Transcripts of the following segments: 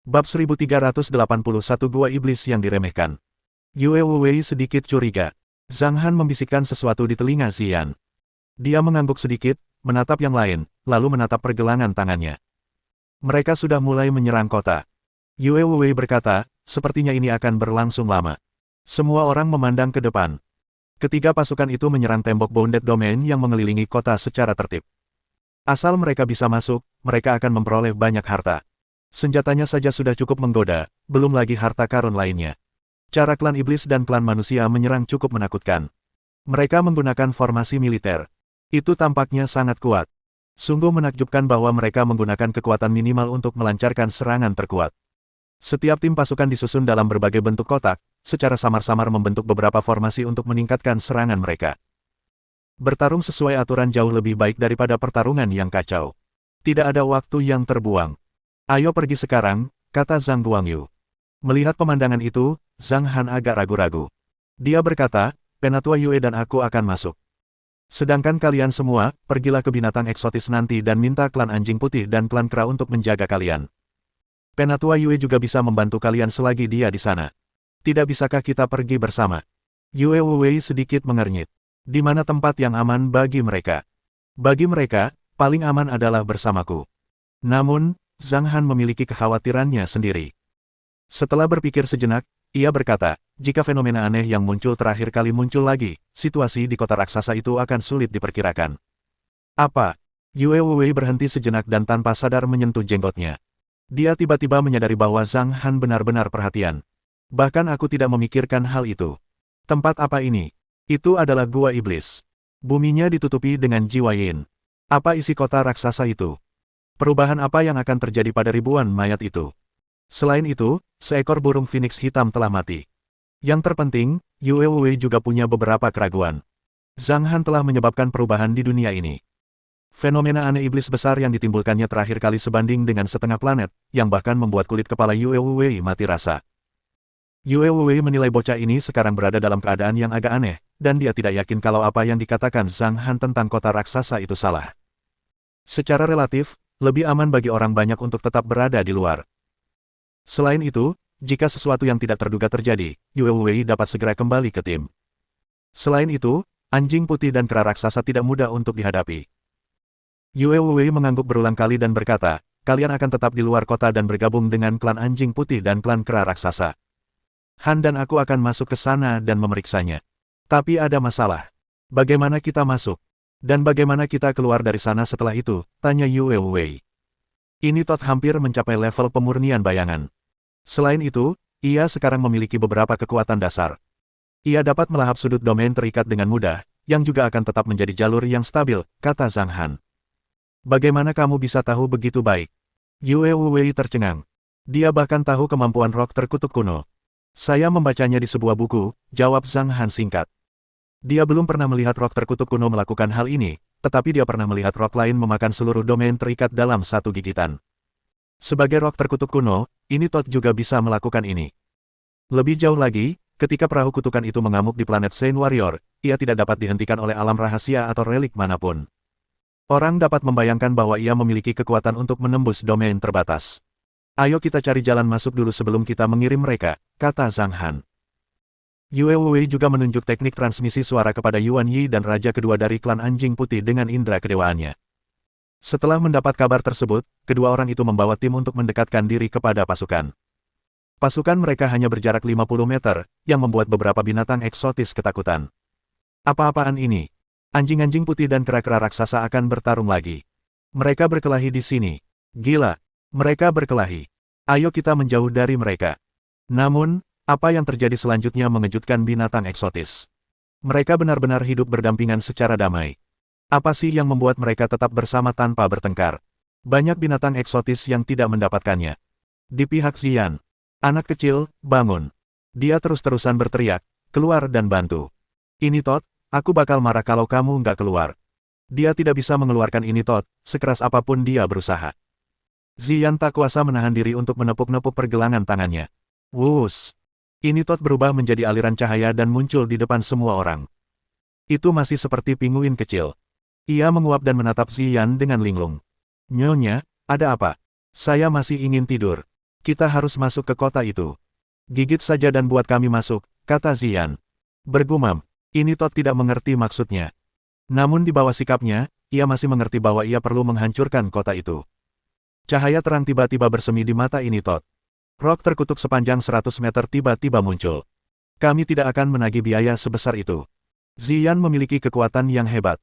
Bab 1381 Gua Iblis yang diremehkan. Yue Wei sedikit curiga. Zhang Han membisikkan sesuatu di telinga Ziyan. Dia mengangguk sedikit, menatap yang lain, lalu menatap pergelangan tangannya. Mereka sudah mulai menyerang kota. Yue Wei berkata, sepertinya ini akan berlangsung lama. Semua orang memandang ke depan. Ketiga pasukan itu menyerang tembok Bounded Domain yang mengelilingi kota secara tertib. Asal mereka bisa masuk, mereka akan memperoleh banyak harta. Senjatanya saja sudah cukup menggoda, belum lagi harta karun lainnya. Cara klan iblis dan klan manusia menyerang cukup menakutkan. Mereka menggunakan formasi militer. Itu tampaknya sangat kuat. Sungguh menakjubkan bahwa mereka menggunakan kekuatan minimal untuk melancarkan serangan terkuat. Setiap tim pasukan disusun dalam berbagai bentuk kotak, secara samar-samar membentuk beberapa formasi untuk meningkatkan serangan mereka. Bertarung sesuai aturan jauh lebih baik daripada pertarungan yang kacau. Tidak ada waktu yang terbuang. Ayo pergi sekarang, kata Zhang Guangyu. Melihat pemandangan itu, Zhang Han agak ragu-ragu. Dia berkata, Penatua Yue dan aku akan masuk. Sedangkan kalian semua, pergilah ke binatang eksotis nanti dan minta klan anjing putih dan klan kera untuk menjaga kalian. Penatua Yue juga bisa membantu kalian selagi dia di sana. Tidak bisakah kita pergi bersama? Yue Wei sedikit mengernyit. Di mana tempat yang aman bagi mereka? Bagi mereka, paling aman adalah bersamaku. Namun, Zhang Han memiliki kekhawatirannya sendiri. Setelah berpikir sejenak, ia berkata, jika fenomena aneh yang muncul terakhir kali muncul lagi, situasi di kota raksasa itu akan sulit diperkirakan. Apa? Yue Wei berhenti sejenak dan tanpa sadar menyentuh jenggotnya. Dia tiba-tiba menyadari bahwa Zhang Han benar-benar perhatian. Bahkan aku tidak memikirkan hal itu. Tempat apa ini? Itu adalah Gua Iblis. Buminya ditutupi dengan jiwa yin. Apa isi kota raksasa itu? Perubahan apa yang akan terjadi pada ribuan mayat itu? Selain itu, seekor burung phoenix hitam telah mati. Yang terpenting, Yue Wei juga punya beberapa keraguan. Zhang Han telah menyebabkan perubahan di dunia ini. Fenomena aneh iblis besar yang ditimbulkannya terakhir kali sebanding dengan setengah planet, yang bahkan membuat kulit kepala Yue Wei mati rasa. Yue Wei menilai bocah ini sekarang berada dalam keadaan yang agak aneh, dan dia tidak yakin kalau apa yang dikatakan Zhang Han tentang kota raksasa itu salah. Secara relatif, lebih aman bagi orang banyak untuk tetap berada di luar. Selain itu, jika sesuatu yang tidak terduga terjadi, Yue Wei dapat segera kembali ke tim. Selain itu, anjing putih dan kera raksasa tidak mudah untuk dihadapi. Yue Wei mengangguk berulang kali dan berkata, kalian akan tetap di luar kota dan bergabung dengan klan anjing putih dan klan kera raksasa. Han dan aku akan masuk ke sana dan memeriksanya. Tapi ada masalah. Bagaimana kita masuk? Dan bagaimana kita keluar dari sana setelah itu? Tanya Yue Wei. Ini Todd hampir mencapai level pemurnian bayangan. Selain itu, ia sekarang memiliki beberapa kekuatan dasar. Ia dapat melahap sudut domain terikat dengan mudah, yang juga akan tetap menjadi jalur yang stabil, kata Zhang Han. Bagaimana kamu bisa tahu begitu baik? Yue Wei tercengang. Dia bahkan tahu kemampuan roh terkutuk kuno. Saya membacanya di sebuah buku, jawab Zhang Han singkat. Dia belum pernah melihat roh terkutuk kuno melakukan hal ini, tetapi dia pernah melihat roh lain memakan seluruh domain terikat dalam satu gigitan. Sebagai roh terkutuk kuno, ini Todd juga bisa melakukan ini. Lebih jauh lagi, ketika perahu kutukan itu mengamuk di planet Saint Warrior, ia tidak dapat dihentikan oleh alam rahasia atau relik manapun. Orang dapat membayangkan bahwa ia memiliki kekuatan untuk menembus domain terbatas. Ayo kita cari jalan masuk dulu sebelum kita mengirim mereka, kata Zhang Han. Yue Wei juga menunjuk teknik transmisi suara kepada Yuan Yi dan raja kedua dari klan anjing putih dengan indera kedewaannya. Setelah mendapat kabar tersebut, kedua orang itu membawa tim untuk mendekatkan diri kepada pasukan. Pasukan mereka hanya berjarak 50 meter, yang membuat beberapa binatang eksotis ketakutan. Apa-apaan ini? Anjing-anjing putih dan kera-kera raksasa akan bertarung lagi. Mereka berkelahi di sini. Gila. Mereka berkelahi. Ayo kita menjauh dari mereka. Namun, apa yang terjadi selanjutnya mengejutkan binatang eksotis. Mereka benar-benar hidup berdampingan secara damai. Apa sih yang membuat mereka tetap bersama tanpa bertengkar? Banyak binatang eksotis yang tidak mendapatkannya. Di pihak Ziyan, anak kecil, bangun. Dia terus-terusan berteriak, keluar dan bantu. Ini Todd, aku bakal marah kalau kamu nggak keluar. Dia tidak bisa mengeluarkan ini Todd, sekeras apapun dia berusaha. Ziyan tak kuasa menahan diri untuk menepuk-nepuk pergelangan tangannya. Wuss! Ini Todd berubah menjadi aliran cahaya dan muncul di depan semua orang. Itu masih seperti pinguin kecil. Ia menguap dan menatap Ziyan dengan linglung. Nyonya, ada apa? Saya masih ingin tidur. Kita harus masuk ke kota itu. Gigit saja dan buat kami masuk, kata Ziyan. Bergumam, ini Todd tidak mengerti maksudnya. Namun di bawah sikapnya, ia masih mengerti bahwa ia perlu menghancurkan kota itu. Cahaya terang tiba-tiba bersemi di mata ini Todd. Rok terkutuk sepanjang 100 meter tiba-tiba muncul. Kami tidak akan menagih biaya sebesar itu. Ziyan memiliki kekuatan yang hebat.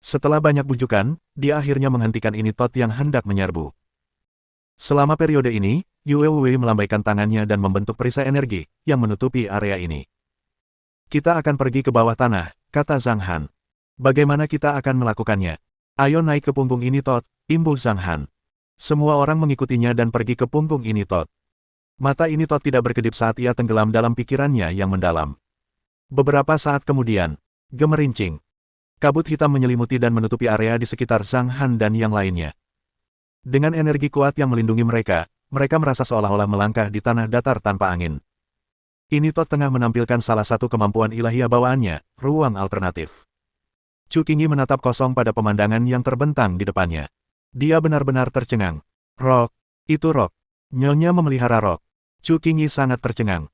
Setelah banyak bujukan, dia akhirnya menghentikan ini Todd yang hendak menyerbu. Selama periode ini, Yue Wei melambaikan tangannya dan membentuk perisai energi yang menutupi area ini. Kita akan pergi ke bawah tanah, kata Zhang Han. Bagaimana kita akan melakukannya? Ayo naik ke punggung ini Todd, imbul Zhang Han. Semua orang mengikutinya dan pergi ke punggung ini Todd. Mata ini Todd tidak berkedip saat ia tenggelam dalam pikirannya yang mendalam. Beberapa saat kemudian, gemerincing. Kabut hitam menyelimuti dan menutupi area di sekitar Zhang Han dan yang lainnya. Dengan energi kuat yang melindungi mereka merasa seolah-olah melangkah di tanah datar tanpa angin. Ini Todd tengah menampilkan salah satu kemampuan ilahiyah bawaannya, ruang alternatif. Chu Qingyi menatap kosong pada pemandangan yang terbentang di depannya. Dia benar-benar tercengang. Rock, itu Rock. Nyonya memelihara Rock. Chu Qingyi sangat tercengang.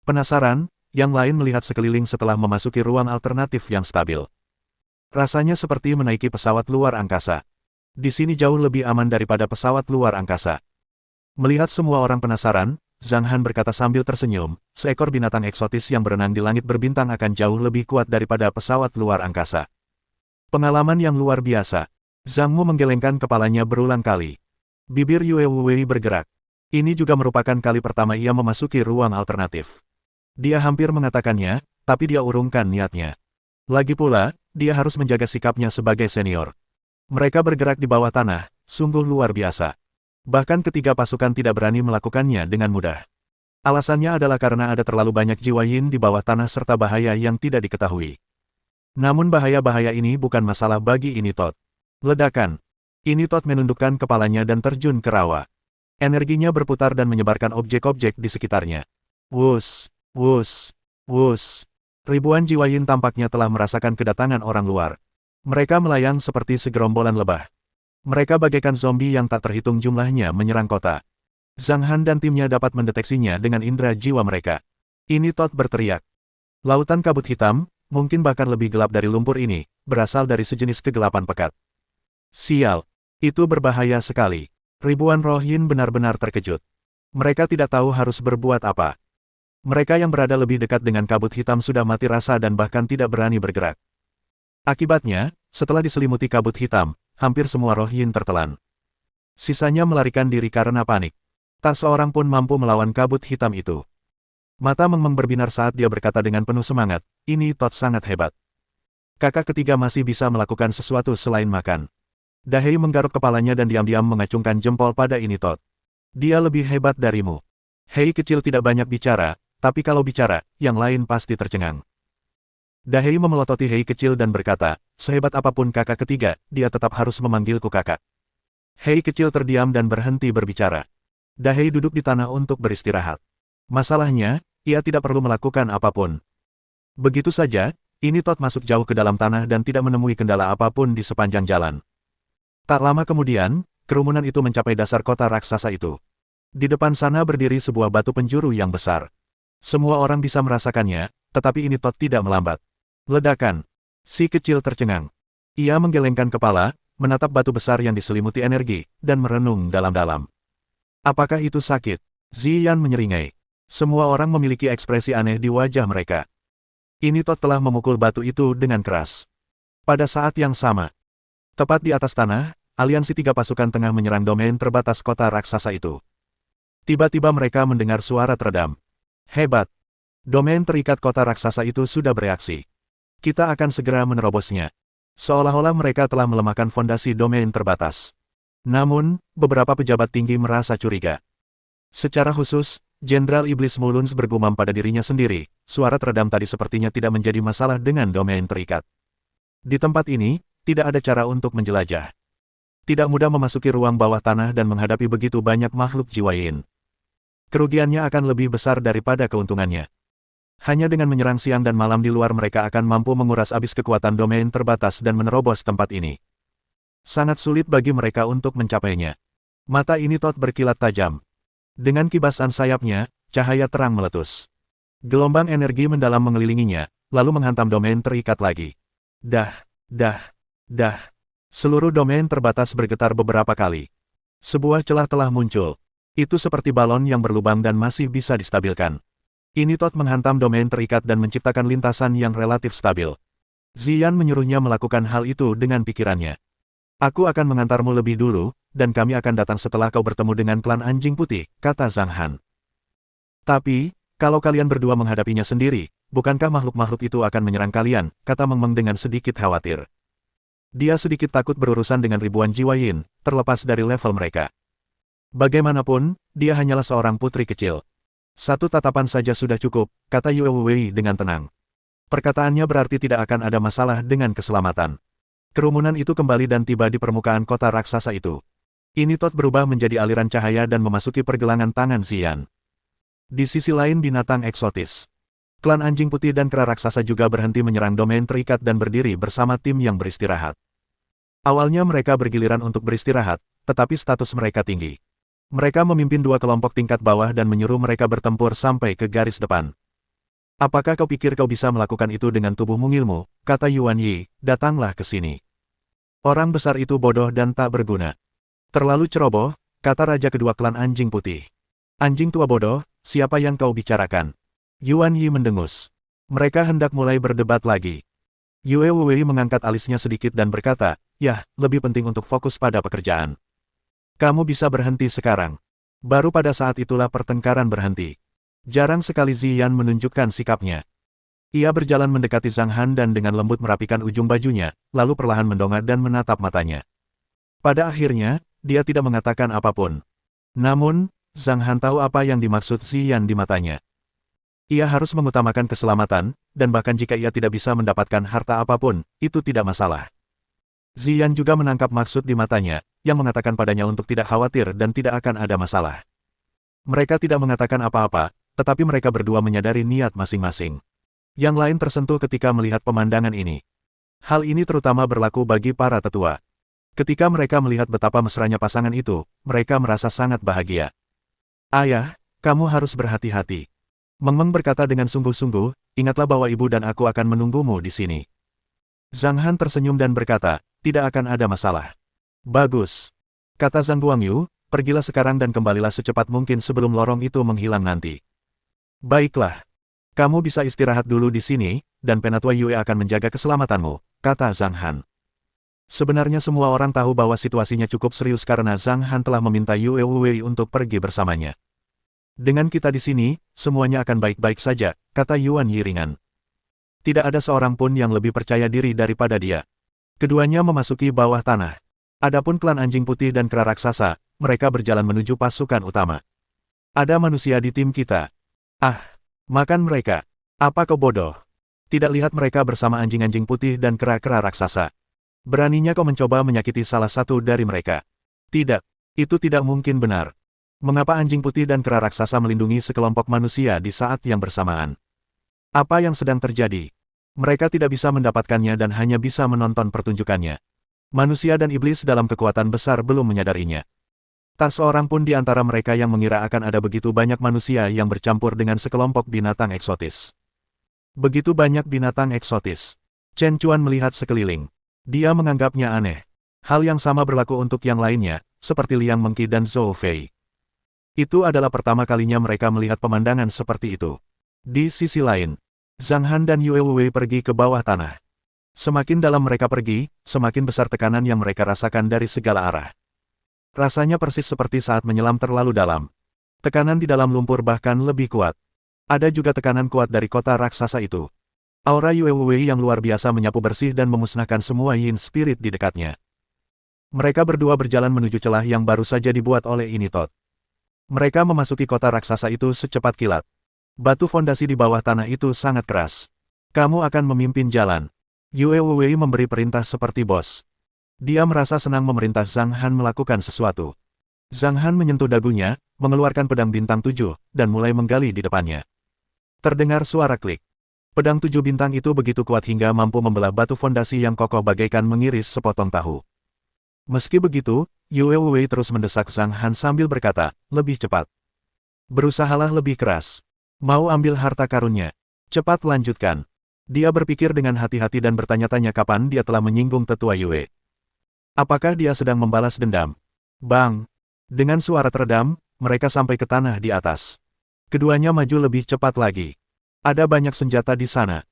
Penasaran, yang lain melihat sekeliling setelah memasuki ruang alternatif yang stabil. Rasanya seperti menaiki pesawat luar angkasa. Di sini jauh lebih aman daripada pesawat luar angkasa. Melihat semua orang penasaran, Zhang Han berkata sambil tersenyum, seekor binatang eksotis yang berenang di langit berbintang akan jauh lebih kuat daripada pesawat luar angkasa. Pengalaman yang luar biasa. Zhang Mu menggelengkan kepalanya berulang kali. Bibir Yue Wei bergerak. Ini juga merupakan kali pertama ia memasuki ruang alternatif. Dia hampir mengatakannya, tapi dia urungkan niatnya. Lagi pula, dia harus menjaga sikapnya sebagai senior. Mereka bergerak di bawah tanah, sungguh luar biasa. Bahkan ketiga pasukan tidak berani melakukannya dengan mudah. Alasannya adalah karena ada terlalu banyak jiwa yin di bawah tanah serta bahaya yang tidak diketahui. Namun bahaya-bahaya ini bukan masalah bagi ini Todd. Ledakan. Ini Todd menundukkan kepalanya dan terjun ke rawa. Energinya berputar dan menyebarkan objek-objek di sekitarnya. Wus, wus, wus. Ribuan jiwa yin tampaknya telah merasakan kedatangan orang luar. Mereka melayang seperti segerombolan lebah. Mereka bagaikan zombie yang tak terhitung jumlahnya menyerang kota. Zhang Han dan timnya dapat mendeteksinya dengan indera jiwa mereka. Ini Todd berteriak. Lautan kabut hitam, mungkin bahkan lebih gelap dari lumpur ini, berasal dari sejenis kegelapan pekat. Sial, itu berbahaya sekali. Ribuan roh yin benar-benar terkejut. Mereka tidak tahu harus berbuat apa. Mereka yang berada lebih dekat dengan kabut hitam sudah mati rasa dan bahkan tidak berani bergerak. Akibatnya, setelah diselimuti kabut hitam, hampir semua roh yin tertelan. Sisanya melarikan diri karena panik. Tak seorang pun mampu melawan kabut hitam itu. Mata Meng Meng berbinar saat dia berkata dengan penuh semangat, ini Todd sangat hebat. Kakak ketiga masih bisa melakukan sesuatu selain makan. Dahei menggaruk kepalanya dan diam-diam mengacungkan jempol pada ini Todd. Dia lebih hebat darimu. Hei kecil tidak banyak bicara, tapi kalau bicara, yang lain pasti tercengang. Dahei memelototi Hei kecil dan berkata, sehebat apapun kakak ketiga, dia tetap harus memanggilku kakak. Hei kecil terdiam dan berhenti berbicara. Dahei duduk di tanah untuk beristirahat. Masalahnya, ia tidak perlu melakukan apapun. Begitu saja, ini Todd masuk jauh ke dalam tanah dan tidak menemui kendala apapun di sepanjang jalan. Tak lama kemudian, kerumunan itu mencapai dasar kota raksasa itu. Di depan sana berdiri sebuah batu penjuru yang besar. Semua orang bisa merasakannya, tetapi ini Todd tidak melambat. Ledakan. Si kecil tercengang. Ia menggelengkan kepala, menatap batu besar yang diselimuti energi, dan merenung dalam-dalam. Apakah itu sakit? Ziyan menyeringai. Semua orang memiliki ekspresi aneh di wajah mereka. Ini Todd telah memukul batu itu dengan keras. Pada saat yang sama, tepat di atas tanah, aliansi tiga pasukan tengah menyerang domain terbatas kota raksasa itu. Tiba-tiba mereka mendengar suara teredam. Hebat. Domain terikat kota raksasa itu sudah bereaksi. Kita akan segera menerobosnya. Seolah-olah mereka telah melemahkan fondasi domain terbatas. Namun, beberapa pejabat tinggi merasa curiga. Secara khusus, Jenderal Iblis Mulunz bergumam pada dirinya sendiri, suara teredam tadi sepertinya tidak menjadi masalah dengan domain terikat. Di tempat ini, tidak ada cara untuk menjelajah. Tidak mudah memasuki ruang bawah tanah dan menghadapi begitu banyak makhluk jiwa yin. Kerugiannya akan lebih besar daripada keuntungannya. Hanya dengan menyerang siang dan malam di luar mereka akan mampu menguras habis kekuatan domain terbatas dan menerobos tempat ini. Sangat sulit bagi mereka untuk mencapainya. Mata ini Todd berkilat tajam. Dengan kibasan sayapnya, cahaya terang meletus. Gelombang energi mendalam mengelilinginya, lalu menghantam domain terikat lagi. Dah, dah, dah. Seluruh domain terbatas bergetar beberapa kali. Sebuah celah telah muncul. Itu seperti balon yang berlubang dan masih bisa distabilkan. Initot menghantam domain terikat dan menciptakan lintasan yang relatif stabil. Ziyan menyuruhnya melakukan hal itu dengan pikirannya. Aku akan mengantarmu lebih dulu, dan kami akan datang setelah kau bertemu dengan klan anjing putih, kata Zhang Han. Tapi, kalau kalian berdua menghadapinya sendiri, bukankah makhluk-makhluk itu akan menyerang kalian, kata Meng Meng dengan sedikit khawatir. Dia sedikit takut berurusan dengan ribuan jiwa Yin, terlepas dari level mereka. Bagaimanapun, dia hanyalah seorang putri kecil. Satu tatapan saja sudah cukup, kata Yue Wei dengan tenang. Perkataannya berarti tidak akan ada masalah dengan keselamatan. Kerumunan itu kembali dan tiba di permukaan kota raksasa itu. Initot berubah menjadi aliran cahaya dan memasuki pergelangan tangan Ziyan. Di sisi lain binatang eksotis. Klan anjing putih dan kera raksasa juga berhenti menyerang domain terikat dan berdiri bersama tim yang beristirahat. Awalnya mereka bergiliran untuk beristirahat, tetapi status mereka tinggi. Mereka memimpin dua kelompok tingkat bawah dan menyuruh mereka bertempur sampai ke garis depan. Apakah kau pikir kau bisa melakukan itu dengan tubuh mungilmu, kata Yuan Yi, datanglah ke sini. Orang besar itu bodoh dan tak berguna. Terlalu ceroboh, kata raja kedua klan anjing putih. Anjing tua bodoh, siapa yang kau bicarakan? Yuan Yi mendengus. Mereka hendak mulai berdebat lagi. Yue Wei mengangkat alisnya sedikit dan berkata, "Yah, lebih penting untuk fokus pada pekerjaan. Kamu bisa berhenti sekarang." Baru pada saat itulah pertengkaran berhenti. Jarang sekali Ziyan menunjukkan sikapnya. Ia berjalan mendekati Zhang Han dan dengan lembut merapikan ujung bajunya, lalu perlahan mendongak dan menatap matanya. Pada akhirnya, dia tidak mengatakan apapun. Namun, Zhang Han tahu apa yang dimaksud Ziyan di matanya. Ia harus mengutamakan keselamatan, dan bahkan jika ia tidak bisa mendapatkan harta apapun, itu tidak masalah. Ziyan juga menangkap maksud di matanya, yang mengatakan padanya untuk tidak khawatir dan tidak akan ada masalah. Mereka tidak mengatakan apa-apa, tetapi mereka berdua menyadari niat masing-masing. Yang lain tersentuh ketika melihat pemandangan ini. Hal ini terutama berlaku bagi para tetua. Ketika mereka melihat betapa mesranya pasangan itu, mereka merasa sangat bahagia. Ayah, kamu harus berhati-hati. Meng Meng berkata dengan sungguh-sungguh, ingatlah bahwa ibu dan aku akan menunggumu di sini. Zhang Han tersenyum dan berkata, tidak akan ada masalah. Bagus. Kata Zhang Guangyu, pergilah sekarang dan kembalilah secepat mungkin sebelum lorong itu menghilang nanti. Baiklah. Kamu bisa istirahat dulu di sini, dan Penatua Yue akan menjaga keselamatanmu, kata Zhang Han. Sebenarnya semua orang tahu bahwa situasinya cukup serius karena Zhang Han telah meminta Yue Wei untuk pergi bersamanya. Dengan kita di sini, semuanya akan baik-baik saja, kata Yuan Yi ringan. Tidak ada seorang pun yang lebih percaya diri daripada dia. Keduanya memasuki bawah tanah. Adapun klan anjing putih dan kera raksasa, mereka berjalan menuju pasukan utama. Ada manusia di tim kita. Ah, makan mereka. Apa kau bodoh? Tidak lihat mereka bersama anjing-anjing putih dan kera-kera raksasa. Beraninya kau mencoba menyakiti salah satu dari mereka. Tidak, itu tidak mungkin benar. Mengapa anjing putih dan kera raksasa melindungi sekelompok manusia di saat yang bersamaan? Apa yang sedang terjadi? Mereka tidak bisa mendapatkannya dan hanya bisa menonton pertunjukannya. Manusia dan iblis dalam kekuatan besar belum menyadarinya. Tak seorang pun di antara mereka yang mengira akan ada begitu banyak manusia yang bercampur dengan sekelompok binatang eksotis. Begitu banyak binatang eksotis. Chen Chuan melihat sekeliling. Dia menganggapnya aneh. Hal yang sama berlaku untuk yang lainnya, seperti Liang Mengqi dan Zhou Fei. Itu adalah pertama kalinya mereka melihat pemandangan seperti itu. Di sisi lain, Zhang Han dan Yue Wei pergi ke bawah tanah. Semakin dalam mereka pergi, semakin besar tekanan yang mereka rasakan dari segala arah. Rasanya persis seperti saat menyelam terlalu dalam. Tekanan di dalam lumpur bahkan lebih kuat. Ada juga tekanan kuat dari kota raksasa itu. Aura Yue Wei yang luar biasa menyapu bersih dan memusnahkan semua yin spirit di dekatnya. Mereka berdua berjalan menuju celah yang baru saja dibuat oleh Initot. Mereka memasuki kota raksasa itu secepat kilat. Batu fondasi di bawah tanah itu sangat keras. Kamu akan memimpin jalan. Yue Wei memberi perintah seperti bos. Dia merasa senang memerintah Zhang Han melakukan sesuatu. Zhang Han menyentuh dagunya, mengeluarkan pedang bintang 7, dan mulai menggali di depannya. Terdengar suara klik. Pedang 7 bintang itu begitu kuat hingga mampu membelah batu fondasi yang kokoh bagaikan mengiris sepotong tahu. Meski begitu, Yue Wei terus mendesak Zhang Han sambil berkata, lebih cepat. Berusahalah lebih keras. Mau ambil harta karunnya. Cepat lanjutkan. Dia berpikir dengan hati-hati dan bertanya-tanya kapan dia telah menyinggung tetua Yue. Apakah dia sedang membalas dendam? Bang! Dengan suara teredam, mereka sampai ke tanah di atas. Keduanya maju lebih cepat lagi. Ada banyak senjata di sana.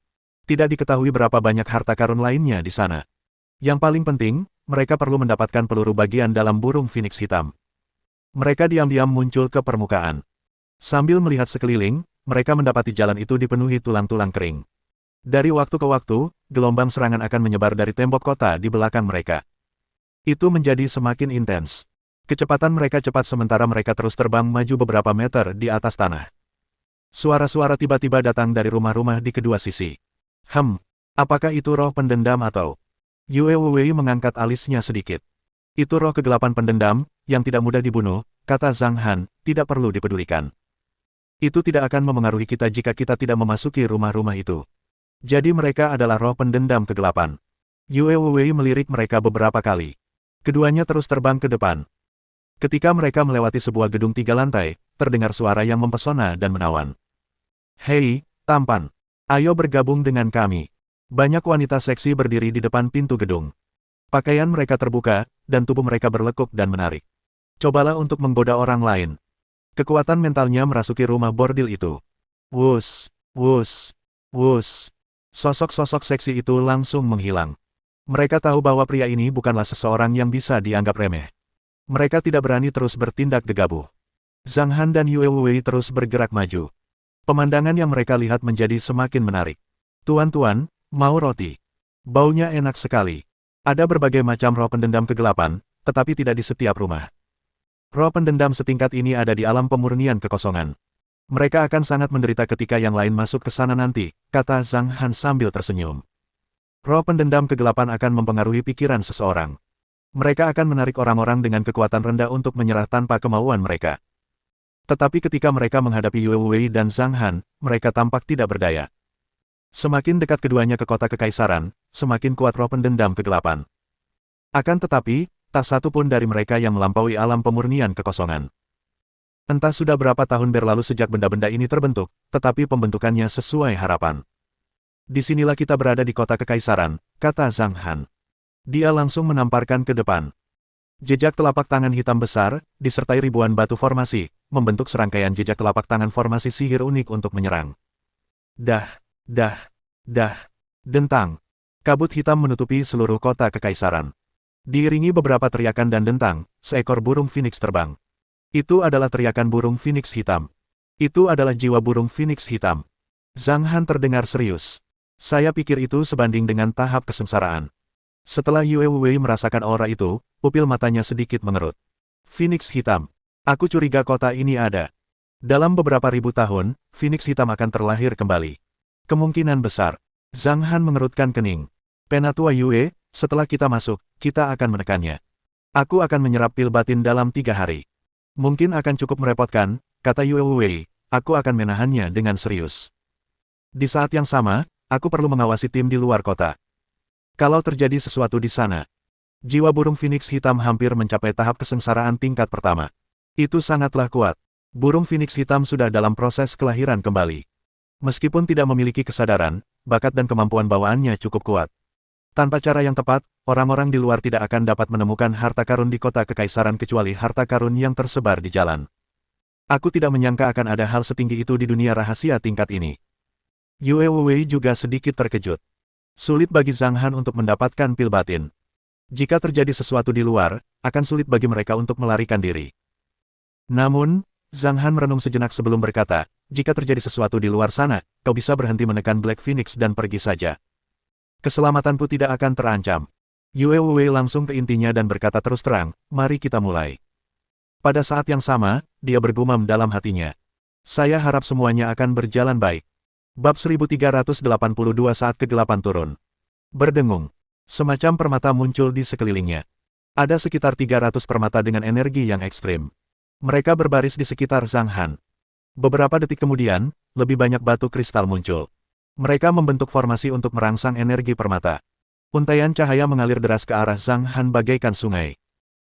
Tidak diketahui berapa banyak harta karun lainnya di sana. Yang paling penting, mereka perlu mendapatkan peluru bagian dalam burung phoenix hitam. Mereka diam-diam muncul ke permukaan. Sambil melihat sekeliling, mereka mendapati jalan itu dipenuhi tulang-tulang kering. Dari waktu ke waktu, gelombang serangan akan menyebar dari tembok kota di belakang mereka. Itu menjadi semakin intens. Kecepatan mereka cepat sementara mereka terus terbang maju beberapa meter di atas tanah. Suara-suara tiba-tiba datang dari rumah-rumah di kedua sisi. Apakah itu roh pendendam atau... Yue Wei mengangkat alisnya sedikit. Itu roh kegelapan pendendam, yang tidak mudah dibunuh, kata Zhang Han, tidak perlu dipedulikan. Itu tidak akan memengaruhi kita jika kita tidak memasuki rumah-rumah itu. Jadi mereka adalah roh pendendam kegelapan. Yue Wei melirik mereka beberapa kali. Keduanya terus terbang ke depan. Ketika mereka melewati sebuah gedung 3 lantai, terdengar suara yang mempesona dan menawan. Hei, tampan. Ayo bergabung dengan kami. Banyak wanita seksi berdiri di depan pintu gedung. Pakaian mereka terbuka, dan tubuh mereka berlekuk dan menarik. Cobalah untuk menggoda orang lain. Kekuatan mentalnya merasuki rumah bordil itu. Wus, wus, wus. Sosok-sosok seksi itu langsung menghilang. Mereka tahu bahwa pria ini bukanlah seseorang yang bisa dianggap remeh. Mereka tidak berani terus bertindak gegabah. Zhang Han dan Yue Wei terus bergerak maju. Pemandangan yang mereka lihat menjadi semakin menarik. Tuan-tuan, mau roti? Baunya enak sekali. Ada berbagai macam roh pendendam kegelapan, tetapi tidak di setiap rumah. Roh pendendam setingkat ini ada di alam pemurnian kekosongan. Mereka akan sangat menderita ketika yang lain masuk ke sana nanti, kata Zhang Han sambil tersenyum. Roh pendendam kegelapan akan mempengaruhi pikiran seseorang. Mereka akan menarik orang-orang dengan kekuatan rendah untuk menyerah tanpa kemauan mereka. Tetapi ketika mereka menghadapi Yue Wei dan Zhang Han, mereka tampak tidak berdaya. Semakin dekat keduanya ke kota kekaisaran, semakin kuat roh pendendam kegelapan. Akan tetapi, tak satu pun dari mereka yang melampaui alam pemurnian kekosongan. Entah sudah berapa tahun berlalu sejak benda-benda ini terbentuk, tetapi pembentukannya sesuai harapan. Disinilah kita berada di kota kekaisaran, kata Zhang Han. Dia langsung menamparkan ke depan. Jejak telapak tangan hitam besar, disertai ribuan batu formasi, membentuk serangkaian jejak telapak tangan formasi sihir unik untuk menyerang. Dentang. Kabut hitam menutupi seluruh kota kekaisaran. Diiringi beberapa teriakan dan dentang, seekor burung phoenix terbang. Itu adalah teriakan burung phoenix hitam. Itu adalah jiwa burung phoenix hitam. Zhang Han terdengar serius. Saya pikir itu sebanding dengan tahap kesengsaraan. Setelah Yue Wei merasakan aura itu, pupil matanya sedikit mengerut. Phoenix hitam. Aku curiga kota ini ada. Dalam beberapa ribu tahun, Phoenix hitam akan terlahir kembali. Kemungkinan besar. Zhang Han mengerutkan kening. Penatua Yue, setelah kita masuk, kita akan menekannya. Aku akan menyerap pil batin dalam 3 hari. Mungkin akan cukup merepotkan, kata Yue Wei. Aku akan menahannya dengan serius. Di saat yang sama, aku perlu mengawasi tim di luar kota. Kalau terjadi sesuatu di sana, jiwa burung phoenix hitam hampir mencapai tahap kesengsaraan tingkat pertama. Itu sangatlah kuat. Burung phoenix hitam sudah dalam proses kelahiran kembali. Meskipun tidak memiliki kesadaran, bakat dan kemampuan bawaannya cukup kuat. Tanpa cara yang tepat, orang-orang di luar tidak akan dapat menemukan harta karun di kota kekaisaran kecuali harta karun yang tersebar di jalan. Aku tidak menyangka akan ada hal setinggi itu di dunia rahasia tingkat ini. Yue Wei juga sedikit terkejut. Sulit bagi Zhang Han untuk mendapatkan pil batin. Jika terjadi sesuatu di luar, akan sulit bagi mereka untuk melarikan diri. Namun, Zhang Han merenung sejenak sebelum berkata, jika terjadi sesuatu di luar sana, kau bisa berhenti menekan Black Phoenix dan pergi saja. Keselamatanku tidak akan terancam. Yue Wei langsung ke intinya dan berkata terus terang, mari kita mulai. Pada saat yang sama, dia bergumam dalam hatinya. Saya harap semuanya akan berjalan baik. Bab 1382 saat kegelapan turun. Berdengung. Semacam permata muncul di sekelilingnya. Ada sekitar 300 permata dengan energi yang ekstrim. Mereka berbaris di sekitar Zhang Han. Beberapa detik kemudian, lebih banyak batu kristal muncul. Mereka membentuk formasi untuk merangsang energi permata. Untaian cahaya mengalir deras ke arah Zhang Han bagaikan sungai.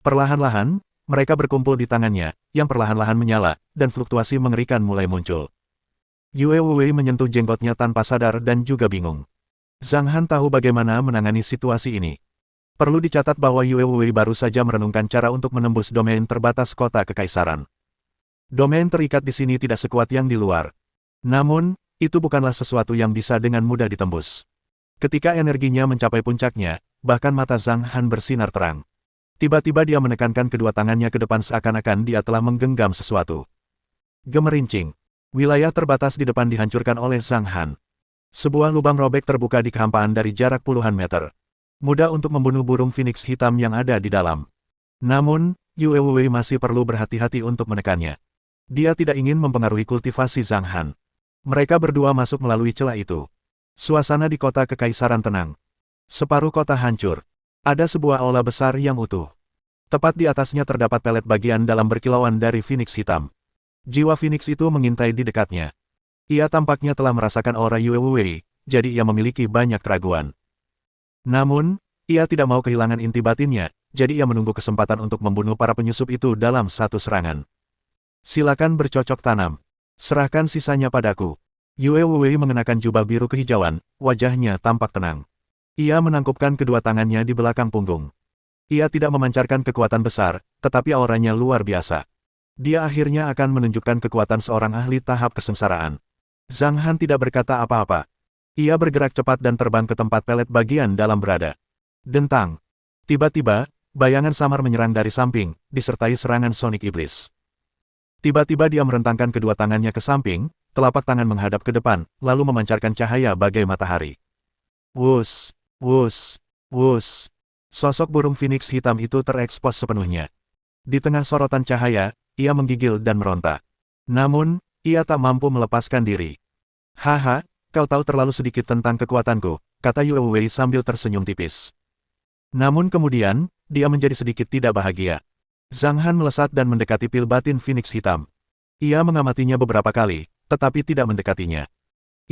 Perlahan-lahan, Mereka berkumpul di tangannya, yang perlahan-lahan menyala, dan fluktuasi mengerikan mulai muncul. Yue Wei menyentuh jenggotnya tanpa sadar dan juga bingung. Zhang Han tahu bagaimana menangani situasi ini. Perlu dicatat bahwa Yue Wei baru saja merenungkan cara untuk menembus domain terbatas kota kekaisaran. Domain terikat di sini tidak sekuat yang di luar. Namun, itu bukanlah sesuatu yang bisa dengan mudah ditembus. Ketika energinya mencapai puncaknya, bahkan mata Zhang Han bersinar terang. Tiba-tiba dia menekankan kedua tangannya ke depan seakan-akan dia telah menggenggam sesuatu. Gemerincing. Wilayah terbatas di depan dihancurkan oleh Zhang Han. Sebuah lubang robek terbuka di kehampaan dari jarak puluhan meter. Mudah untuk membunuh burung phoenix hitam yang ada di dalam. Namun, Yue Wei masih perlu berhati-hati untuk menekannya. Dia tidak ingin mempengaruhi kultivasi Zhang Han. Mereka berdua masuk melalui celah itu. Suasana di kota kekaisaran tenang. Separuh kota hancur. Ada sebuah aula besar yang utuh. Tepat di atasnya terdapat pelet bagian dalam berkilauan dari phoenix hitam. Jiwa phoenix itu mengintai di dekatnya. Ia tampaknya telah merasakan aura Yue Wei, jadi ia memiliki banyak keraguan. Namun, ia tidak mau kehilangan inti batinnya, jadi ia menunggu kesempatan untuk membunuh para penyusup itu dalam satu serangan. Silakan bercocok tanam. Serahkan sisanya padaku. Yue Wei mengenakan jubah biru kehijauan, wajahnya tampak tenang. Ia menangkupkan kedua tangannya di belakang punggung. Ia tidak memancarkan kekuatan besar, tetapi auranya luar biasa. Dia akhirnya akan menunjukkan kekuatan seorang ahli tahap kesengsaraan. Zhang Han tidak berkata apa-apa. Ia bergerak cepat dan terbang ke tempat pelet bagian dalam berada. Dentang. Tiba-tiba, bayangan samar menyerang dari samping, disertai serangan sonik iblis. Tiba-tiba dia merentangkan kedua tangannya ke samping, telapak tangan menghadap ke depan, lalu memancarkan cahaya bagai matahari. Wus, wus, wus. Sosok burung phoenix hitam itu terekspos sepenuhnya. Di tengah sorotan cahaya, ia menggigil dan meronta. Namun, ia tak mampu melepaskan diri. Haha, kau tahu terlalu sedikit tentang kekuatanku, kata Yue Wei sambil tersenyum tipis. Namun kemudian, dia menjadi sedikit tidak bahagia. Zhang Han melesat dan mendekati pil batin phoenix hitam. Ia mengamatinya beberapa kali, tetapi tidak mendekatinya.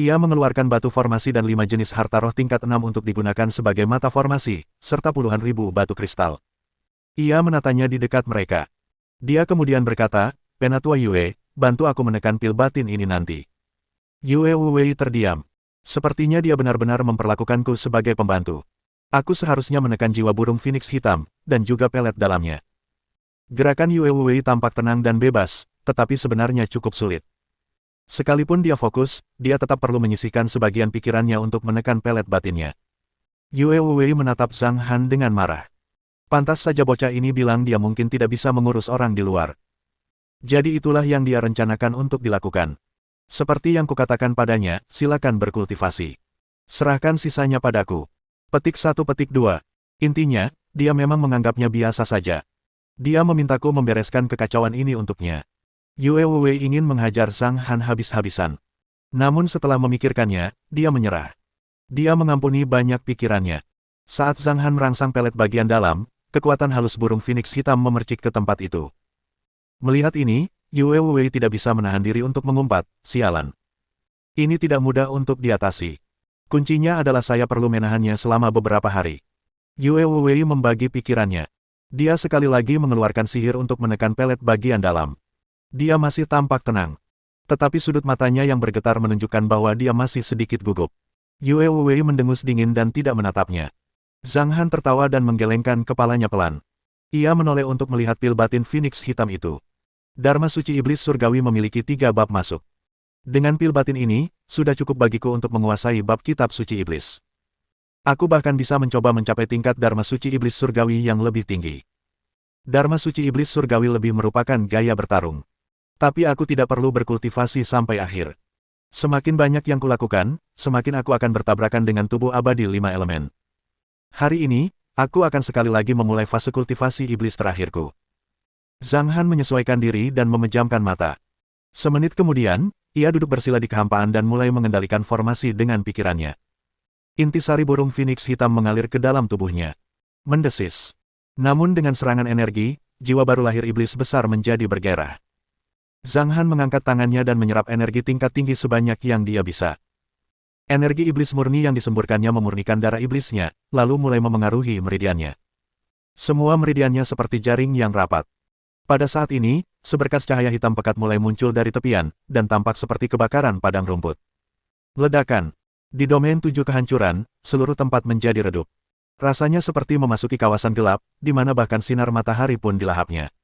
Ia mengeluarkan batu formasi dan 5 jenis harta roh tingkat 6 untuk digunakan sebagai mata formasi, serta puluhan ribu batu kristal. Ia menatanya di dekat mereka. Dia kemudian berkata, Penatua Yue, bantu aku menekan pil batin ini nanti. Yue Wei terdiam. Sepertinya dia benar-benar memperlakukanku sebagai pembantu. Aku seharusnya menekan jiwa burung phoenix hitam, dan juga pelet dalamnya. Gerakan Yue Wei tampak tenang dan bebas, tetapi sebenarnya cukup sulit. Sekalipun dia fokus, dia tetap perlu menyisihkan sebagian pikirannya untuk menekan pelet batinnya. Yue Wei menatap Zhang Han dengan marah. Pantas saja bocah ini bilang dia mungkin tidak bisa mengurus orang di luar. Jadi itulah yang dia rencanakan untuk dilakukan. Seperti yang kukatakan padanya, silakan berkultivasi. Serahkan sisanya padaku. Petik 1 petik 2. Intinya, dia memang menganggapnya biasa saja. Dia memintaku membereskan kekacauan ini untuknya. Yue Wei ingin menghajar Zhang Han habis-habisan. Namun setelah memikirkannya, dia menyerah. Dia mengampuni banyak pikirannya. Saat Zhang Han merangsang pelet bagian dalam, kekuatan halus burung phoenix hitam memercik ke tempat itu. Melihat ini, Yue Wei tidak bisa menahan diri untuk mengumpat, sialan. Ini tidak mudah untuk diatasi. Kuncinya adalah saya perlu menahannya selama beberapa hari. Yue Wei membagi pikirannya. Dia sekali lagi mengeluarkan sihir untuk menekan pelet bagian dalam. Dia masih tampak tenang. Tetapi sudut matanya yang bergetar menunjukkan bahwa dia masih sedikit gugup. Yue Wei mendengus dingin dan tidak menatapnya. Zhang Han tertawa dan menggelengkan kepalanya pelan. Ia menoleh untuk melihat pil batin phoenix hitam itu. Dharma suci iblis surgawi memiliki 3 bab masuk. Dengan pil batin ini, sudah cukup bagiku untuk menguasai bab kitab suci iblis. Aku bahkan bisa mencoba mencapai tingkat Dharma suci iblis surgawi yang lebih tinggi. Dharma suci iblis surgawi lebih merupakan gaya bertarung. Tapi aku tidak perlu berkultivasi sampai akhir. Semakin banyak yang kulakukan, semakin aku akan bertabrakan dengan tubuh abadi 5 elemen. Hari ini, aku akan sekali lagi memulai fase kultivasi iblis terakhirku. Zhang Han menyesuaikan diri dan memejamkan mata. Semenit kemudian, ia duduk bersila di kehampaan dan mulai mengendalikan formasi dengan pikirannya. Intisari burung phoenix hitam mengalir ke dalam tubuhnya. Mendesis. Namun dengan serangan energi, jiwa baru lahir iblis besar menjadi bergairah. Zhang Han mengangkat tangannya dan menyerap energi tingkat tinggi sebanyak yang dia bisa. Energi iblis murni yang disemburkannya memurnikan darah iblisnya, lalu mulai memengaruhi meridiannya. Semua meridiannya seperti jaring yang rapat. Pada saat ini, seberkas cahaya hitam pekat mulai muncul dari tepian, dan tampak seperti kebakaran padang rumput. Ledakan. Di domain 7 kehancuran, seluruh tempat menjadi redup. Rasanya seperti memasuki kawasan gelap, di mana bahkan sinar matahari pun dilahapnya.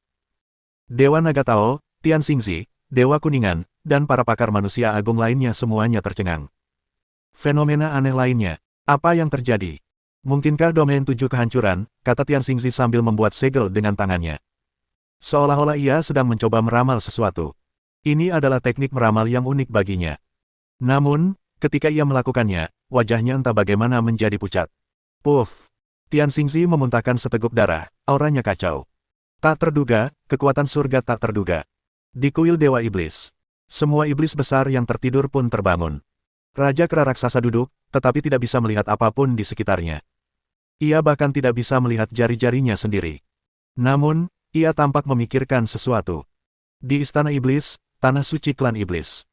Dewa Naga Tao, Tian Xingzi, Dewa Kuningan, dan para pakar manusia agung lainnya semuanya tercengang. Fenomena aneh lainnya. Apa yang terjadi? Mungkinkah domain 7 kehancuran, kata Tian Xingzi sambil membuat segel dengan tangannya. Seolah-olah ia sedang mencoba meramal sesuatu. Ini adalah teknik meramal yang unik baginya. Namun, ketika ia melakukannya, wajahnya entah bagaimana menjadi pucat. Puff! Tian Xingzi memuntahkan seteguk darah, auranya kacau. Tak terduga, kekuatan surga tak terduga. Di kuil Dewa Iblis. Semua iblis besar yang tertidur pun terbangun. Raja Kera Raksasa duduk, tetapi tidak bisa melihat apapun di sekitarnya. Ia bahkan tidak bisa melihat jari-jarinya sendiri. Namun, ia tampak memikirkan sesuatu. Di Istana Iblis, Tanah Suci Klan Iblis.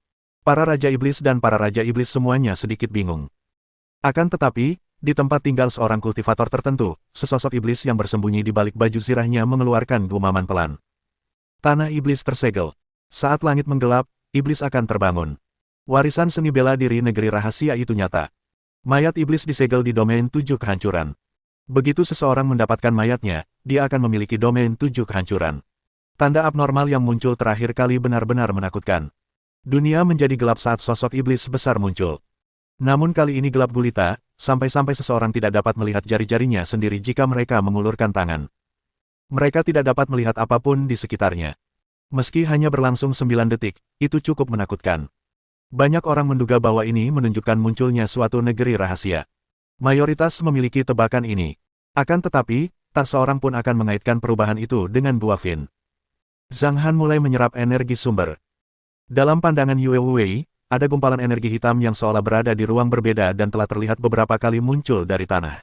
Para Raja Iblis dan para Raja Iblis semuanya sedikit bingung. Akan tetapi, di tempat tinggal seorang kultivator tertentu, sesosok iblis yang bersembunyi di balik baju zirahnya mengeluarkan gumaman pelan. Tanah Iblis tersegel. Saat langit menggelap, iblis akan terbangun. Warisan seni bela diri negeri rahasia itu nyata. Mayat iblis disegel di domain 7 kehancuran. Begitu seseorang mendapatkan mayatnya, dia akan memiliki domain 7 kehancuran. Tanda abnormal yang muncul terakhir kali benar-benar menakutkan. Dunia menjadi gelap saat sosok iblis besar muncul. Namun kali ini gelap gulita, sampai-sampai seseorang tidak dapat melihat jari-jarinya sendiri jika mereka mengulurkan tangan. Mereka tidak dapat melihat apapun di sekitarnya. Meski hanya berlangsung 9 detik, itu cukup menakutkan. Banyak orang menduga bahwa ini menunjukkan munculnya suatu negeri rahasia. Mayoritas memiliki tebakan ini. Akan tetapi, tak seorang pun akan mengaitkan perubahan itu dengan Gua Fin. Zhang Han mulai menyerap energi sumber. Dalam pandangan Yue Wei, ada gumpalan energi hitam yang seolah berada di ruang berbeda dan telah terlihat beberapa kali muncul dari tanah.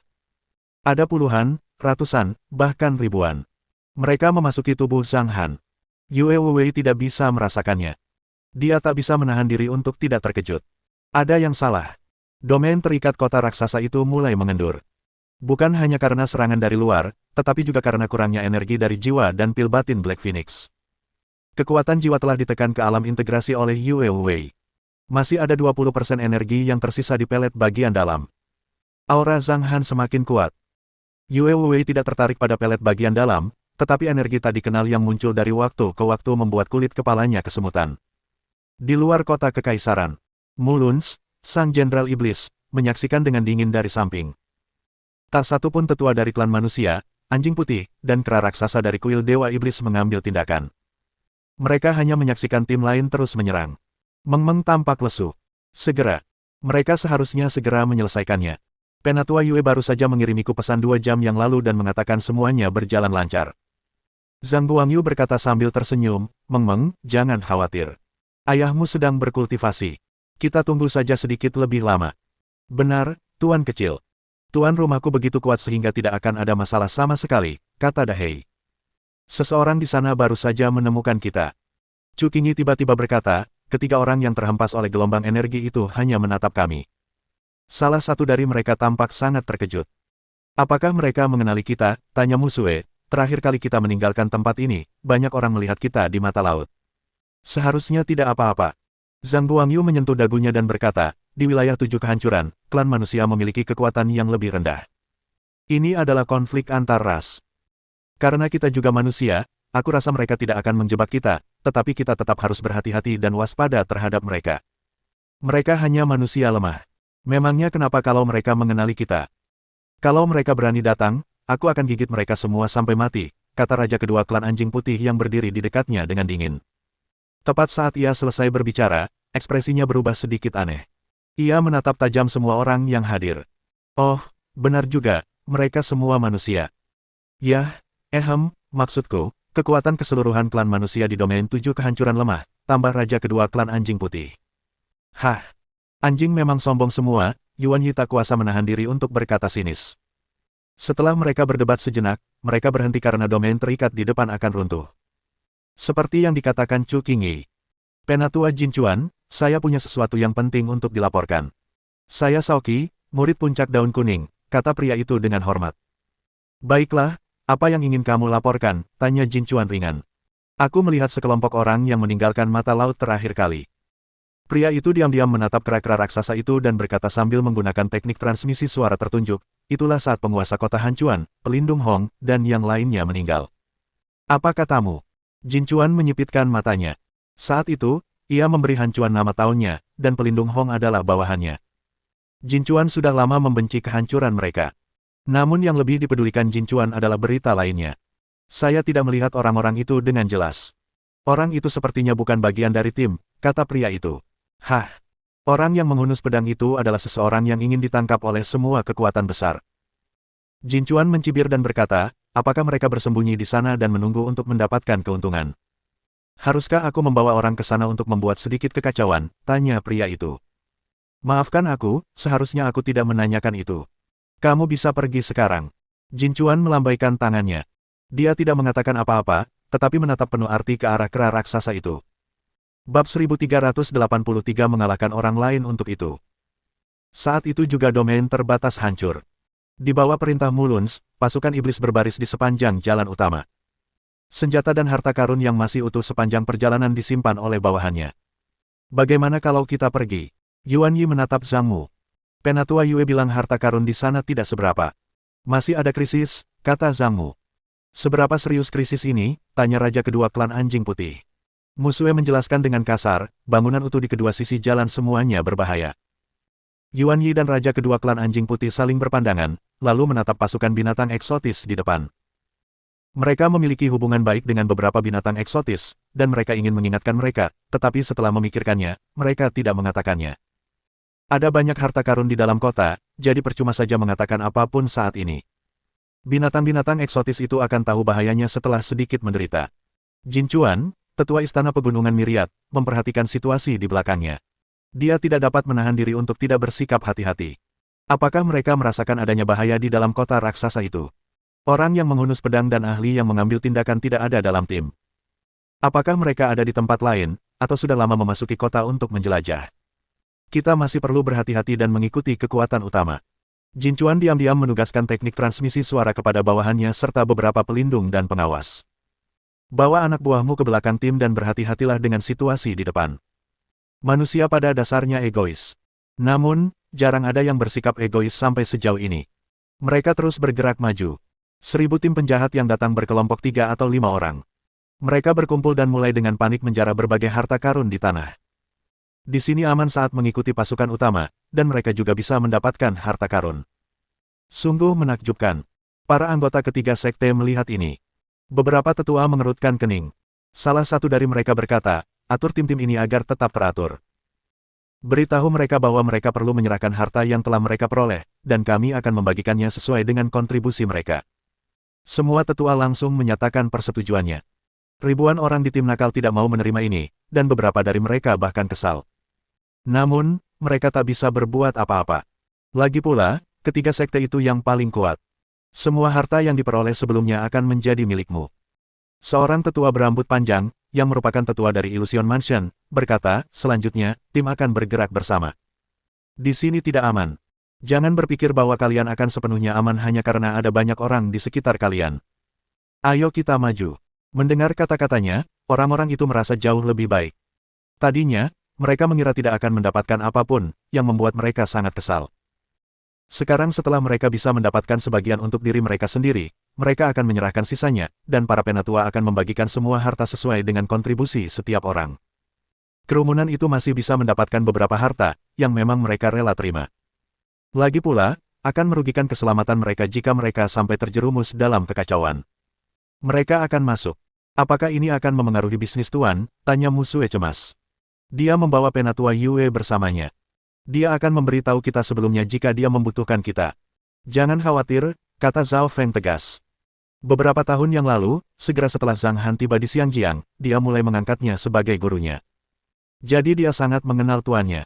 Ada puluhan, ratusan, bahkan ribuan. Mereka memasuki tubuh Zhang Han. Yue Wei tidak bisa merasakannya. Dia tak bisa menahan diri untuk tidak terkejut. Ada yang salah. Domain terikat kota raksasa itu mulai mengendur. Bukan hanya karena serangan dari luar, tetapi juga karena kurangnya energi dari jiwa dan pil batin Black Phoenix. Kekuatan jiwa telah ditekan ke alam integrasi oleh Yue Wei. Masih ada 20% energi yang tersisa di pelet bagian dalam. Aura Zhang Han semakin kuat. Yue Wei tidak tertarik pada pelet bagian dalam, tetapi energi tak dikenal yang muncul dari waktu ke waktu membuat kulit kepalanya kesemutan. Di luar kota kekaisaran, Muluns, Sang Jenderal Iblis, menyaksikan dengan dingin dari samping. Tak satu pun tetua dari klan manusia, anjing putih, dan kera raksasa dari kuil Dewa Iblis mengambil tindakan. Mereka hanya menyaksikan tim lain terus menyerang. Meng Meng tampak lesu. Segera. Mereka seharusnya segera menyelesaikannya. Penatua Yue baru saja mengirimiku pesan 2 jam yang lalu dan mengatakan semuanya berjalan lancar. Zhang Guangyu berkata sambil tersenyum, Meng Meng, jangan khawatir. Ayahmu sedang berkultivasi. Kita tunggu saja sedikit lebih lama. Benar, Tuan kecil. Tuan rumahku begitu kuat sehingga tidak akan ada masalah sama sekali, kata Dahei. Seseorang di sana baru saja menemukan kita. Chu Qingyi tiba-tiba berkata, ketiga orang yang terhempas oleh gelombang energi itu hanya menatap kami. Salah satu dari mereka tampak sangat terkejut. Apakah mereka mengenali kita? Tanya Musue. Terakhir kali kita meninggalkan tempat ini, banyak orang melihat kita di mata laut. Seharusnya tidak apa-apa. Zhang Guangyu menyentuh dagunya dan berkata, di wilayah 7 kehancuran, klan manusia memiliki kekuatan yang lebih rendah. Ini adalah konflik antar ras. Karena kita juga manusia, aku rasa mereka tidak akan menjebak kita, tetapi kita tetap harus berhati-hati dan waspada terhadap mereka. Mereka hanya manusia lemah. Memangnya kenapa kalau mereka mengenali kita? Kalau mereka berani datang, aku akan gigit mereka semua sampai mati, kata raja kedua klan anjing putih yang berdiri di dekatnya dengan dingin. Tepat saat ia selesai berbicara, ekspresinya berubah sedikit aneh. Ia menatap tajam semua orang yang hadir. Oh, benar juga, mereka semua manusia. Yah, maksudku, kekuatan keseluruhan klan manusia di domain 7 kehancuran lemah, tambah raja kedua klan anjing putih. Hah, anjing memang sombong semua, Yuan Yi tak kuasa menahan diri untuk berkata sinis. Setelah mereka berdebat sejenak, mereka berhenti karena domain terikat di depan akan runtuh. Seperti yang dikatakan Chu Qingyi. Penatua Jin Chuan, saya punya sesuatu yang penting untuk dilaporkan. Saya Shaoqi, murid puncak daun kuning, kata pria itu dengan hormat. Baiklah, apa yang ingin kamu laporkan, tanya Jin Chuan ringan. Aku melihat sekelompok orang yang meninggalkan mata laut terakhir kali. Pria itu diam-diam menatap kera-kera raksasa itu dan berkata sambil menggunakan teknik transmisi suara tertunjuk, itulah saat penguasa kota Hancuan, pelindung Hong, dan yang lainnya meninggal. Apa katamu? Jin Chuan menyipitkan matanya. Saat itu, ia memberi Hancuan nama tahunnya, dan pelindung Hong adalah bawahannya. Jin Chuan sudah lama membenci kehancuran mereka. Namun yang lebih dipedulikan Jin Chuan adalah berita lainnya. Saya tidak melihat orang-orang itu dengan jelas. Orang itu sepertinya bukan bagian dari tim, kata pria itu. Hah? Orang yang menghunus pedang itu adalah seseorang yang ingin ditangkap oleh semua kekuatan besar. Jin Chuan mencibir dan berkata, apakah mereka bersembunyi di sana dan menunggu untuk mendapatkan keuntungan? Haruskah aku membawa orang ke sana untuk membuat sedikit kekacauan? Tanya pria itu. Maafkan aku, seharusnya aku tidak menanyakan itu. Kamu bisa pergi sekarang. Jin Chuan melambaikan tangannya. Dia tidak mengatakan apa-apa, tetapi menatap penuh arti ke arah kera raksasa itu. Bab 1383 mengalahkan orang lain untuk itu. Saat itu juga domain terbatas hancur. Di bawah perintah Muluns, pasukan iblis berbaris di sepanjang jalan utama. Senjata dan harta karun yang masih utuh sepanjang perjalanan disimpan oleh bawahannya. Bagaimana kalau kita pergi? Yuan Yi menatap Zhang Mu. Penatua Yue bilang harta karun di sana tidak seberapa. Masih ada krisis, kata Zhang Mu. Seberapa serius krisis ini? Tanya Raja kedua klan Anjing Putih. Musue menjelaskan dengan kasar, bangunan utuh di kedua sisi jalan semuanya berbahaya. Yuan Yi dan Raja kedua klan Anjing Putih saling berpandangan, lalu menatap pasukan binatang eksotis di depan. Mereka memiliki hubungan baik dengan beberapa binatang eksotis, dan mereka ingin mengingatkan mereka, tetapi setelah memikirkannya, mereka tidak mengatakannya. Ada banyak harta karun di dalam kota, jadi percuma saja mengatakan apapun saat ini. Binatang-binatang eksotis itu akan tahu bahayanya setelah sedikit menderita. Jin Chuan, tetua istana pegunungan Myriad, memperhatikan situasi di belakangnya. Dia tidak dapat menahan diri untuk tidak bersikap hati-hati. Apakah mereka merasakan adanya bahaya di dalam kota raksasa itu? Orang yang menghunus pedang dan ahli yang mengambil tindakan tidak ada dalam tim. Apakah mereka ada di tempat lain, atau sudah lama memasuki kota untuk menjelajah? Kita masih perlu berhati-hati dan mengikuti kekuatan utama. Jin Chuan diam-diam menugaskan teknik transmisi suara kepada bawahannya serta beberapa pelindung dan pengawas. Bawa anak buahmu ke belakang tim dan berhati-hatilah dengan situasi di depan. Manusia pada dasarnya egois. Namun, jarang ada yang bersikap egois sampai sejauh ini. Mereka terus bergerak maju. 1000 tim penjahat yang datang berkelompok 3 atau 5 orang. Mereka berkumpul dan mulai dengan panik menjara berbagai harta karun di tanah. Di sini aman saat mengikuti pasukan utama, dan mereka juga bisa mendapatkan harta karun. Sungguh menakjubkan. Para anggota ketiga sekte melihat ini. Beberapa tetua mengerutkan kening. Salah satu dari mereka berkata, atur tim-tim ini agar tetap teratur. Beritahu mereka bahwa mereka perlu menyerahkan harta yang telah mereka peroleh, dan kami akan membagikannya sesuai dengan kontribusi mereka. Semua tetua langsung menyatakan persetujuannya. Ribuan orang di tim nakal tidak mau menerima ini, dan beberapa dari mereka bahkan kesal. Namun, mereka tak bisa berbuat apa-apa. Lagi pula, ketiga sekte itu yang paling kuat. Semua harta yang diperoleh sebelumnya akan menjadi milikmu. Seorang tetua berambut panjang, yang merupakan tetua dari Illusion Mansion, berkata, selanjutnya, tim akan bergerak bersama. Di sini tidak aman. Jangan berpikir bahwa kalian akan sepenuhnya aman hanya karena ada banyak orang di sekitar kalian. Ayo kita maju. Mendengar kata-katanya, orang-orang itu merasa jauh lebih baik. Tadinya, mereka mengira tidak akan mendapatkan apapun, yang membuat mereka sangat kesal. Sekarang setelah mereka bisa mendapatkan sebagian untuk diri mereka sendiri, mereka akan menyerahkan sisanya, dan para penatua akan membagikan semua harta sesuai dengan kontribusi setiap orang. Kerumunan itu masih bisa mendapatkan beberapa harta, yang memang mereka rela terima. Lagi pula, akan merugikan keselamatan mereka jika mereka sampai terjerumus dalam kekacauan. Mereka akan masuk. Apakah ini akan memengaruhi bisnis Tuan? Tanya Musue cemas. Dia membawa penatua Yue bersamanya. Dia akan memberitahu kita sebelumnya jika dia membutuhkan kita. Jangan khawatir, kata Zhao Feng tegas. Beberapa tahun yang lalu, segera setelah Zhang Han tiba di Xiangjiang, dia mulai mengangkatnya sebagai gurunya. Jadi dia sangat mengenal tuannya.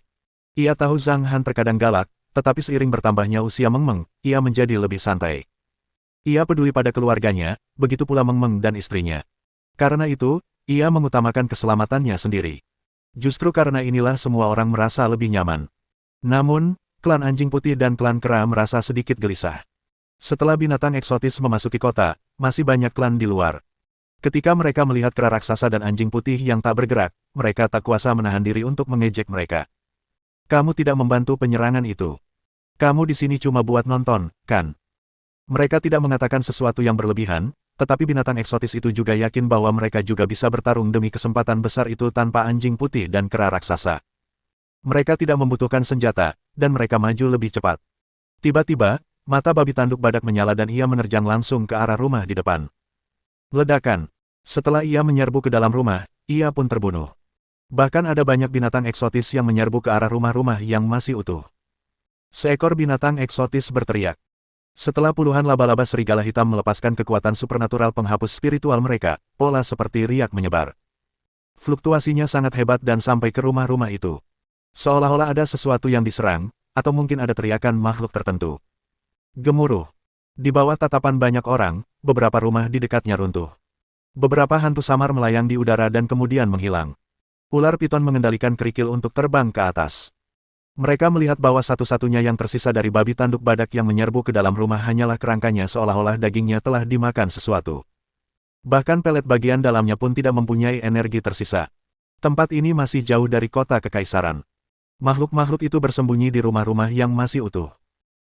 Ia tahu Zhang Han terkadang galak, tetapi seiring bertambahnya usia Meng Meng, ia menjadi lebih santai. Ia peduli pada keluarganya, begitu pula Meng Meng dan istrinya. Karena itu, ia mengutamakan keselamatannya sendiri. Justru karena inilah semua orang merasa lebih nyaman. Namun, klan Anjing Putih dan klan Kera merasa sedikit gelisah. Setelah binatang eksotis memasuki kota, masih banyak klan di luar. Ketika mereka melihat kera raksasa dan anjing putih yang tak bergerak, mereka tak kuasa menahan diri untuk mengejek mereka. Kamu tidak membantu penyerangan itu. Kamu di sini cuma buat nonton, kan? Mereka tidak mengatakan sesuatu yang berlebihan, tetapi binatang eksotis itu juga yakin bahwa mereka juga bisa bertarung demi kesempatan besar itu tanpa anjing putih dan kera raksasa. Mereka tidak membutuhkan senjata, dan mereka maju lebih cepat. Tiba-tiba, mata babi tanduk badak menyala dan ia menerjang langsung ke arah rumah di depan. Ledakan. Setelah ia menyerbu ke dalam rumah, ia pun terbunuh. Bahkan ada banyak binatang eksotis yang menyerbu ke arah rumah-rumah yang masih utuh. Seekor binatang eksotis berteriak. Setelah puluhan laba-laba serigala hitam melepaskan kekuatan supernatural penghapus spiritual mereka, pola seperti riak menyebar. Fluktuasinya sangat hebat dan sampai ke rumah-rumah itu. Seolah-olah ada sesuatu yang diserang, atau mungkin ada teriakan makhluk tertentu. Gemuruh. Di bawah tatapan banyak orang, beberapa rumah di dekatnya runtuh. Beberapa hantu samar melayang di udara dan kemudian menghilang. Ular piton mengendalikan kerikil untuk terbang ke atas. Mereka melihat bahwa satu-satunya yang tersisa dari babi tanduk badak yang menyerbu ke dalam rumah hanyalah kerangkanya seolah-olah dagingnya telah dimakan sesuatu. Bahkan pelet bagian dalamnya pun tidak mempunyai energi tersisa. Tempat ini masih jauh dari kota kekaisaran. Makhluk-makhluk itu bersembunyi di rumah-rumah yang masih utuh.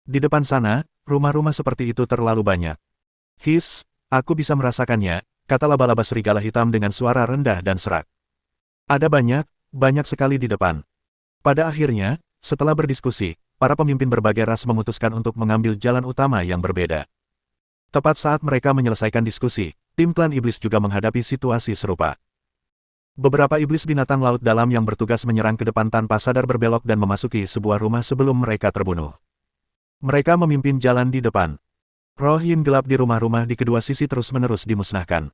Di depan sana, rumah-rumah seperti itu terlalu banyak. His, aku bisa merasakannya, kata laba-laba serigala hitam dengan suara rendah dan serak. Ada banyak sekali di depan. Pada akhirnya, setelah berdiskusi, para pemimpin berbagai ras memutuskan untuk mengambil jalan utama yang berbeda. Tepat saat mereka menyelesaikan diskusi, tim klan iblis juga menghadapi situasi serupa. Beberapa iblis binatang laut dalam yang bertugas menyerang ke depan tanpa sadar berbelok dan memasuki sebuah rumah sebelum mereka terbunuh. Mereka memimpin jalan di depan. Roh yin gelap di rumah-rumah di kedua sisi terus-menerus dimusnahkan.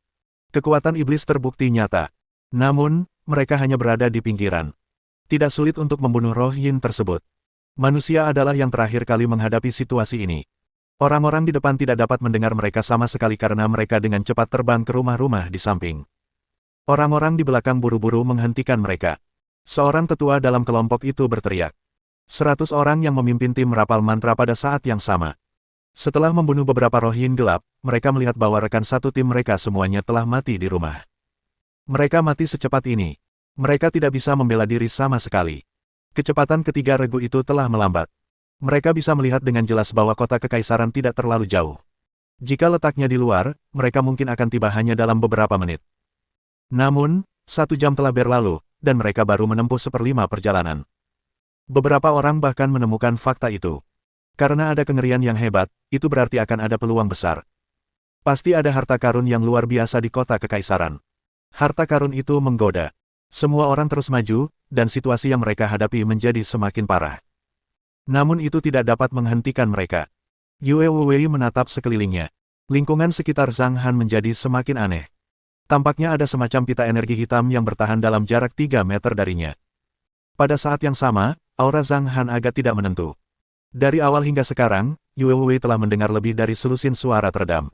Kekuatan iblis terbukti nyata. Namun, mereka hanya berada di pinggiran. Tidak sulit untuk membunuh roh yin tersebut. Manusia adalah yang terakhir kali menghadapi situasi ini. Orang-orang di depan tidak dapat mendengar mereka sama sekali karena mereka dengan cepat terbang ke rumah-rumah di samping. Orang-orang di belakang buru-buru menghentikan mereka. Seorang tetua dalam kelompok itu berteriak. 100 orang yang memimpin tim merapal mantra pada saat yang sama. Setelah membunuh beberapa roh yin gelap, mereka melihat bahwa rekan satu tim mereka semuanya telah mati di rumah. Mereka mati secepat ini. Mereka tidak bisa membela diri sama sekali. Kecepatan ketiga regu itu telah melambat. Mereka bisa melihat dengan jelas bahwa kota kekaisaran tidak terlalu jauh. Jika letaknya di luar, mereka mungkin akan tiba hanya dalam beberapa menit. Namun, 1 jam telah berlalu, dan mereka baru menempuh 1/5 perjalanan. Beberapa orang bahkan menemukan fakta itu. Karena ada kengerian yang hebat, itu berarti akan ada peluang besar. Pasti ada harta karun yang luar biasa di kota kekaisaran. Harta karun itu menggoda. Semua orang terus maju, dan situasi yang mereka hadapi menjadi semakin parah. Namun itu tidak dapat menghentikan mereka. Yue Wei menatap sekelilingnya. Lingkungan sekitar Zhang Han menjadi semakin aneh. Tampaknya ada semacam pita energi hitam yang bertahan dalam jarak 3 meter darinya. Pada saat yang sama, aura Zhang Han agak tidak menentu. Dari awal hingga sekarang, Yue Wei telah mendengar lebih dari selusin suara teredam.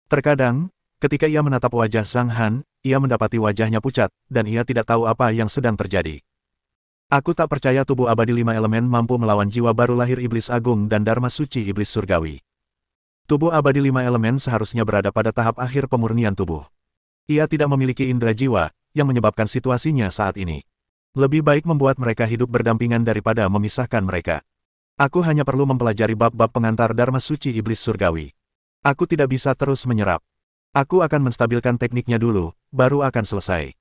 Terkadang, ketika ia menatap wajah Zhang Han, ia mendapati wajahnya pucat, dan ia tidak tahu apa yang sedang terjadi. Aku tak percaya tubuh abadi 5 elemen mampu melawan jiwa baru lahir iblis agung dan dharma suci iblis surgawi. Tubuh abadi 5 elemen seharusnya berada pada tahap akhir pemurnian tubuh. Ia tidak memiliki indera jiwa, yang menyebabkan situasinya saat ini. Lebih baik membuat mereka hidup berdampingan daripada memisahkan mereka. Aku hanya perlu mempelajari bab-bab pengantar dharma suci iblis surgawi. Aku tidak bisa terus menyerap. Aku akan menstabilkan tekniknya dulu, baru akan selesai.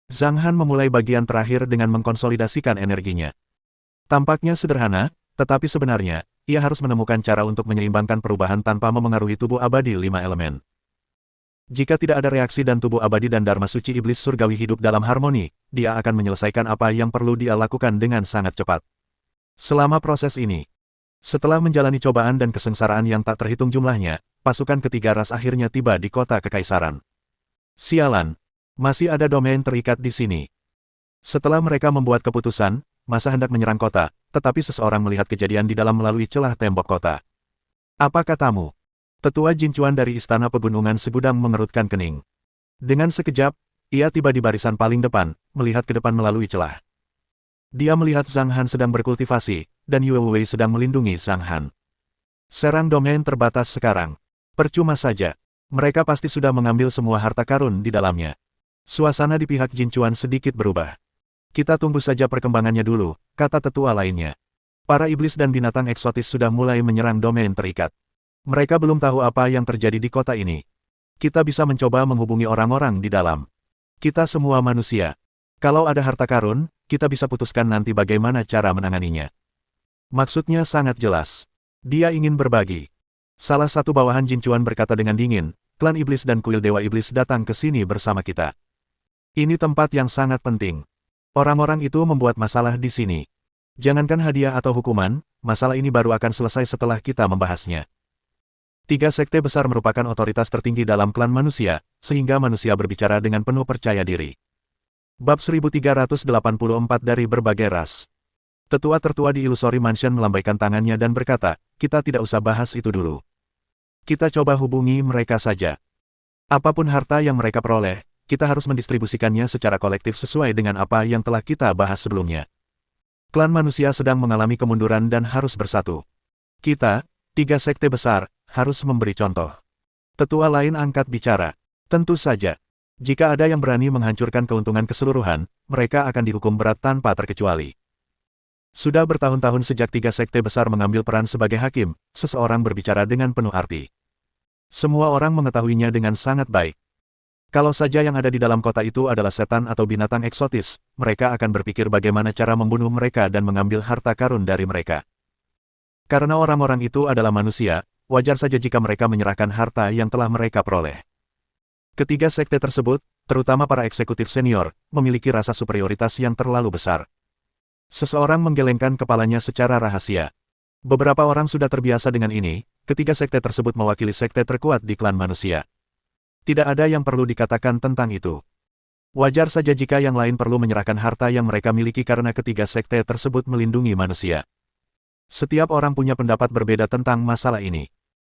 Zhang Han memulai bagian terakhir dengan mengkonsolidasikan energinya. Tampaknya sederhana, tetapi sebenarnya, ia harus menemukan cara untuk menyeimbangkan perubahan tanpa memengaruhi tubuh abadi 5 elemen. Jika tidak ada reaksi dan tubuh abadi dan dharma suci iblis surgawi hidup dalam harmoni, dia akan menyelesaikan apa yang perlu dia lakukan dengan sangat cepat. Selama proses ini, setelah menjalani cobaan dan kesengsaraan yang tak terhitung jumlahnya, pasukan ketiga ras akhirnya tiba di kota kekaisaran. Sialan, masih ada domain terikat di sini. Setelah mereka membuat keputusan, masa hendak menyerang kota, tetapi seseorang melihat kejadian di dalam melalui celah tembok kota. Apa katamu? Tetua Jin Chuan dari Istana Pegunungan Segudang mengerutkan kening. Dengan sekejap, ia tiba di barisan paling depan, melihat ke depan melalui celah. Dia melihat Zhang Han sedang berkultivasi, dan Yue Wei sedang melindungi Zhang Han. Serang domain terbatas sekarang. Percuma saja. Mereka pasti sudah mengambil semua harta karun di dalamnya. Suasana di pihak Jin Chuan sedikit berubah. Kita tunggu saja perkembangannya dulu, kata tetua lainnya. Para iblis dan binatang eksotis sudah mulai menyerang domain terikat. Mereka belum tahu apa yang terjadi di kota ini. Kita bisa mencoba menghubungi orang-orang di dalam. Kita semua manusia. Kalau ada harta karun, kita bisa putuskan nanti bagaimana cara menanganinya. Maksudnya sangat jelas. Dia ingin berbagi. Salah satu bawahan Jin Chuan berkata dengan dingin, klan iblis dan kuil dewa iblis datang ke sini bersama kita. Ini tempat yang sangat penting. Orang-orang itu membuat masalah di sini. Jangankan hadiah atau hukuman, masalah ini baru akan selesai setelah kita membahasnya. 3 sekte besar merupakan otoritas tertinggi dalam klan manusia, sehingga manusia berbicara dengan penuh percaya diri. Bab 1384 dari berbagai ras. Tetua tertua di Illusory Mansion melambaikan tangannya dan berkata, kita tidak usah bahas itu dulu. Kita coba hubungi mereka saja. Apapun harta yang mereka peroleh, kita harus mendistribusikannya secara kolektif sesuai dengan apa yang telah kita bahas sebelumnya. Klan manusia sedang mengalami kemunduran dan harus bersatu. Kita, 3 sekte besar, harus memberi contoh. Tetua lain angkat bicara. Tentu saja. Jika ada yang berani menghancurkan keuntungan keseluruhan, mereka akan dihukum berat tanpa terkecuali. Sudah bertahun-tahun sejak 3 sekte besar mengambil peran sebagai hakim, seseorang berbicara dengan penuh arti. Semua orang mengetahuinya dengan sangat baik. Kalau saja yang ada di dalam kota itu adalah setan atau binatang eksotis, mereka akan berpikir bagaimana cara membunuh mereka dan mengambil harta karun dari mereka. Karena orang-orang itu adalah manusia, wajar saja jika mereka menyerahkan harta yang telah mereka peroleh. Ketiga sekte tersebut, terutama para eksekutif senior, memiliki rasa superioritas yang terlalu besar. Seseorang menggelengkan kepalanya secara rahasia. Beberapa orang sudah terbiasa dengan ini, ketiga sekte tersebut mewakili sekte terkuat di klan manusia. Tidak ada yang perlu dikatakan tentang itu. Wajar saja jika yang lain perlu menyerahkan harta yang mereka miliki karena ketiga sekte tersebut melindungi manusia. Setiap orang punya pendapat berbeda tentang masalah ini.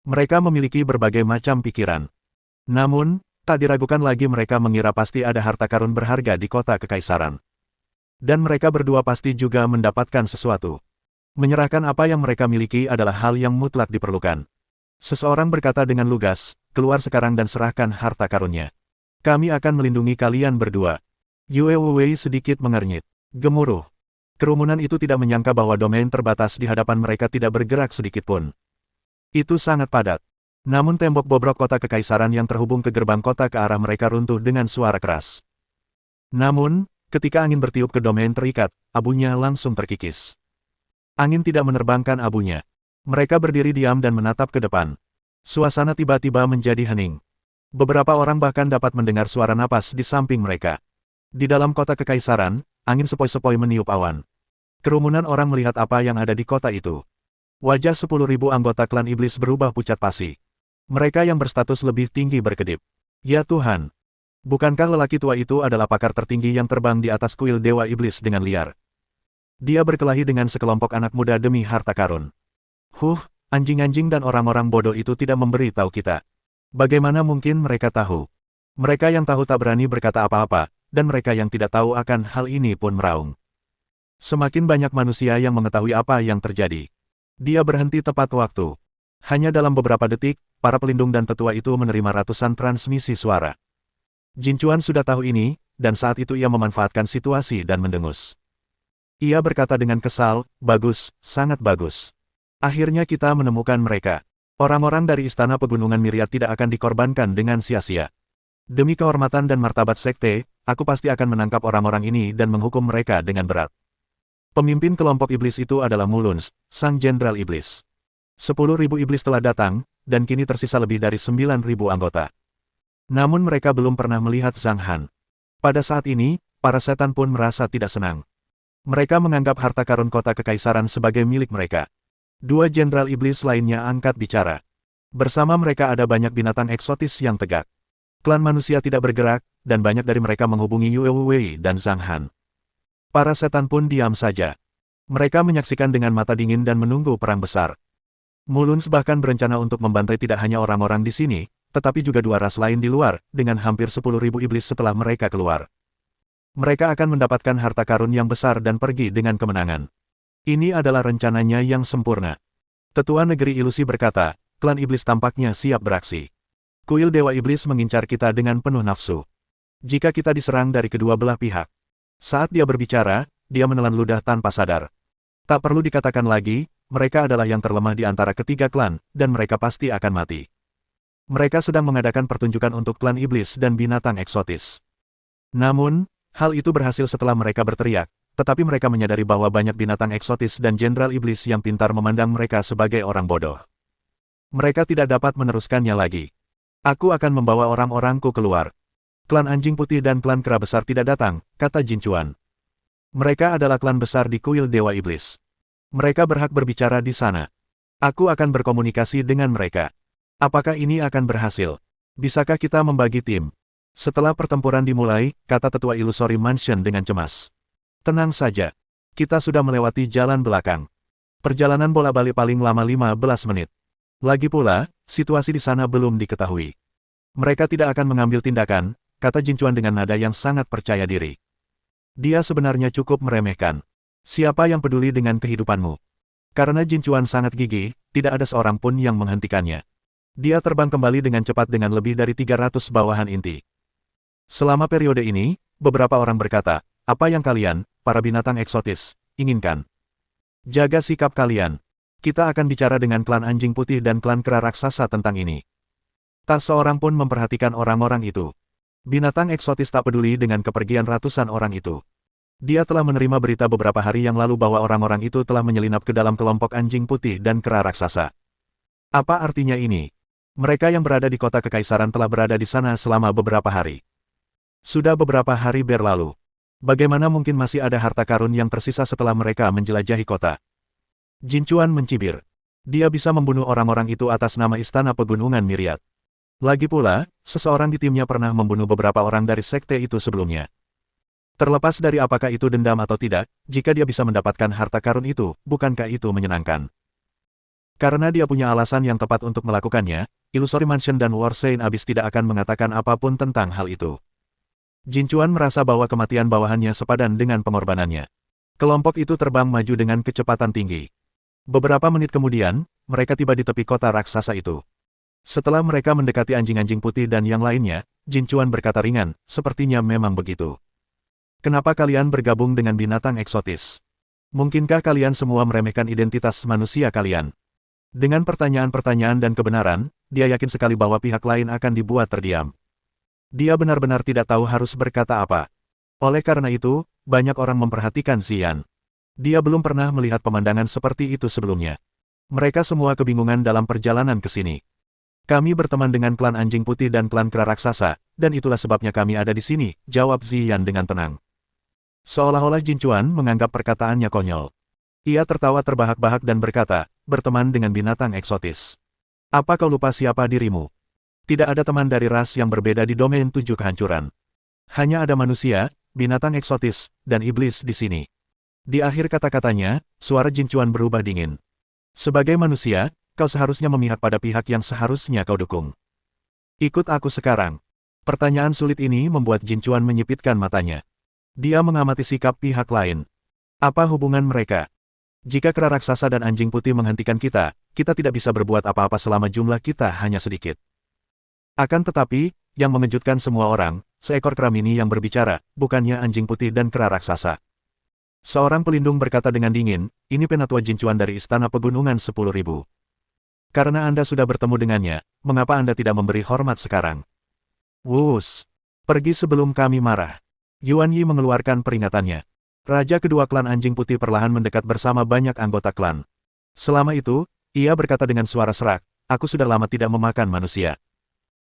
Mereka memiliki berbagai macam pikiran. Namun, tak diragukan lagi mereka mengira pasti ada harta karun berharga di kota kekaisaran. Dan mereka berdua pasti juga mendapatkan sesuatu. Menyerahkan apa yang mereka miliki adalah hal yang mutlak diperlukan. Seseorang berkata dengan lugas, keluar sekarang dan serahkan harta karunnya. Kami akan melindungi kalian berdua. Yue Wei sedikit mengernyit. Gemuruh. Kerumunan itu tidak menyangka bahwa domain terbatas di hadapan mereka tidak bergerak sedikitpun. Itu sangat padat. Namun tembok bobrok kota kekaisaran yang terhubung ke gerbang kota ke arah mereka runtuh dengan suara keras. Namun, ketika angin bertiup ke domain terikat, abunya langsung terkikis. Angin tidak menerbangkan abunya. Mereka berdiri diam dan menatap ke depan. Suasana tiba-tiba menjadi hening. Beberapa orang bahkan dapat mendengar suara napas di samping mereka. Di dalam kota kekaisaran, angin sepoi-sepoi meniup awan. Kerumunan orang melihat apa yang ada di kota itu. Wajah 10.000 anggota klan iblis berubah pucat pasi. Mereka yang berstatus lebih tinggi berkedip. Ya Tuhan! Bukankah lelaki tua itu adalah pakar tertinggi yang terbang di atas kuil dewa iblis dengan liar? Dia berkelahi dengan sekelompok anak muda demi harta karun. Anjing-anjing dan orang-orang bodoh itu tidak memberi tahu kita. Bagaimana mungkin mereka tahu? Mereka yang tahu tak berani berkata apa-apa, dan mereka yang tidak tahu akan hal ini pun meraung. Semakin banyak manusia yang mengetahui apa yang terjadi. Dia berhenti tepat waktu. Hanya dalam beberapa detik, para pelindung dan tetua itu menerima ratusan transmisi suara. Jin Chuan sudah tahu ini, dan saat itu ia memanfaatkan situasi dan mendengus. Ia berkata dengan kesal, bagus, sangat bagus. Akhirnya kita menemukan mereka. Orang-orang dari Istana Pegunungan Myriad tidak akan dikorbankan dengan sia-sia. Demi kehormatan dan martabat sekte, aku pasti akan menangkap orang-orang ini dan menghukum mereka dengan berat. Pemimpin kelompok iblis itu adalah Mulunz, sang jenderal iblis. 10.000 iblis telah datang, dan kini tersisa lebih dari 9.000 anggota. Namun mereka belum pernah melihat Zhang Han. Pada saat ini, para setan pun merasa tidak senang. Mereka menganggap harta karun kota kekaisaran sebagai milik mereka. 2 jenderal iblis lainnya angkat bicara. Bersama mereka ada banyak binatang eksotis yang tegak. Klan manusia tidak bergerak, dan banyak dari mereka menghubungi Yue Wei dan Zhang Han. Para setan pun diam saja. Mereka menyaksikan dengan mata dingin dan menunggu perang besar. Mulunz bahkan berencana untuk membantai tidak hanya orang-orang di sini, tetapi juga 2 ras lain di luar, dengan hampir 10.000 iblis setelah mereka keluar. Mereka akan mendapatkan harta karun yang besar dan pergi dengan kemenangan. Ini adalah rencananya yang sempurna. Tetua Negeri Ilusi berkata, klan iblis tampaknya siap beraksi. Kuil Dewa Iblis mengincar kita dengan penuh nafsu. Jika kita diserang dari kedua belah pihak. Saat dia berbicara, dia menelan ludah tanpa sadar. Tak perlu dikatakan lagi, mereka adalah yang terlemah di antara ketiga klan, dan mereka pasti akan mati. Mereka sedang mengadakan pertunjukan untuk klan iblis dan binatang eksotis. Namun, hal itu berhasil setelah mereka berteriak, tetapi mereka menyadari bahwa banyak binatang eksotis dan jenderal iblis yang pintar memandang mereka sebagai orang bodoh. Mereka tidak dapat meneruskannya lagi. Aku akan membawa orang-orangku keluar. Klan Anjing Putih dan klan Kera Besar tidak datang, kata Jin Chuan. Mereka adalah klan besar di kuil Dewa Iblis. Mereka berhak berbicara di sana. Aku akan berkomunikasi dengan mereka. Apakah ini akan berhasil? Bisakah kita membagi tim? Setelah pertempuran dimulai, kata tetua Illusory Mansion dengan cemas. Tenang saja. Kita sudah melewati jalan belakang. Perjalanan bola-balik paling lama 15 menit. Lagi pula, situasi di sana belum diketahui. Mereka tidak akan mengambil tindakan, kata Jin Chuan dengan nada yang sangat percaya diri. Dia sebenarnya cukup meremehkan. Siapa yang peduli dengan kehidupanmu? Karena Jin Chuan sangat gigih, tidak ada seorang pun yang menghentikannya. Dia terbang kembali dengan cepat dengan lebih dari 300 bawahan inti. Selama periode ini, beberapa orang berkata, apa yang kalian, para binatang eksotis, inginkan? Jaga sikap kalian. Kita akan bicara dengan klan Anjing Putih dan klan Kera Raksasa tentang ini. Tak seorang pun memperhatikan orang-orang itu. Binatang eksotis tak peduli dengan kepergian ratusan orang itu. Dia telah menerima berita beberapa hari yang lalu bahwa orang-orang itu telah menyelinap ke dalam kelompok Anjing Putih dan Kera Raksasa. Apa artinya ini? Mereka yang berada di kota kekaisaran telah berada di sana selama beberapa hari. Sudah beberapa hari berlalu. Bagaimana mungkin masih ada harta karun yang tersisa setelah mereka menjelajahi kota? Jin Chuan mencibir. Dia bisa membunuh orang-orang itu atas nama Istana Pegunungan Myriad. Lagi pula, seseorang di timnya pernah membunuh beberapa orang dari sekte itu sebelumnya. Terlepas dari apakah itu dendam atau tidak, jika dia bisa mendapatkan harta karun itu, bukankah itu menyenangkan? Karena dia punya alasan yang tepat untuk melakukannya, Illusory Mansion dan Warsane Abyss tidak akan mengatakan apapun tentang hal itu. Jin Chuan merasa bahwa kematian bawahannya sepadan dengan pengorbanannya. Kelompok itu terbang maju dengan kecepatan tinggi. Beberapa menit kemudian, mereka tiba di tepi kota raksasa itu. Setelah mereka mendekati anjing-anjing putih dan yang lainnya, Jin Chuan berkata ringan, sepertinya memang begitu. Kenapa kalian bergabung dengan binatang eksotis? Mungkinkah kalian semua meremehkan identitas manusia kalian? Dengan pertanyaan-pertanyaan dan kebenaran, dia yakin sekali bahwa pihak lain akan dibuat terdiam. Dia benar-benar tidak tahu harus berkata apa. Oleh karena itu, banyak orang memperhatikan Xian. Dia belum pernah melihat pemandangan seperti itu sebelumnya. Mereka semua kebingungan dalam perjalanan ke sini. Kami berteman dengan klan Anjing Putih dan klan Kera Raksasa, dan itulah sebabnya kami ada di sini, jawab Xian dengan tenang. Seolah-olah Jin Chuan menganggap perkataannya konyol. Ia tertawa terbahak-bahak dan berkata, berteman dengan binatang eksotis. Apa kau lupa siapa dirimu? Tidak ada teman dari ras yang berbeda di domain 7 kehancuran. Hanya ada manusia, binatang eksotis, dan iblis di sini. Di akhir kata-katanya, suara Jin Chuan berubah dingin. Sebagai manusia, kau seharusnya memihak pada pihak yang seharusnya kau dukung. Ikut aku sekarang. Pertanyaan sulit ini membuat Jin Chuan menyipitkan matanya. Dia mengamati sikap pihak lain. Apa hubungan mereka? Jika Kera Raksasa dan Anjing Putih menghentikan kita, kita tidak bisa berbuat apa-apa selama jumlah kita hanya sedikit. Akan tetapi, yang mengejutkan semua orang, seekor kera mini yang berbicara, bukannya Anjing Putih dan Kera Raksasa. Seorang pelindung berkata dengan dingin, ini penatua Jin Chuan dari Istana Pegunungan 10.000. Karena Anda sudah bertemu dengannya, mengapa Anda tidak memberi hormat sekarang? Wus! Pergi sebelum kami marah. Yuan Yi mengeluarkan peringatannya. Raja kedua klan Anjing Putih perlahan mendekat bersama banyak anggota klan. Selama itu, ia berkata dengan suara serak, aku sudah lama tidak memakan manusia.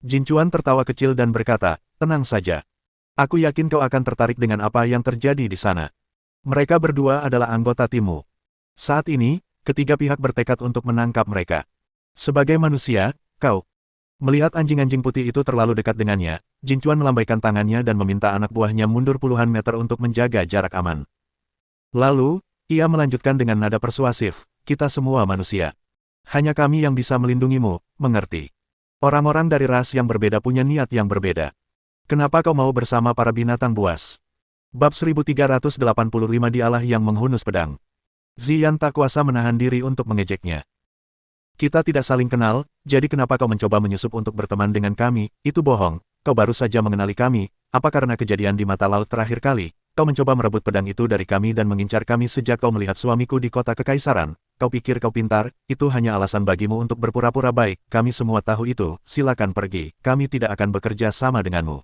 Jin Chuan tertawa kecil dan berkata, tenang saja. Aku yakin kau akan tertarik dengan apa yang terjadi di sana. Mereka berdua adalah anggota timmu. Saat ini, ketiga pihak bertekad untuk menangkap mereka. Sebagai manusia, kau. Melihat anjing-anjing putih itu terlalu dekat dengannya, Jin Chuan melambaikan tangannya dan meminta anak buahnya mundur puluhan meter untuk menjaga jarak aman. Lalu, ia melanjutkan dengan nada persuasif, kita semua manusia. Hanya kami yang bisa melindungimu, mengerti? Orang-orang dari ras yang berbeda punya niat yang berbeda. Kenapa kau mau bersama para binatang buas? Bab 1385 Dialah yang menghunus pedang. Xian tak kuasa menahan diri untuk mengejeknya. Kita tidak saling kenal, jadi kenapa kau mencoba menyusup untuk berteman dengan kami? Itu bohong, kau baru saja mengenali kami. Apa karena kejadian di mata laut terakhir kali, kau mencoba merebut pedang itu dari kami dan mengincar kami sejak kau melihat suamiku di kota kekaisaran? Kau pikir kau pintar, itu hanya alasan bagimu untuk berpura-pura baik. Kami semua tahu itu, silakan pergi, kami tidak akan bekerja sama denganmu.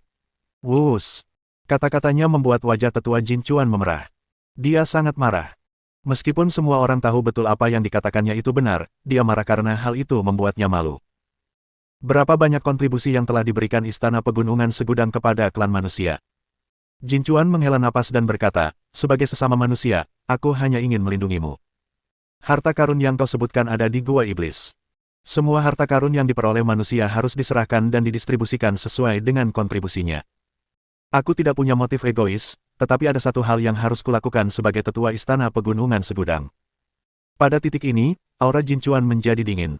Wus! Kata-katanya membuat wajah tetua Jin Chuan memerah. Dia sangat marah. Meskipun semua orang tahu betul apa yang dikatakannya itu benar, dia marah karena hal itu membuatnya malu. Berapa banyak kontribusi yang telah diberikan Istana Pegunungan Segudang kepada klan manusia? Jin Chuan menghela napas dan berkata, sebagai sesama manusia, aku hanya ingin melindungimu. Harta karun yang kau sebutkan ada di Gua Iblis. Semua harta karun yang diperoleh manusia harus diserahkan dan didistribusikan sesuai dengan kontribusinya. Aku tidak punya motif egois, tetapi ada satu hal yang harus kulakukan sebagai tetua Istana Pegunungan Segudang. Pada titik ini, aura Jin Chuan menjadi dingin.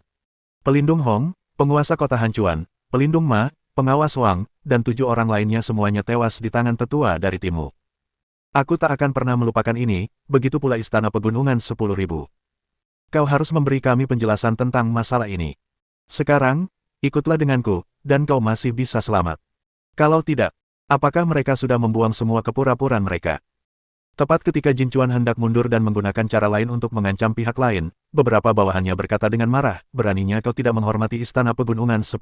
Pelindung Hong, penguasa kota Hancuan, pelindung Ma, pengawas Wang, dan 7 orang lainnya semuanya tewas di tangan tetua dari timmu. Aku tak akan pernah melupakan ini, begitu pula Istana Pegunungan 10.000. Kau harus memberi kami penjelasan tentang masalah ini. Sekarang, ikutlah denganku, dan kau masih bisa selamat. Kalau tidak, apakah mereka sudah membuang semua kepura-puraan mereka? Tepat ketika Jin Chuan hendak mundur dan menggunakan cara lain untuk mengancam pihak lain, beberapa bawahannya berkata dengan marah, beraninya kau tidak menghormati Istana Pegunungan 10.000.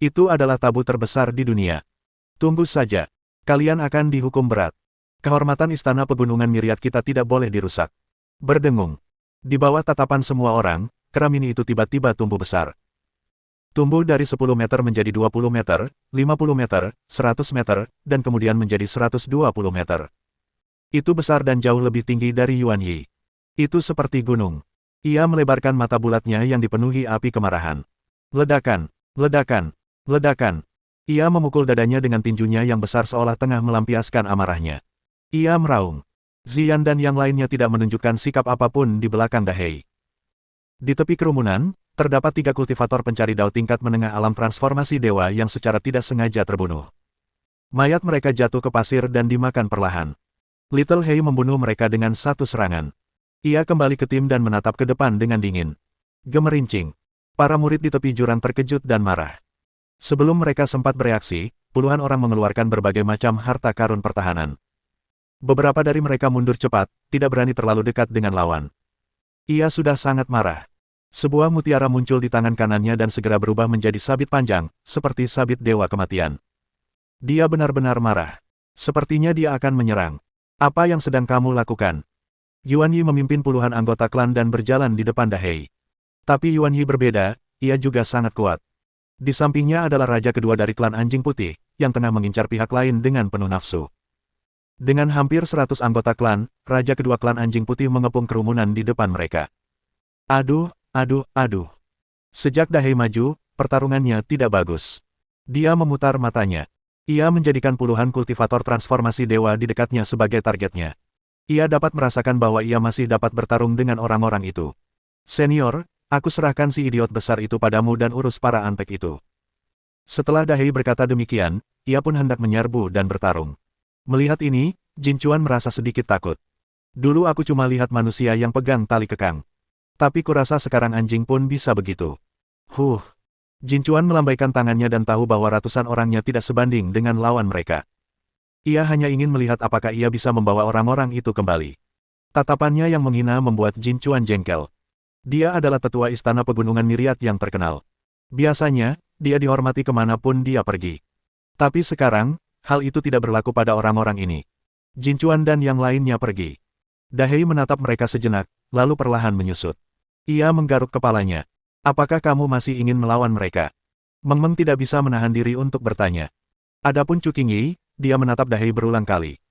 Itu adalah tabu terbesar di dunia. Tunggu saja. Kalian akan dihukum berat. Kehormatan Istana Pegunungan Myriad kita tidak boleh dirusak. Berdengung. Di bawah tatapan semua orang, keramini itu tiba-tiba tumbuh besar. Tumbuh dari 10 meter menjadi 20 meter, 50 meter, 100 meter, dan kemudian menjadi 120 meter. Itu besar dan jauh lebih tinggi dari Yuan Yi. Itu seperti gunung. Ia melebarkan mata bulatnya yang dipenuhi api kemarahan. Ledakan, ledakan, ledakan. Ia memukul dadanya dengan tinjunya yang besar seolah tengah melampiaskan amarahnya. Ia meraung. Ziyan dan yang lainnya tidak menunjukkan sikap apapun di belakang Dahei. Di tepi kerumunan, terdapat 3 kultivator pencari dao tingkat menengah alam transformasi dewa yang secara tidak sengaja terbunuh. Mayat mereka jatuh ke pasir dan dimakan perlahan. Little Hei membunuh mereka dengan satu serangan. Ia kembali ke tim dan menatap ke depan dengan dingin. Gemerincing. Para murid di tepi jurang terkejut dan marah. Sebelum mereka sempat bereaksi, puluhan orang mengeluarkan berbagai macam harta karun pertahanan. Beberapa dari mereka mundur cepat, tidak berani terlalu dekat dengan lawan. Ia sudah sangat marah. Sebuah mutiara muncul di tangan kanannya dan segera berubah menjadi sabit panjang, seperti sabit dewa kematian. Dia benar-benar marah. Sepertinya dia akan menyerang. Apa yang sedang kamu lakukan? Yuan Yi memimpin puluhan anggota klan dan berjalan di depan Dahei. Tapi Yuan Yi berbeda, ia juga sangat kuat. Di sampingnya adalah raja kedua dari klan Anjing Putih, yang tengah mengincar pihak lain dengan penuh nafsu. Dengan hampir 100 anggota klan, raja kedua klan Anjing Putih mengepung kerumunan di depan mereka. Aduh, aduh, aduh. Sejak Dahei maju, pertarungannya tidak bagus. Dia memutar matanya. Ia menjadikan puluhan kultivator transformasi dewa di dekatnya sebagai targetnya. Ia dapat merasakan bahwa ia masih dapat bertarung dengan orang-orang itu. Senior, aku serahkan si idiot besar itu padamu dan urus para antek itu. Setelah Dahei berkata demikian, ia pun hendak menyerbu dan bertarung. Melihat ini, Jin Chuan merasa sedikit takut. Dulu aku cuma lihat manusia yang pegang tali kekang. Tapi kurasa sekarang anjing pun bisa begitu. Jin Chuan melambaikan tangannya dan tahu bahwa ratusan orangnya tidak sebanding dengan lawan mereka. Ia hanya ingin melihat apakah ia bisa membawa orang-orang itu kembali. Tatapannya yang menghina membuat Jin Chuan jengkel. Dia adalah tetua Istana Pegunungan Myriad yang terkenal. Biasanya, dia dihormati kemanapun dia pergi. Tapi sekarang, hal itu tidak berlaku pada orang-orang ini. Jin Chuan dan yang lainnya pergi. Dahei menatap mereka sejenak, lalu perlahan menyusut. Ia menggaruk kepalanya. Apakah kamu masih ingin melawan mereka? Meng Meng tidak bisa menahan diri untuk bertanya. Adapun Chu Qingyi, dia menatap Dahei berulang kali.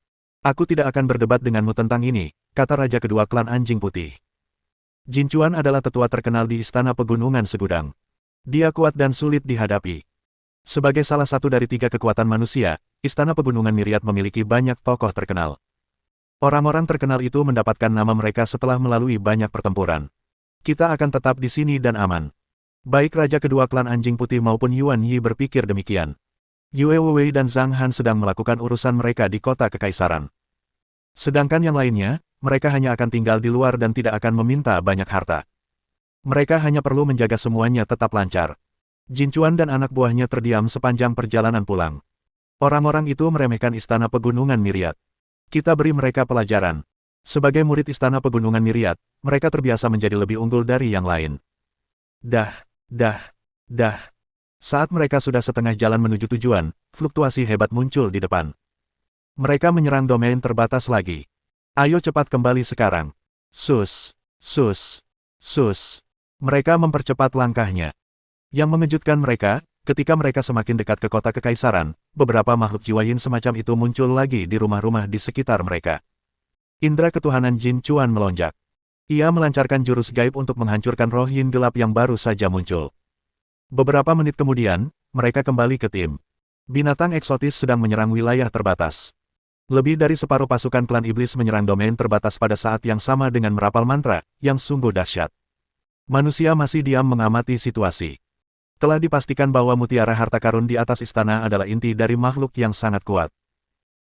Aku tidak akan berdebat denganmu tentang ini, kata raja kedua klan Anjing Putih. Jin Chuan adalah tetua terkenal di Istana Pegunungan Segudang. Dia kuat dan sulit dihadapi. Sebagai salah satu dari 3 kekuatan manusia, Istana Pegunungan Myriad memiliki banyak tokoh terkenal. Orang-orang terkenal itu mendapatkan nama mereka setelah melalui banyak pertempuran. Kita akan tetap di sini dan aman. Baik raja kedua klan Anjing Putih maupun Yuan Yi berpikir demikian. Yue Wei dan Zhang Han sedang melakukan urusan mereka di kota kekaisaran. Sedangkan yang lainnya, mereka hanya akan tinggal di luar dan tidak akan meminta banyak harta. Mereka hanya perlu menjaga semuanya tetap lancar. Jin Chuan dan anak buahnya terdiam sepanjang perjalanan pulang. Orang-orang itu meremehkan Istana Pegunungan Myriad. Kita beri mereka pelajaran. Sebagai murid Istana Pegunungan Myriad, mereka terbiasa menjadi lebih unggul dari yang lain. Dah. Saat mereka sudah setengah jalan menuju tujuan, fluktuasi hebat muncul di depan. Mereka menyerang domain terbatas lagi. Ayo cepat kembali sekarang. Sus. Mereka mempercepat langkahnya. Yang mengejutkan mereka, ketika mereka semakin dekat ke kota kekaisaran, beberapa makhluk jiwa yin semacam itu muncul lagi di rumah-rumah di sekitar mereka. Indra ketuhanan Jin Chuan melonjak. Ia melancarkan jurus gaib untuk menghancurkan roh yin gelap yang baru saja muncul. Beberapa menit kemudian, mereka kembali ke tim. Binatang eksotis sedang menyerang wilayah terbatas. Lebih dari separuh pasukan klan iblis menyerang domain terbatas pada saat yang sama dengan merapal mantra, yang sungguh dahsyat. Manusia masih diam mengamati situasi. Telah dipastikan bahwa mutiara harta karun di atas istana adalah inti dari makhluk yang sangat kuat.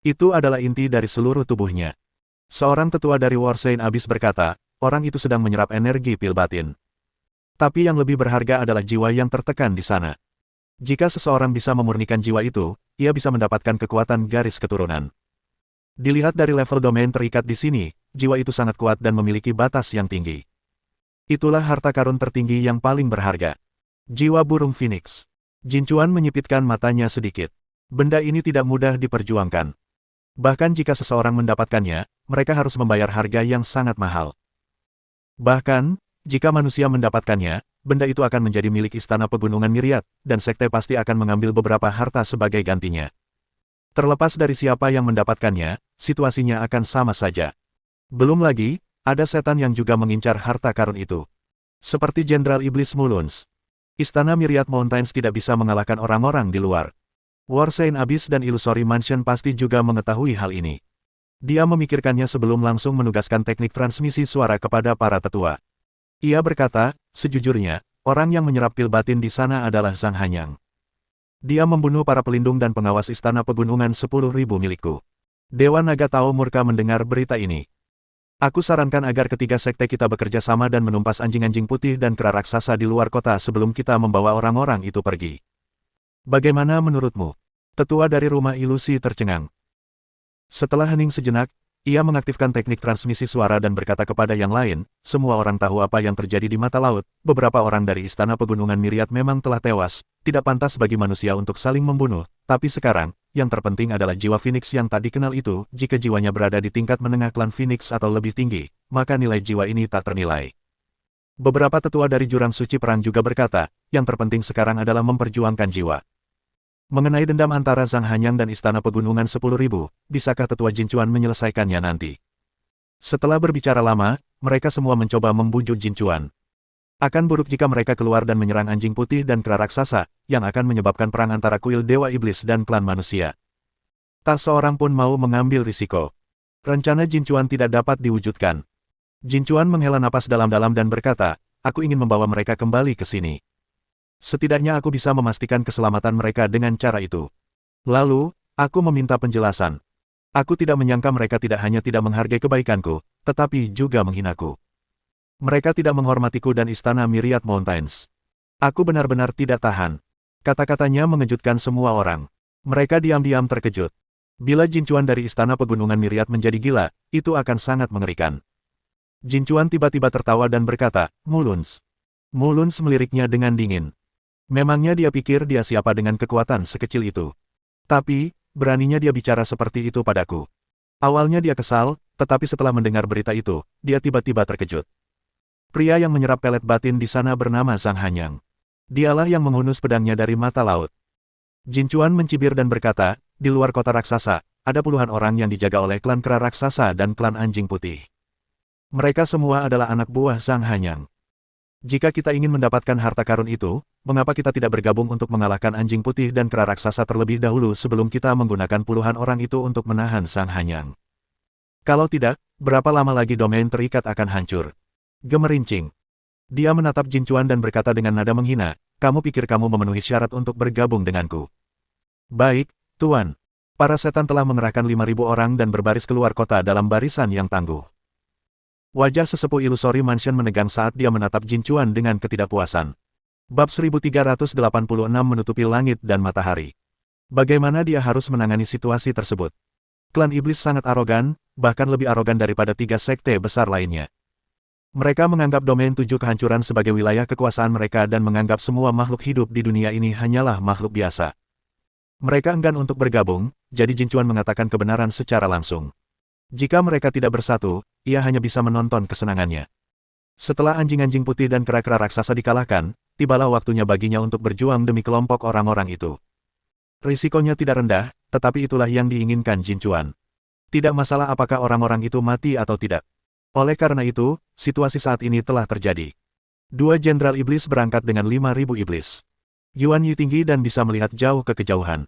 Itu adalah inti dari seluruh tubuhnya. Seorang tetua dari Warsain Abyss berkata, orang itu sedang menyerap energi pil batin. Tapi yang lebih berharga adalah jiwa yang tertekan di sana. Jika seseorang bisa memurnikan jiwa itu, ia bisa mendapatkan kekuatan garis keturunan. Dilihat dari level domain terikat di sini, jiwa itu sangat kuat dan memiliki batas yang tinggi. Itulah harta karun tertinggi yang paling berharga. Jiwa burung Phoenix. Jin Chuan menyipitkan matanya sedikit. Benda ini tidak mudah diperjuangkan. Bahkan jika seseorang mendapatkannya, mereka harus membayar harga yang sangat mahal. Bahkan, jika manusia mendapatkannya, benda itu akan menjadi milik Istana Pegunungan Myriad, dan sekte pasti akan mengambil beberapa harta sebagai gantinya. Terlepas dari siapa yang mendapatkannya, situasinya akan sama saja. Belum lagi, ada setan yang juga mengincar harta karun itu. Seperti Jenderal Iblis Mulunz. Istana Myriad Mountains tidak bisa mengalahkan orang-orang di luar. Warsain Abyss dan Illusory Mansion pasti juga mengetahui hal ini. Dia memikirkannya sebelum langsung menugaskan teknik transmisi suara kepada para tetua. Ia berkata, sejujurnya, orang yang menyerap pil batin di sana adalah Zhang Hanyang. Dia membunuh para pelindung dan pengawas Istana Pegunungan 10.000 milikku. Dewa Naga Tao murka mendengar berita ini. Aku sarankan agar ketiga sekte kita bekerja sama dan menumpas anjing-anjing putih dan kera raksasa di luar kota sebelum kita membawa orang-orang itu pergi. Bagaimana menurutmu? Tetua dari rumah ilusi tercengang. Setelah hening sejenak, ia mengaktifkan teknik transmisi suara dan berkata kepada yang lain, semua orang tahu apa yang terjadi di mata laut, beberapa orang dari Istana Pegunungan Myriad memang telah tewas, tidak pantas bagi manusia untuk saling membunuh, tapi sekarang, yang terpenting adalah jiwa Phoenix yang tak dikenal itu, jika jiwanya berada di tingkat menengah klan Phoenix atau lebih tinggi, maka nilai jiwa ini tak ternilai. Beberapa tetua dari jurang suci perang juga berkata, yang terpenting sekarang adalah memperjuangkan jiwa. Mengenai dendam antara Zhang Hanyang dan Istana Pegunungan 10.000, bisakah tetua Jin Chuan menyelesaikannya nanti? Setelah berbicara lama, mereka semua mencoba membujuk Jin Chuan. Akan buruk jika mereka keluar dan menyerang anjing putih dan kera raksasa, yang akan menyebabkan perang antara kuil Dewa Iblis dan klan manusia. Tak seorang pun mau mengambil risiko. Rencana Jin Chuan tidak dapat diwujudkan. Jin Chuan menghela napas dalam-dalam dan berkata, aku ingin membawa mereka kembali ke sini. Setidaknya aku bisa memastikan keselamatan mereka dengan cara itu. Lalu, aku meminta penjelasan. Aku tidak menyangka mereka tidak hanya tidak menghargai kebaikanku, tetapi juga menghinaku. Mereka tidak menghormatiku dan Istana Myriad Mountains. Aku benar-benar tidak tahan. Kata-katanya mengejutkan semua orang. Mereka diam-diam terkejut. Bila Jin Chuan dari Istana Pegunungan Myriad menjadi gila, itu akan sangat mengerikan. Jin Chuan tiba-tiba tertawa dan berkata, Mulunz. Mulunz meliriknya dengan dingin. Memangnya dia pikir dia siapa dengan kekuatan sekecil itu. Tapi, beraninya dia bicara seperti itu padaku. Awalnya dia kesal, tetapi setelah mendengar berita itu, dia tiba-tiba terkejut. Pria yang menyerap pelet batin di sana bernama Zhang Hanyang. Dialah yang menghunus pedangnya dari mata laut. Jin Chuan mencibir dan berkata, di luar kota raksasa, ada puluhan orang yang dijaga oleh klan kera raksasa dan klan anjing putih. Mereka semua adalah anak buah Zhang Hanyang. Jika kita ingin mendapatkan harta karun itu, mengapa kita tidak bergabung untuk mengalahkan anjing putih dan kera raksasa terlebih dahulu sebelum kita menggunakan puluhan orang itu untuk menahan Zhang Hanyang? Kalau tidak, berapa lama lagi domain terikat akan hancur? Gemerincing. Dia menatap Jin Chuan dan berkata dengan nada menghina, kamu pikir kamu memenuhi syarat untuk bergabung denganku? Baik, Tuan. Para setan telah mengerahkan 5.000 orang dan berbaris keluar kota dalam barisan yang tangguh. Wajah sesepuh Illusory Mansion menegang saat dia menatap Jin Chuan dengan ketidakpuasan. Bab 1386 menutupi langit dan matahari. Bagaimana dia harus menangani situasi tersebut? Klan Iblis sangat arogan, bahkan lebih arogan daripada 3 sekte besar lainnya. Mereka menganggap domain 7 kehancuran sebagai wilayah kekuasaan mereka dan menganggap semua makhluk hidup di dunia ini hanyalah makhluk biasa. Mereka enggan untuk bergabung, jadi Jin Chuan mengatakan kebenaran secara langsung. Jika mereka tidak bersatu, ia hanya bisa menonton kesenangannya. Setelah anjing-anjing putih dan kera-kera raksasa dikalahkan, tibalah waktunya baginya untuk berjuang demi kelompok orang-orang itu. Risikonya tidak rendah, tetapi itulah yang diinginkan Jin Chuan. Tidak masalah apakah orang-orang itu mati atau tidak. Oleh karena itu, situasi saat ini telah terjadi. 2 Jenderal Iblis berangkat dengan 5.000 iblis. Yuan Yi tinggi dan bisa melihat jauh ke kejauhan.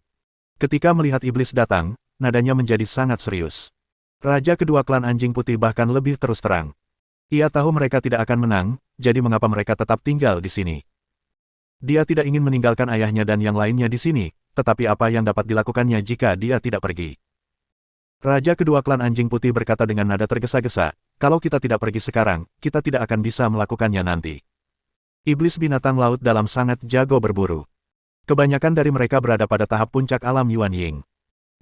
Ketika melihat iblis datang, nadanya menjadi sangat serius. Raja kedua klan anjing putih bahkan lebih terus terang. Ia tahu mereka tidak akan menang, jadi mengapa mereka tetap tinggal di sini. Dia tidak ingin meninggalkan ayahnya dan yang lainnya di sini, tetapi apa yang dapat dilakukannya jika dia tidak pergi? Raja kedua klan anjing putih berkata dengan nada tergesa-gesa, kalau kita tidak pergi sekarang, kita tidak akan bisa melakukannya nanti. Iblis binatang laut dalam sangat jago berburu. Kebanyakan dari mereka berada pada tahap puncak alam Yuan Ying.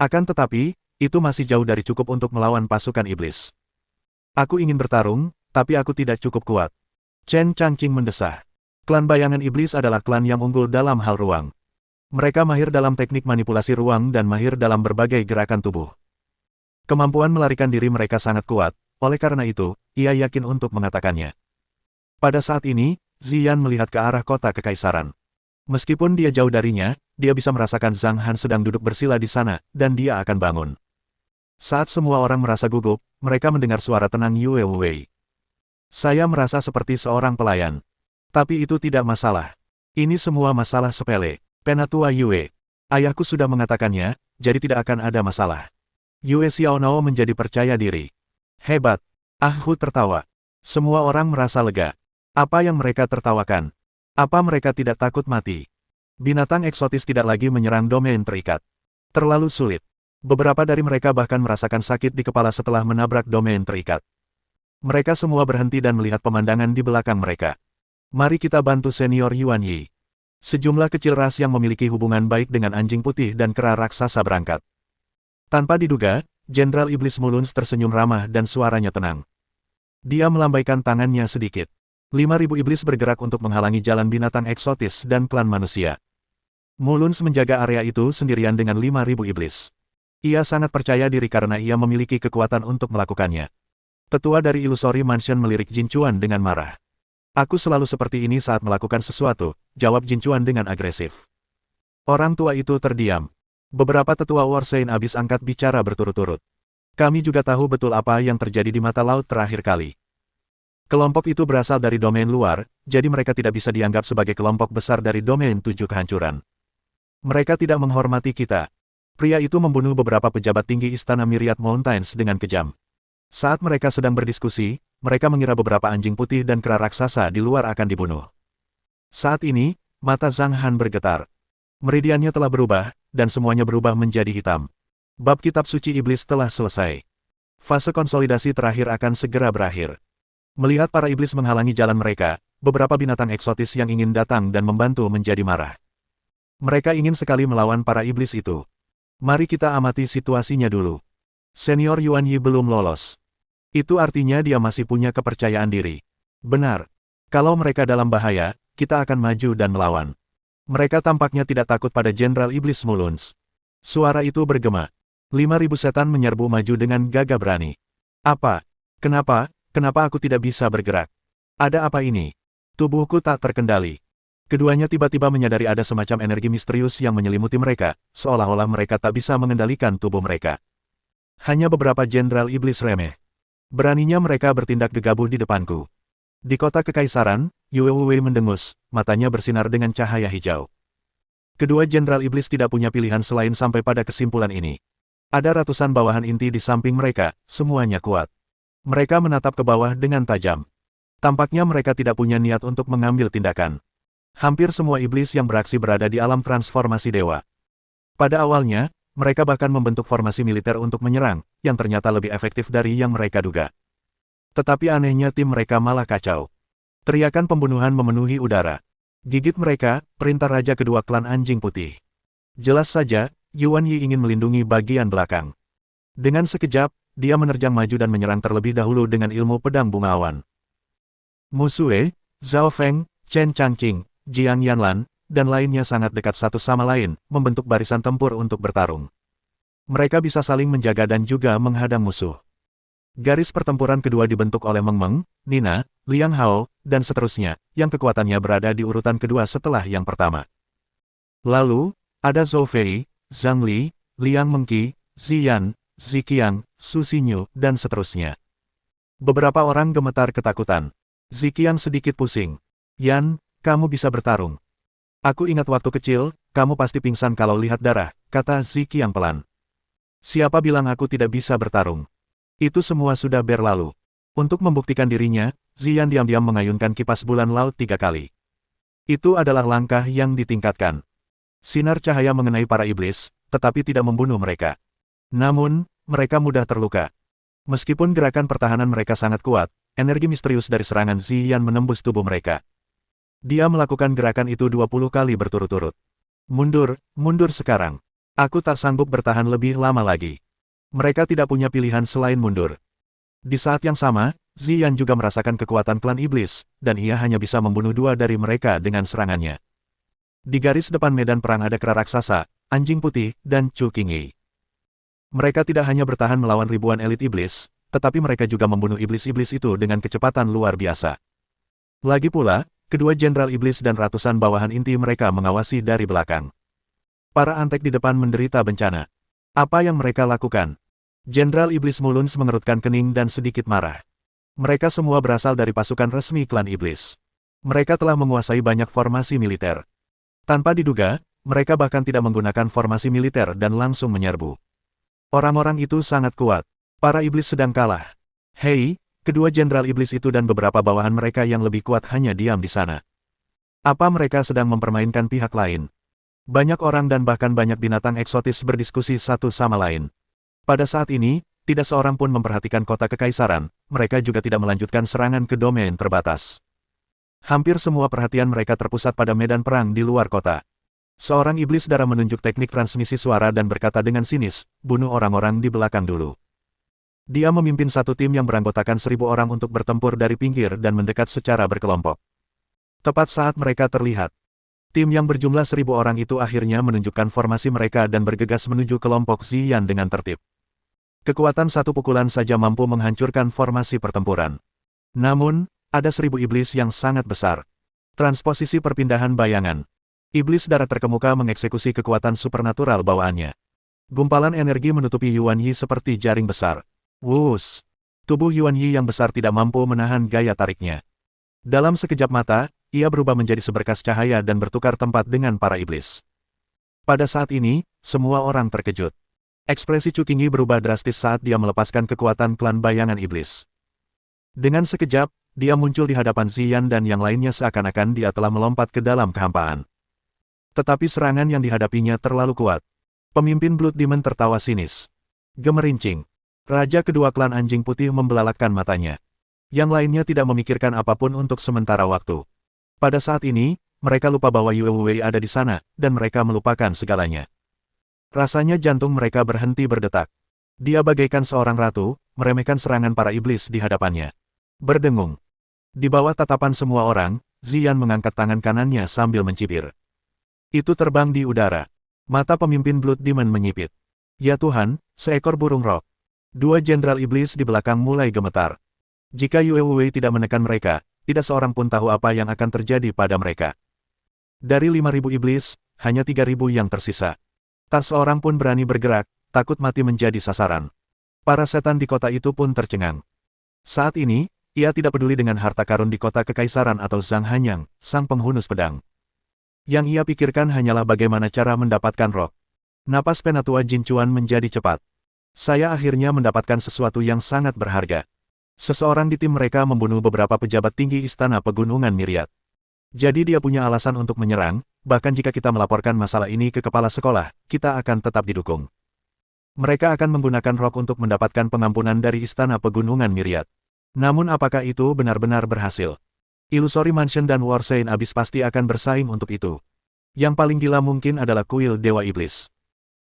Akan tetapi, itu masih jauh dari cukup untuk melawan pasukan iblis. Aku ingin bertarung, tapi aku tidak cukup kuat. Chen Changqing mendesah. Klan bayangan iblis adalah klan yang unggul dalam hal ruang. Mereka mahir dalam teknik manipulasi ruang dan mahir dalam berbagai gerakan tubuh. Kemampuan melarikan diri mereka sangat kuat, oleh karena itu, ia yakin untuk mengatakannya. Pada saat ini, Ziyan melihat ke arah kota kekaisaran. Meskipun dia jauh darinya, dia bisa merasakan Zhang Han sedang duduk bersila di sana, dan dia akan bangun. Saat semua orang merasa gugup, mereka mendengar suara tenang Yue Wei. Saya merasa seperti seorang pelayan. Tapi itu tidak masalah. Ini semua masalah sepele. Penatua Yue. Ayahku sudah mengatakannya, jadi tidak akan ada masalah. Yue Xiaonao menjadi percaya diri. Hebat. Ah Hu tertawa. Semua orang merasa lega. Apa yang mereka tertawakan? Apa mereka tidak takut mati? Binatang eksotis tidak lagi menyerang domain terikat. Terlalu sulit. Beberapa dari mereka bahkan merasakan sakit di kepala setelah menabrak domain terikat. Mereka semua berhenti dan melihat pemandangan di belakang mereka. Mari kita bantu senior Yuan Yi. Sejumlah kecil ras yang memiliki hubungan baik dengan anjing putih dan kera raksasa berangkat. Tanpa diduga, Jenderal Iblis Mulunz tersenyum ramah dan suaranya tenang. Dia melambaikan tangannya sedikit. 5.000 iblis bergerak untuk menghalangi jalan binatang eksotis dan klan manusia. Mulunz menjaga area itu sendirian dengan 5.000 iblis. Ia sangat percaya diri karena ia memiliki kekuatan untuk melakukannya. Tetua dari Illusory Mansion melirik Jin Chuan dengan marah. Aku selalu seperti ini saat melakukan sesuatu, jawab Jin Chuan dengan agresif. Orang tua itu terdiam. Beberapa tetua Warsain Abyss angkat bicara berturut-turut. Kami juga tahu betul apa yang terjadi di mata laut terakhir kali. Kelompok itu berasal dari domain luar, jadi mereka tidak bisa dianggap sebagai kelompok besar dari domain 7 kehancuran. Mereka tidak menghormati kita. Pria itu membunuh beberapa pejabat tinggi istana Myriad Mountains dengan kejam. Saat mereka sedang berdiskusi, mereka mengira beberapa anjing putih dan kera raksasa di luar akan dibunuh. Saat ini, mata Zhang Han bergetar. Meridiannya telah berubah, dan semuanya berubah menjadi hitam. Bab kitab suci iblis telah selesai. Fase konsolidasi terakhir akan segera berakhir. Melihat para iblis menghalangi jalan mereka, beberapa binatang eksotis yang ingin datang dan membantu menjadi marah. Mereka ingin sekali melawan para iblis itu. Mari kita amati situasinya dulu. Senior Yuan Yi belum lolos. Itu artinya dia masih punya kepercayaan diri. Benar. Kalau mereka dalam bahaya, kita akan maju dan melawan. Mereka tampaknya tidak takut pada Jenderal Iblis Mulunz. Suara itu bergema. 5.000 setan menyerbu maju dengan gagah berani. Apa? Kenapa? Kenapa aku tidak bisa bergerak? Ada apa ini? Tubuhku tak terkendali. Keduanya tiba-tiba menyadari ada semacam energi misterius yang menyelimuti mereka, seolah-olah mereka tak bisa mengendalikan tubuh mereka. Hanya beberapa jenderal iblis remeh. Beraninya mereka bertindak gegabah di depanku. Di kota kekaisaran, Yue Wei mendengus, matanya bersinar dengan cahaya hijau. Kedua jenderal iblis tidak punya pilihan selain sampai pada kesimpulan ini. Ada ratusan bawahan inti di samping mereka, semuanya kuat. Mereka menatap ke bawah dengan tajam. Tampaknya mereka tidak punya niat untuk mengambil tindakan. Hampir semua iblis yang beraksi berada di alam transformasi dewa. Pada awalnya, mereka bahkan membentuk formasi militer untuk menyerang, yang ternyata lebih efektif dari yang mereka duga. Tetapi anehnya tim mereka malah kacau. Teriakan pembunuhan memenuhi udara. Gigit mereka, perintah raja kedua klan anjing putih. Jelas saja, Yuan Yi ingin melindungi bagian belakang. Dengan sekejap, dia menerjang maju dan menyerang terlebih dahulu dengan ilmu pedang bunga awan. Musue, Zhao Feng, Chen Changqing, Jiang Yanlan, dan lainnya sangat dekat satu sama lain, membentuk barisan tempur untuk bertarung. Mereka bisa saling menjaga dan juga menghadang musuh. Garis pertempuran kedua dibentuk oleh Meng Meng, Nina, Liang Hao, dan seterusnya, yang kekuatannya berada di urutan kedua setelah yang pertama. Lalu, ada Zhou Fei, Zhang Li, Liang Mengqi, Ziyan, Ziqiang, Su Xinyu, dan seterusnya. Beberapa orang gemetar ketakutan. Ziqiang sedikit pusing. Yan, kamu bisa bertarung. Aku ingat waktu kecil, kamu pasti pingsan kalau lihat darah, kata Ziqiang pelan. Siapa bilang aku tidak bisa bertarung? Itu semua sudah berlalu. Untuk membuktikan dirinya, Ziyan diam-diam mengayunkan kipas bulan laut 3 kali. Itu adalah langkah yang ditingkatkan. Sinar cahaya mengenai para iblis, tetapi tidak membunuh mereka. Namun, mereka mudah terluka. Meskipun gerakan pertahanan mereka sangat kuat, energi misterius dari serangan Ziyan menembus tubuh mereka. Dia melakukan gerakan itu 20 kali berturut-turut. Mundur, mundur sekarang. Aku tak sanggup bertahan lebih lama lagi. Mereka tidak punya pilihan selain mundur. Di saat yang sama, Ziyan juga merasakan kekuatan klan iblis, dan ia hanya bisa membunuh 2 dari mereka dengan serangannya. Di garis depan medan perang ada kera raksasa, anjing putih, dan Chu Qingyi. Mereka tidak hanya bertahan melawan ribuan elit iblis, tetapi mereka juga membunuh iblis-iblis itu dengan kecepatan luar biasa. Lagi pula, kedua jenderal iblis dan ratusan bawahan inti mereka mengawasi dari belakang. Para antek di depan menderita bencana. Apa yang mereka lakukan? Jenderal Iblis Mulunz mengerutkan kening dan sedikit marah. Mereka semua berasal dari pasukan resmi klan iblis. Mereka telah menguasai banyak formasi militer. Tanpa diduga, mereka bahkan tidak menggunakan formasi militer dan langsung menyerbu. Orang-orang itu sangat kuat. Para iblis sedang kalah. Hei, kedua jenderal iblis itu dan beberapa bawahan mereka yang lebih kuat hanya diam di sana. Apa mereka sedang mempermainkan pihak lain? Banyak orang dan bahkan banyak binatang eksotis berdiskusi satu sama lain. Pada saat ini, tidak seorang pun memperhatikan kota kekaisaran, mereka juga tidak melanjutkan serangan ke domain terbatas. Hampir semua perhatian mereka terpusat pada medan perang di luar kota. Seorang iblis darah menunjuk teknik transmisi suara dan berkata dengan sinis, bunuh orang-orang di belakang dulu. Dia memimpin satu tim yang beranggotakan 1000 orang untuk bertempur dari pinggir dan mendekat secara berkelompok. Tepat saat mereka terlihat, tim yang berjumlah 1000 orang itu akhirnya menunjukkan formasi mereka dan bergegas menuju kelompok Ziyan dengan tertib. Kekuatan satu pukulan saja mampu menghancurkan formasi pertempuran. Namun, ada 1000 iblis yang sangat besar. Transposisi perpindahan bayangan. Iblis darah terkemuka mengeksekusi kekuatan supernatural bawaannya. Gumpalan energi menutupi Yuan Yi seperti jaring besar. Wuss! Tubuh Yuan Yi yang besar tidak mampu menahan gaya tariknya. Dalam sekejap mata, ia berubah menjadi seberkas cahaya dan bertukar tempat dengan para iblis. Pada saat ini, semua orang terkejut. Ekspresi Chu Qingyi berubah drastis saat dia melepaskan kekuatan klan bayangan iblis. Dengan sekejap, dia muncul di hadapan Ziyan dan yang lainnya seakan-akan dia telah melompat ke dalam kehampaan. Tetapi serangan yang dihadapinya terlalu kuat. Pemimpin Blood Demon tertawa sinis. Gemerincing. Raja kedua klan anjing putih membelalakkan matanya. Yang lainnya tidak memikirkan apapun untuk sementara waktu. Pada saat ini, mereka lupa bahwa Yue Wei ada di sana, dan mereka melupakan segalanya. Rasanya jantung mereka berhenti berdetak. Dia bagaikan seorang ratu, meremehkan serangan para iblis di hadapannya. Berdengung. Di bawah tatapan semua orang, Ziyan mengangkat tangan kanannya sambil mencibir. Itu terbang di udara. Mata pemimpin Blood Demon menyipit. Ya Tuhan, seekor burung rock. 2 jenderal iblis di belakang mulai gemetar. Jika Yue Wei tidak menekan mereka, tidak seorang pun tahu apa yang akan terjadi pada mereka. Dari 5.000 iblis, hanya 3.000 yang tersisa. Tak seorang pun berani bergerak, takut mati menjadi sasaran. Para setan di kota itu pun tercengang. Saat ini, ia tidak peduli dengan harta karun di kota kekaisaran atau Zhang Hanyang, sang penghunus pedang. Yang ia pikirkan hanyalah bagaimana cara mendapatkan roh. Napas penatua Jin Chuan menjadi cepat. Saya akhirnya mendapatkan sesuatu yang sangat berharga. Seseorang di tim mereka membunuh beberapa pejabat tinggi istana pegunungan Myriad. Jadi dia punya alasan untuk menyerang, bahkan jika kita melaporkan masalah ini ke kepala sekolah, kita akan tetap didukung. Mereka akan menggunakan rok untuk mendapatkan pengampunan dari istana pegunungan Myriad. Namun apakah itu benar-benar berhasil? Illusory Mansion dan War Saint Abyss pasti akan bersaing untuk itu. Yang paling gila mungkin adalah kuil Dewa Iblis.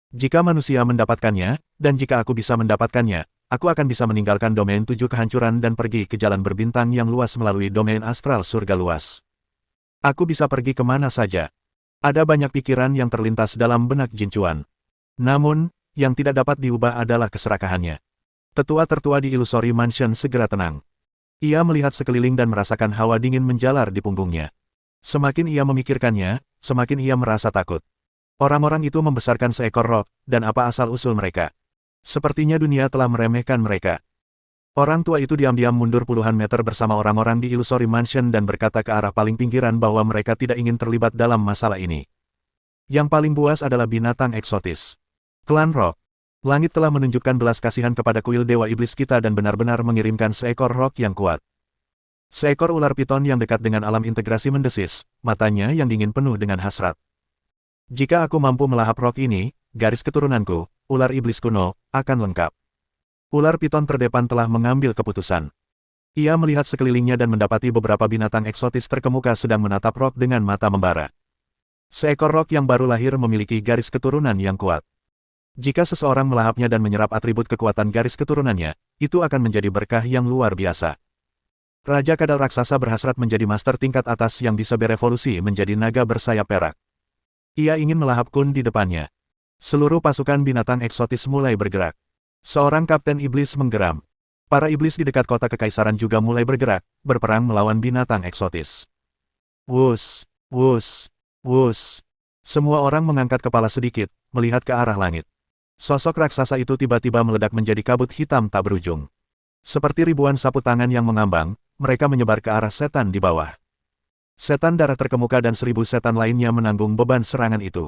Jika manusia mendapatkannya, dan jika aku bisa mendapatkannya, aku akan bisa meninggalkan domain 7 kehancuran dan pergi ke jalan berbintang yang luas melalui domain astral surga luas. Aku bisa pergi kemana saja. Ada banyak pikiran yang terlintas dalam benak Jin Chuan. Namun, yang tidak dapat diubah adalah keserakahannya. Tetua tertua di Illusory Mansion segera tenang. Ia melihat sekeliling dan merasakan hawa dingin menjalar di punggungnya. Semakin ia memikirkannya, semakin ia merasa takut. Orang-orang itu membesarkan seekor roc, dan apa asal-usul mereka? Sepertinya dunia telah meremehkan mereka. Orang tua itu diam-diam mundur puluhan meter bersama orang-orang di Illusory Mansion dan berkata ke arah paling pinggiran bahwa mereka tidak ingin terlibat dalam masalah ini. Yang paling buas adalah binatang eksotis. Klan Roc. Langit telah menunjukkan belas kasihan kepada kuil Dewa Iblis kita dan benar-benar mengirimkan seekor roc yang kuat. Seekor ular piton yang dekat dengan alam integrasi mendesis, matanya yang dingin penuh dengan hasrat. Jika aku mampu melahap roc ini, garis keturunanku, ular iblis kuno, akan lengkap. Ular piton terdepan telah mengambil keputusan. Ia melihat sekelilingnya dan mendapati beberapa binatang eksotis terkemuka sedang menatap roc dengan mata membara. Seekor roc yang baru lahir memiliki garis keturunan yang kuat. Jika seseorang melahapnya dan menyerap atribut kekuatan garis keturunannya, itu akan menjadi berkah yang luar biasa. Raja Kadal Raksasa berhasrat menjadi master tingkat atas yang bisa berevolusi menjadi naga bersayap perak. Ia ingin melahap Kun di depannya. Seluruh pasukan binatang eksotis mulai bergerak. Seorang kapten iblis menggeram. Para iblis di dekat kota kekaisaran juga mulai bergerak, berperang melawan binatang eksotis. Wus, wus, wus. Semua orang mengangkat kepala sedikit, melihat ke arah langit. Sosok raksasa itu tiba-tiba meledak menjadi kabut hitam tak berujung. Seperti ribuan sapu tangan yang mengambang, mereka menyebar ke arah setan di bawah. Setan darah terkemuka dan 1000 setan lainnya menanggung beban serangan itu.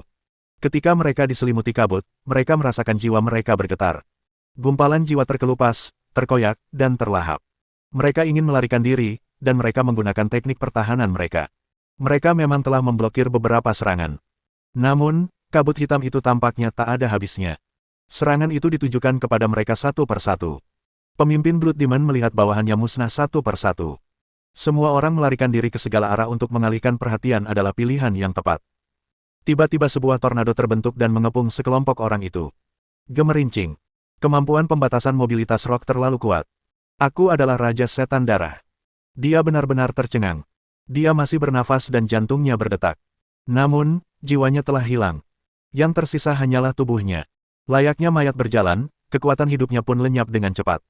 Ketika mereka diselimuti kabut, mereka merasakan jiwa mereka bergetar. Gumpalan jiwa terkelupas, terkoyak, dan terlahap. Mereka ingin melarikan diri, dan mereka menggunakan teknik pertahanan mereka. Mereka memang telah memblokir beberapa serangan. Namun, kabut hitam itu tampaknya tak ada habisnya. Serangan itu ditujukan kepada mereka satu persatu. Pemimpin Blood Demon melihat bawahannya musnah satu persatu. Semua orang melarikan diri ke segala arah untuk mengalihkan perhatian adalah pilihan yang tepat. Tiba-tiba sebuah tornado terbentuk dan mengepung sekelompok orang itu. Gemerincing. Kemampuan pembatasan mobilitas roc terlalu kuat. Aku adalah Raja Setan Darah. Dia benar-benar tercengang. Dia masih bernafas dan jantungnya berdetak. Namun, jiwanya telah hilang. Yang tersisa hanyalah tubuhnya. Layaknya mayat berjalan, kekuatan hidupnya pun lenyap dengan cepat.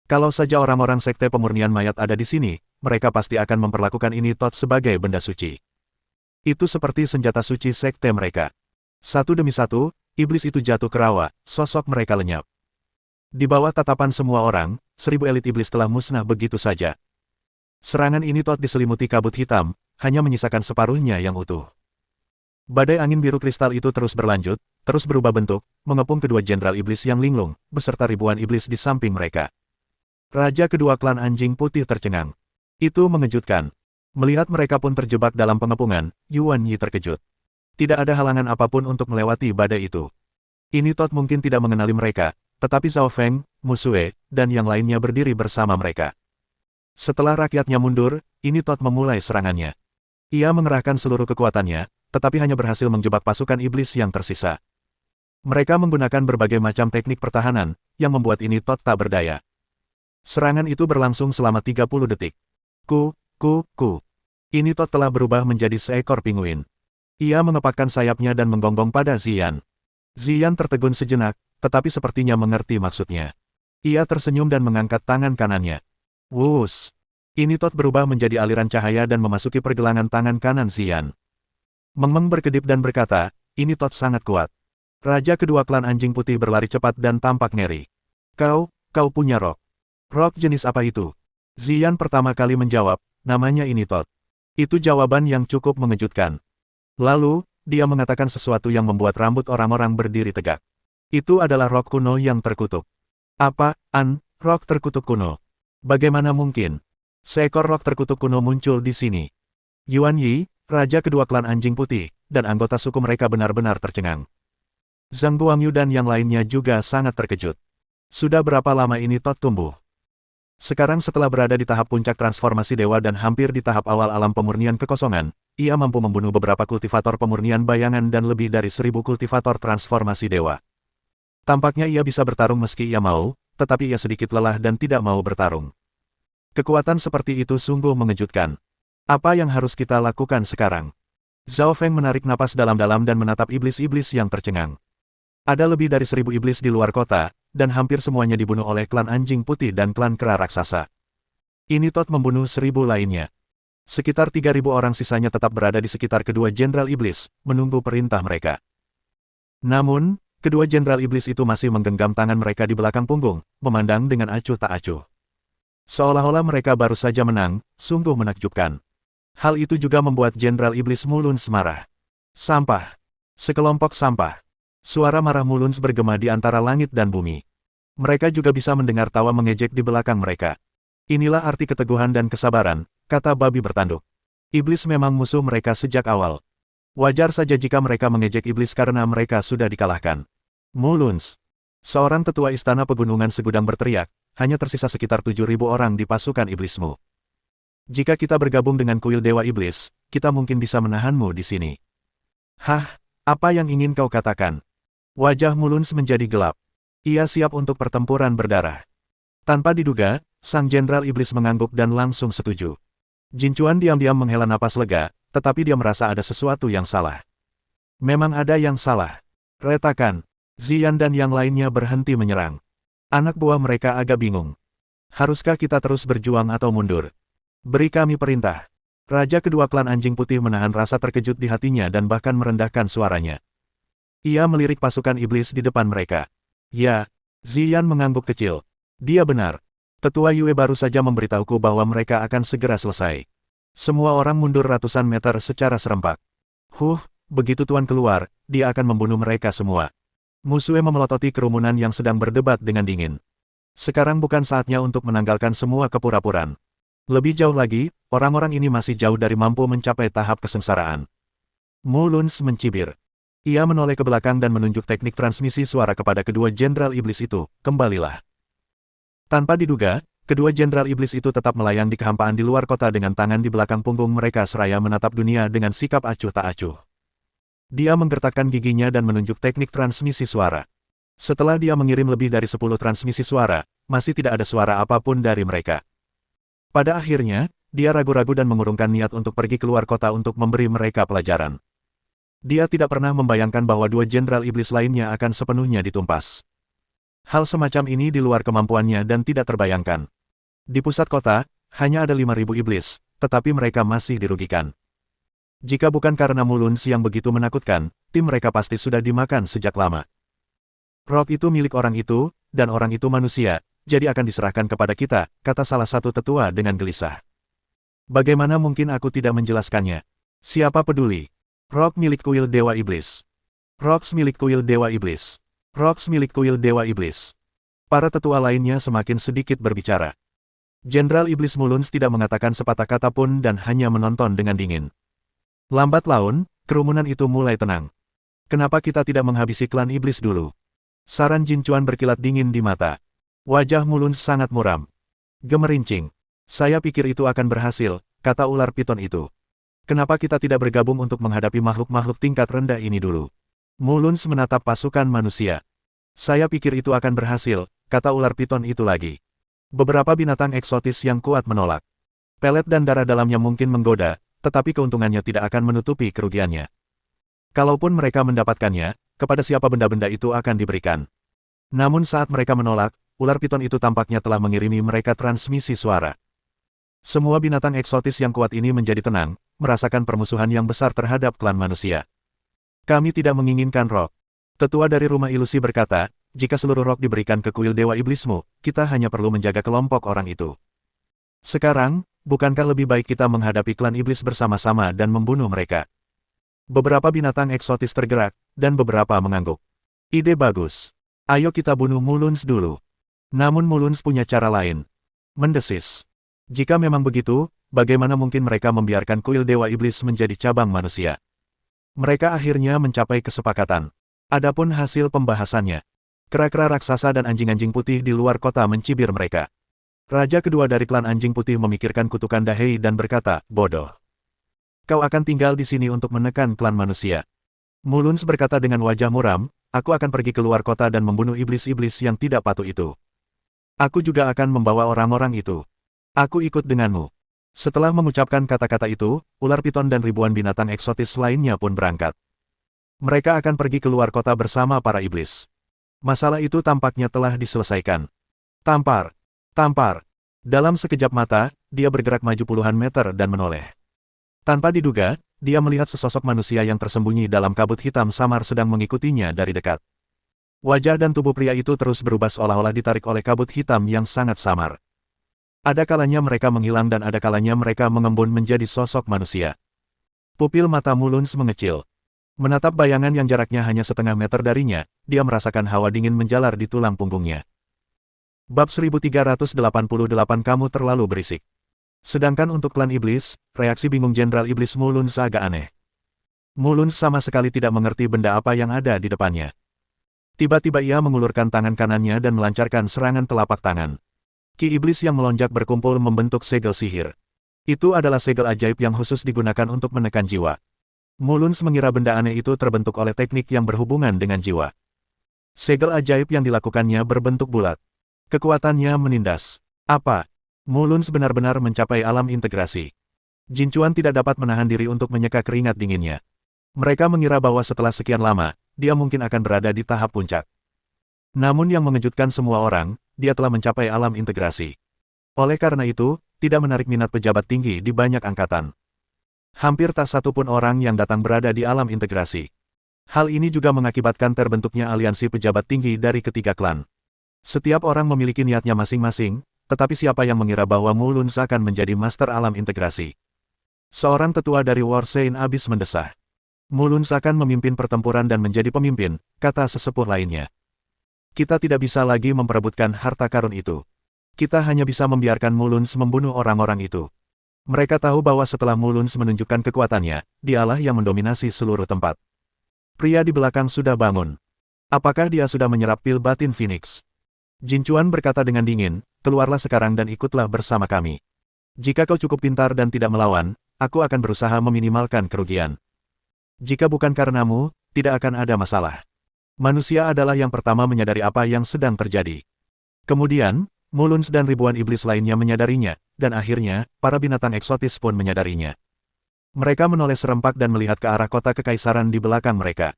Kalau saja orang-orang sekte pemurnian mayat ada di sini, mereka pasti akan memperlakukan ini tot sebagai benda suci. Itu seperti senjata suci sekte mereka. Satu demi satu, iblis itu jatuh ke rawa, sosok mereka lenyap. Di bawah tatapan semua orang, 1000 elit iblis telah musnah begitu saja. Serangan ini tot diselimuti kabut hitam, hanya menyisakan separuhnya yang utuh. Badai angin biru kristal itu terus berlanjut, terus berubah bentuk, mengepung kedua jenderal iblis yang linglung, beserta ribuan iblis di samping mereka. Raja kedua klan anjing putih tercengang. Itu mengejutkan. Melihat mereka pun terjebak dalam pengepungan, Yuan Yi terkejut. Tidak ada halangan apapun untuk melewati badai itu. Ini Tot mungkin tidak mengenali mereka, tetapi Zhao Feng, Musue, dan yang lainnya berdiri bersama mereka. Setelah rakyatnya mundur, ini Tot memulai serangannya. Ia mengerahkan seluruh kekuatannya, tetapi hanya berhasil menjebak pasukan iblis yang tersisa. Mereka menggunakan berbagai macam teknik pertahanan, yang membuat ini Tot tak berdaya. Serangan itu berlangsung selama 30 detik. Ku. Ini Tot telah berubah menjadi seekor pinguin. Ia mengepakkan sayapnya dan menggonggong pada Ziyan. Ziyan tertegun sejenak, tetapi sepertinya mengerti maksudnya. Ia tersenyum dan mengangkat tangan kanannya. Wus! Ini Tot berubah menjadi aliran cahaya dan memasuki pergelangan tangan kanan Ziyan. Meng berkedip dan berkata, ini Tot sangat kuat. Raja kedua klan anjing putih berlari cepat dan tampak ngeri. Kau punya roc. Roc jenis apa itu? Ziyan pertama kali menjawab, namanya ini Tot. Itu jawaban yang cukup mengejutkan. Lalu, dia mengatakan sesuatu yang membuat rambut orang-orang berdiri tegak. Itu adalah roc kuno yang terkutuk. Apaan, roc terkutuk kuno? Bagaimana mungkin? Seekor roc terkutuk kuno muncul di sini. Yuan Yi, raja kedua klan anjing putih, dan anggota suku mereka benar-benar tercengang. Zhang Guangyu dan yang lainnya juga sangat terkejut. Sudah berapa lama ini Tot tumbuh? Sekarang setelah berada di tahap puncak transformasi dewa dan hampir di tahap awal alam pemurnian kekosongan, ia mampu membunuh beberapa kultivator pemurnian bayangan dan lebih dari 1000 kultivator transformasi dewa. Tampaknya ia bisa bertarung meski ia mau, tetapi ia sedikit lelah dan tidak mau bertarung. Kekuatan seperti itu sungguh mengejutkan. Apa yang harus kita lakukan sekarang? Zhao Feng menarik napas dalam-dalam dan menatap iblis-iblis yang tercengang. Ada lebih dari 1000 iblis di luar kota, dan hampir semuanya dibunuh oleh klan anjing putih dan klan kera raksasa. Ini Tot membunuh 1000 lainnya. Sekitar 3000 orang sisanya tetap berada di sekitar kedua jenderal iblis, menunggu perintah mereka. Namun, kedua jenderal iblis itu masih menggenggam tangan mereka di belakang punggung, memandang dengan acuh tak acuh. Seolah-olah mereka baru saja menang, sungguh menakjubkan. Hal itu juga membuat jenderal iblis Muluns marah. Sampah. Sekelompok sampah. Suara marah Muluns bergema di antara langit dan bumi. Mereka juga bisa mendengar tawa mengejek di belakang mereka. Inilah arti keteguhan dan kesabaran, kata babi bertanduk. Iblis memang musuh mereka sejak awal. Wajar saja jika mereka mengejek iblis karena mereka sudah dikalahkan. Muluns. Seorang tetua istana pegunungan segudang berteriak, hanya tersisa sekitar 7000 orang di pasukan iblismu. Jika kita bergabung dengan kuil Dewa Iblis, kita mungkin bisa menahanmu di sini. Hah, apa yang ingin kau katakan? Wajah Muluns menjadi gelap. Ia siap untuk pertempuran berdarah. Tanpa diduga, sang jenderal iblis mengangguk dan langsung setuju. Jin Chuan diam-diam menghela napas lega, tetapi dia merasa ada sesuatu yang salah. Memang ada yang salah. Retakan. Ziyan dan yang lainnya berhenti menyerang. Anak buah mereka agak bingung. Haruskah kita terus berjuang atau mundur? Beri kami perintah. Raja kedua klan anjing putih menahan rasa terkejut di hatinya dan bahkan merendahkan suaranya. Ia melirik pasukan iblis di depan mereka. Ya, Ziyan mengangguk kecil. Dia benar. Tetua Yue baru saja memberitahuku bahwa mereka akan segera selesai. Semua orang mundur ratusan meter secara serempak. Begitu Tuan keluar, dia akan membunuh mereka semua. Musue memelototi kerumunan yang sedang berdebat dengan dingin. Sekarang bukan saatnya untuk menanggalkan semua kepura-puraan. Lebih jauh lagi, orang-orang ini masih jauh dari mampu mencapai tahap kesengsaraan. Muluns mencibir. Ia menoleh ke belakang dan menunjuk teknik transmisi suara kepada kedua jenderal iblis itu, kembalilah. Tanpa diduga, kedua jenderal iblis itu tetap melayang di kehampaan di luar kota dengan tangan di belakang punggung mereka seraya menatap dunia dengan sikap acuh tak acuh. Dia menggertakkan giginya dan menunjuk teknik transmisi suara. Setelah dia mengirim lebih dari 10 transmisi suara, masih tidak ada suara apapun dari mereka. Pada akhirnya, dia ragu-ragu dan mengurungkan niat untuk pergi keluar kota untuk memberi mereka pelajaran. Dia tidak pernah membayangkan bahwa dua jenderal iblis lainnya akan sepenuhnya ditumpas. Hal semacam ini di luar kemampuannya dan tidak terbayangkan. Di pusat kota, hanya ada 5000 iblis, tetapi mereka masih dirugikan. Jika bukan karena Muluns yang begitu menakutkan, tim mereka pasti sudah dimakan sejak lama. Rock itu milik orang itu, dan orang itu manusia, jadi akan diserahkan kepada kita, kata salah satu tetua dengan gelisah. Bagaimana mungkin aku tidak menjelaskannya? Siapa peduli? Rock milik kuil Dewa Iblis. Rocks milik kuil Dewa Iblis. Rocks milik kuil Dewa Iblis. Para tetua lainnya semakin sedikit berbicara. Jenderal Iblis Muluns tidak mengatakan sepatah kata pun dan hanya menonton dengan dingin. Lambat laun, kerumunan itu mulai tenang. Kenapa kita tidak menghabisi klan Iblis dulu? Saran Jin Chuan berkilat dingin di mata. Wajah Muluns sangat muram. Gemerincing. Saya pikir itu akan berhasil, kata ular piton itu. Kenapa kita tidak bergabung untuk menghadapi makhluk-makhluk tingkat rendah ini dulu? Muluns menatap pasukan manusia. Saya pikir itu akan berhasil, kata ular piton itu lagi. Beberapa binatang eksotis yang kuat menolak. Pelet dan darah dalamnya mungkin menggoda, tetapi keuntungannya tidak akan menutupi kerugiannya. Kalaupun mereka mendapatkannya, kepada siapa benda-benda itu akan diberikan. Namun saat mereka menolak, ular piton itu tampaknya telah mengirimi mereka transmisi suara. Semua binatang eksotis yang kuat ini menjadi tenang, merasakan permusuhan yang besar terhadap klan manusia. Kami tidak menginginkan Rock. Tetua dari rumah ilusi berkata, jika seluruh Rock diberikan ke kuil Dewa Iblismu, kita hanya perlu menjaga kelompok orang itu. Sekarang, bukankah lebih baik kita menghadapi klan iblis bersama-sama dan membunuh mereka? Beberapa binatang eksotis tergerak, dan beberapa mengangguk. Ide bagus. Ayo kita bunuh Muluns dulu. Namun Muluns punya cara lain. Mendesis. Jika memang begitu, bagaimana mungkin mereka membiarkan kuil Dewa Iblis menjadi cabang manusia? Mereka akhirnya mencapai kesepakatan. Adapun hasil pembahasannya, kera-kera raksasa dan anjing-anjing putih di luar kota mencibir mereka. Raja kedua dari klan anjing putih memikirkan kutukan Dahei dan berkata, bodoh. Kau akan tinggal di sini untuk menekan klan manusia. Muluns berkata dengan wajah muram, aku akan pergi keluar kota dan membunuh iblis-iblis yang tidak patuh itu. Aku juga akan membawa orang-orang itu. Aku ikut denganmu. Setelah mengucapkan kata-kata itu, ular piton dan ribuan binatang eksotis lainnya pun berangkat. Mereka akan pergi keluar kota bersama para iblis. Masalah itu tampaknya telah diselesaikan. Tampar. Tampar. Dalam sekejap mata, dia bergerak maju puluhan meter dan menoleh. Tanpa diduga, dia melihat sesosok manusia yang tersembunyi dalam kabut hitam samar sedang mengikutinya dari dekat. Wajah dan tubuh pria itu terus berubah seolah-olah ditarik oleh kabut hitam yang sangat samar. Ada kalanya mereka menghilang dan ada kalanya mereka mengembun menjadi sosok manusia. Pupil mata Muluns mengecil. Menatap bayangan yang jaraknya hanya setengah meter darinya, dia merasakan hawa dingin menjalar di tulang punggungnya. Bab 1388 kamu terlalu berisik. Sedangkan untuk klan iblis, reaksi bingung Jenderal Iblis Muluns agak aneh. Muluns sama sekali tidak mengerti benda apa yang ada di depannya. Tiba-tiba ia mengulurkan tangan kanannya dan melancarkan serangan telapak tangan. Ki iblis yang melonjak berkumpul membentuk segel sihir. Itu adalah segel ajaib yang khusus digunakan untuk menekan jiwa. Muluns mengira benda aneh itu terbentuk oleh teknik yang berhubungan dengan jiwa. Segel ajaib yang dilakukannya berbentuk bulat. Kekuatannya menindas. Apa? Muluns benar-benar mencapai alam integrasi. Jin Chuan tidak dapat menahan diri untuk menyeka keringat dinginnya. Mereka mengira bahwa setelah sekian lama, dia mungkin akan berada di tahap puncak. Namun yang mengejutkan semua orang, dia telah mencapai alam integrasi. Oleh karena itu, tidak menarik minat pejabat tinggi di banyak angkatan. Hampir tak satu pun orang yang datang berada di alam integrasi. Hal ini juga mengakibatkan terbentuknya aliansi pejabat tinggi dari ketiga klan. Setiap orang memiliki niatnya masing-masing, tetapi siapa yang mengira bahwa Muluns akan menjadi master alam integrasi? Seorang tetua dari Warsain Abyss mendesah. Muluns akan memimpin pertempuran dan menjadi pemimpin, kata sesepuh lainnya. Kita tidak bisa lagi memperebutkan harta karun itu. Kita hanya bisa membiarkan Muluns membunuh orang-orang itu. Mereka tahu bahwa setelah Muluns menunjukkan kekuatannya, dialah yang mendominasi seluruh tempat. Pria di belakang sudah bangun. Apakah dia sudah menyerap pil batin Phoenix? Jin Chuan berkata dengan dingin, keluarlah sekarang dan ikutlah bersama kami. Jika kau cukup pintar dan tidak melawan, aku akan berusaha meminimalkan kerugian. Jika bukan karenamu, tidak akan ada masalah. Manusia adalah yang pertama menyadari apa yang sedang terjadi. Kemudian, Muluns dan ribuan iblis lainnya menyadarinya, dan akhirnya, para binatang eksotis pun menyadarinya. Mereka menoleh serempak dan melihat ke arah kota kekaisaran di belakang mereka.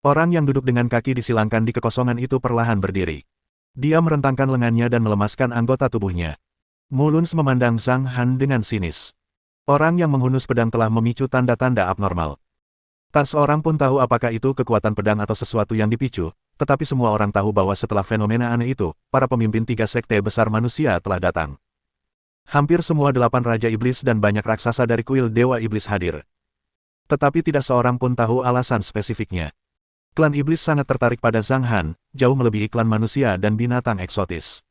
Orang yang duduk dengan kaki disilangkan di kekosongan itu perlahan berdiri. Dia merentangkan lengannya dan melemaskan anggota tubuhnya. Muluns memandang Zhang Han dengan sinis. Orang yang menghunus pedang telah memicu tanda-tanda abnormal. Tak seorang pun tahu apakah itu kekuatan pedang atau sesuatu yang dipicu, tetapi semua orang tahu bahwa setelah fenomena aneh itu, para pemimpin tiga sekte besar manusia telah datang. Hampir semua 8 Raja Iblis dan banyak raksasa dari kuil Dewa Iblis hadir. Tetapi tidak seorang pun tahu alasan spesifiknya. Klan Iblis sangat tertarik pada Zhang Han, jauh melebihi klan manusia dan binatang eksotis.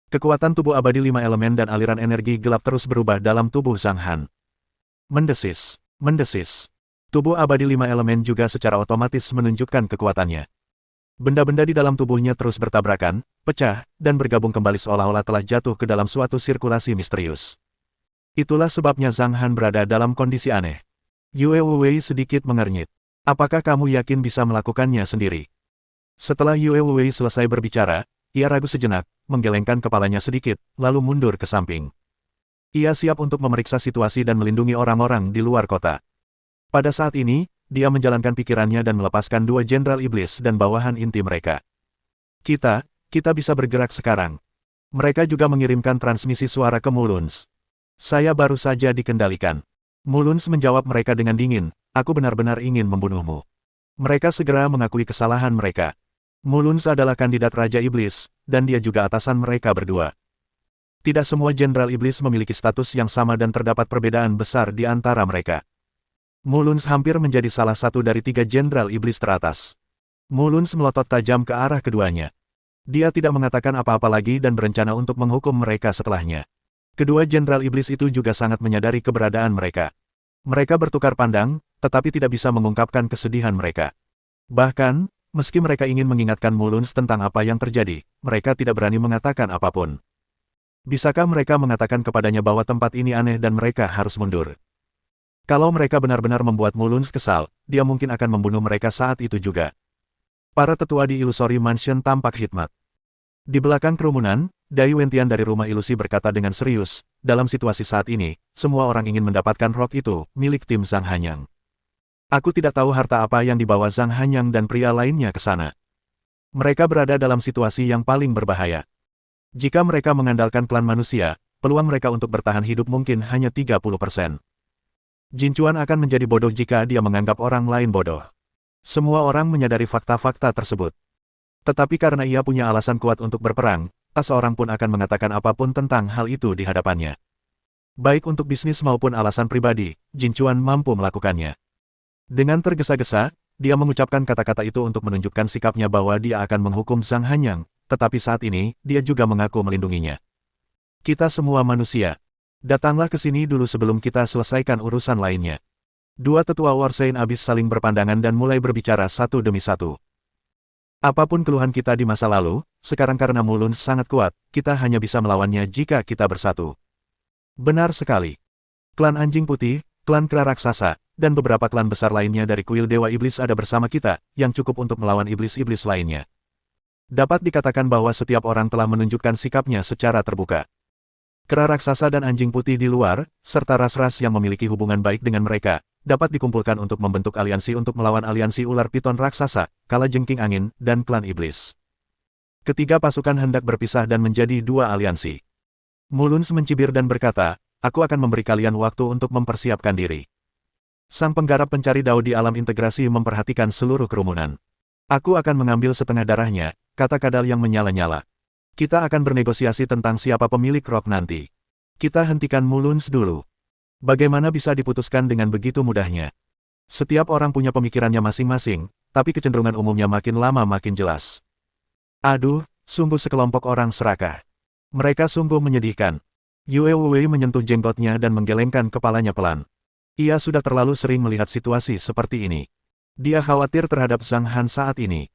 Kekuatan tubuh abadi 5 elemen dan aliran energi gelap terus berubah dalam tubuh Zhang Han. Mendesis, mendesis. Tubuh abadi 5 elemen juga secara otomatis menunjukkan kekuatannya. Benda-benda di dalam tubuhnya terus bertabrakan, pecah, dan bergabung kembali seolah-olah telah jatuh ke dalam suatu sirkulasi misterius. Itulah sebabnya Zhang Han berada dalam kondisi aneh. Yue Wei sedikit mengernyit. Apakah kamu yakin bisa melakukannya sendiri? Setelah Yue Wei selesai berbicara, ia ragu sejenak, menggelengkan kepalanya sedikit, lalu mundur ke samping. Ia siap untuk memeriksa situasi dan melindungi orang-orang di luar kota. Pada saat ini, dia menjalankan pikirannya dan melepaskan 2 Jenderal Iblis dan bawahan inti mereka. Kita bisa bergerak sekarang. Mereka juga mengirimkan transmisi suara ke Muluns. Saya baru saja dikendalikan. Muluns menjawab mereka dengan dingin, aku benar-benar ingin membunuhmu. Mereka segera mengakui kesalahan mereka. Muluns adalah kandidat Raja Iblis, dan dia juga atasan mereka berdua. Tidak semua Jenderal Iblis memiliki status yang sama dan terdapat perbedaan besar di antara mereka. Muluns hampir menjadi salah satu dari 3 Jenderal Iblis teratas. Muluns melotot tajam ke arah keduanya. Dia tidak mengatakan apa-apa lagi dan berencana untuk menghukum mereka setelahnya. Kedua Jenderal Iblis itu juga sangat menyadari keberadaan mereka. Mereka bertukar pandang, tetapi tidak bisa mengungkapkan kesedihan mereka. Bahkan, meski mereka ingin mengingatkan Muluns tentang apa yang terjadi, mereka tidak berani mengatakan apapun. Bisakah mereka mengatakan kepadanya bahwa tempat ini aneh dan mereka harus mundur? Kalau mereka benar-benar membuat Mulunz kesal, dia mungkin akan membunuh mereka saat itu juga. Para tetua di Illusory Mansion tampak hikmat. Di belakang kerumunan, Dai Wentian dari Rumah Ilusi berkata dengan serius, dalam situasi saat ini, semua orang ingin mendapatkan rok itu, milik tim Zhang Hanyang. Aku tidak tahu harta apa yang dibawa Zhang Hanyang dan pria lainnya ke sana. Mereka berada dalam situasi yang paling berbahaya. Jika mereka mengandalkan klan manusia, peluang mereka untuk bertahan hidup mungkin hanya 30%. Jin Chuan akan menjadi bodoh jika dia menganggap orang lain bodoh. Semua orang menyadari fakta-fakta tersebut. Tetapi karena ia punya alasan kuat untuk berperang, tak seorang pun akan mengatakan apapun tentang hal itu di hadapannya. Baik untuk bisnis maupun alasan pribadi, Jin Chuan mampu melakukannya. Dengan tergesa-gesa, dia mengucapkan kata-kata itu untuk menunjukkan sikapnya bahwa dia akan menghukum Zhang Hanyang, tetapi saat ini, dia juga mengaku melindunginya. Kita semua manusia. Datanglah ke sini dulu sebelum kita selesaikan urusan lainnya. Dua tetua Warshain Abyss saling berpandangan dan mulai berbicara satu demi satu. Apapun keluhan kita di masa lalu, sekarang karena Mulunz sangat kuat, kita hanya bisa melawannya jika kita bersatu. Benar sekali. Klan Anjing Putih, klan Kera Raksasa, dan beberapa klan besar lainnya dari kuil Dewa Iblis ada bersama kita, yang cukup untuk melawan iblis-iblis lainnya. Dapat dikatakan bahwa setiap orang telah menunjukkan sikapnya secara terbuka. Kera Raksasa dan Anjing Putih di luar, serta ras-ras yang memiliki hubungan baik dengan mereka, dapat dikumpulkan untuk membentuk aliansi untuk melawan aliansi ular piton raksasa, Kala Jengking Angin, dan klan iblis. Ketiga pasukan hendak berpisah dan menjadi dua aliansi. Mulunz mencibir dan berkata, aku akan memberi kalian waktu untuk mempersiapkan diri. Sang penggarap pencari dao di alam integrasi memperhatikan seluruh kerumunan. Aku akan mengambil setengah darahnya, kata Kadal yang menyala-nyala. Kita akan bernegosiasi tentang siapa pemilik rok nanti. Kita hentikan Mulunz dulu. Bagaimana bisa diputuskan dengan begitu mudahnya? Setiap orang punya pemikirannya masing-masing, tapi kecenderungan umumnya makin lama makin jelas. Aduh, sungguh sekelompok orang serakah. Mereka sungguh menyedihkan. Yue Wei menyentuh jenggotnya dan menggelengkan kepalanya pelan. Ia sudah terlalu sering melihat situasi seperti ini. Dia khawatir terhadap Zhang Han saat ini.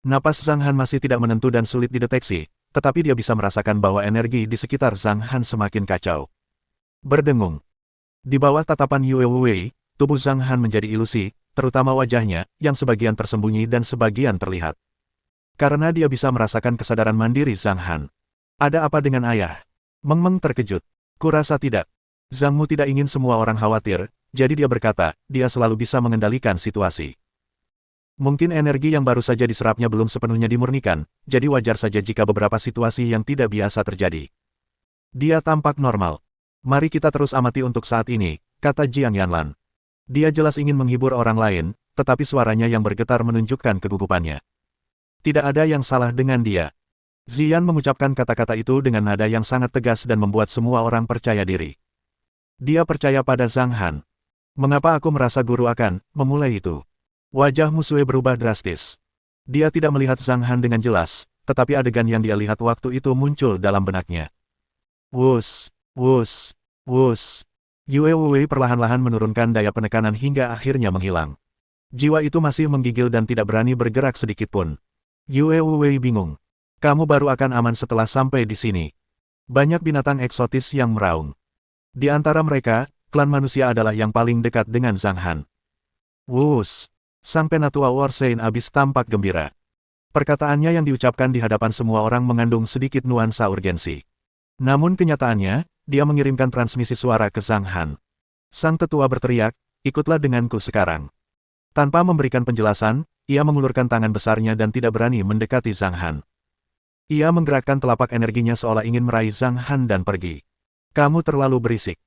Napas Zhang Han masih tidak menentu dan sulit dideteksi, tetapi dia bisa merasakan bahwa energi di sekitar Zhang Han semakin kacau. Berdengung. Di bawah tatapan Yue Wei, tubuh Zhang Han menjadi ilusi, terutama wajahnya, yang sebagian tersembunyi dan sebagian terlihat. Karena dia bisa merasakan kesadaran mandiri Zhang Han. Ada apa dengan ayah? Meng Meng terkejut. Kurasa tidak. Zhang Mu tidak ingin semua orang khawatir, jadi dia berkata, dia selalu bisa mengendalikan situasi. Mungkin energi yang baru saja diserapnya belum sepenuhnya dimurnikan, jadi wajar saja jika beberapa situasi yang tidak biasa terjadi. Dia tampak normal. Mari kita terus amati untuk saat ini, kata Jiang Yanlan. Dia jelas ingin menghibur orang lain, tetapi suaranya yang bergetar menunjukkan kegugupannya. Tidak ada yang salah dengan dia. Ziyan mengucapkan kata-kata itu dengan nada yang sangat tegas dan membuat semua orang percaya diri. Dia percaya pada Zhang Han. Mengapa aku merasa guru akan memulai itu? Wajah Musue berubah drastis. Dia tidak melihat Zhang Han dengan jelas, tetapi adegan yang dia lihat waktu itu muncul dalam benaknya. Wus, wus, wus. Yue Wei perlahan-lahan menurunkan daya penekanan hingga akhirnya menghilang. Jiwa itu masih menggigil dan tidak berani bergerak sedikit pun. Yue Wei bingung. Kamu baru akan aman setelah sampai di sini. Banyak binatang eksotis yang meraung. Di antara mereka, klan manusia adalah yang paling dekat dengan Zhang Han. Wus. Sang penatua Warshain Abyss tampak gembira. Perkataannya yang diucapkan di hadapan semua orang mengandung sedikit nuansa urgensi. Namun kenyataannya, dia mengirimkan transmisi suara ke Zhang Han. Sang tetua berteriak, ikutlah denganku sekarang. Tanpa memberikan penjelasan, ia mengulurkan tangan besarnya dan tidak berani mendekati Zhang Han. Ia menggerakkan telapak energinya seolah ingin meraih Zhang Han dan pergi. Kamu terlalu berisik.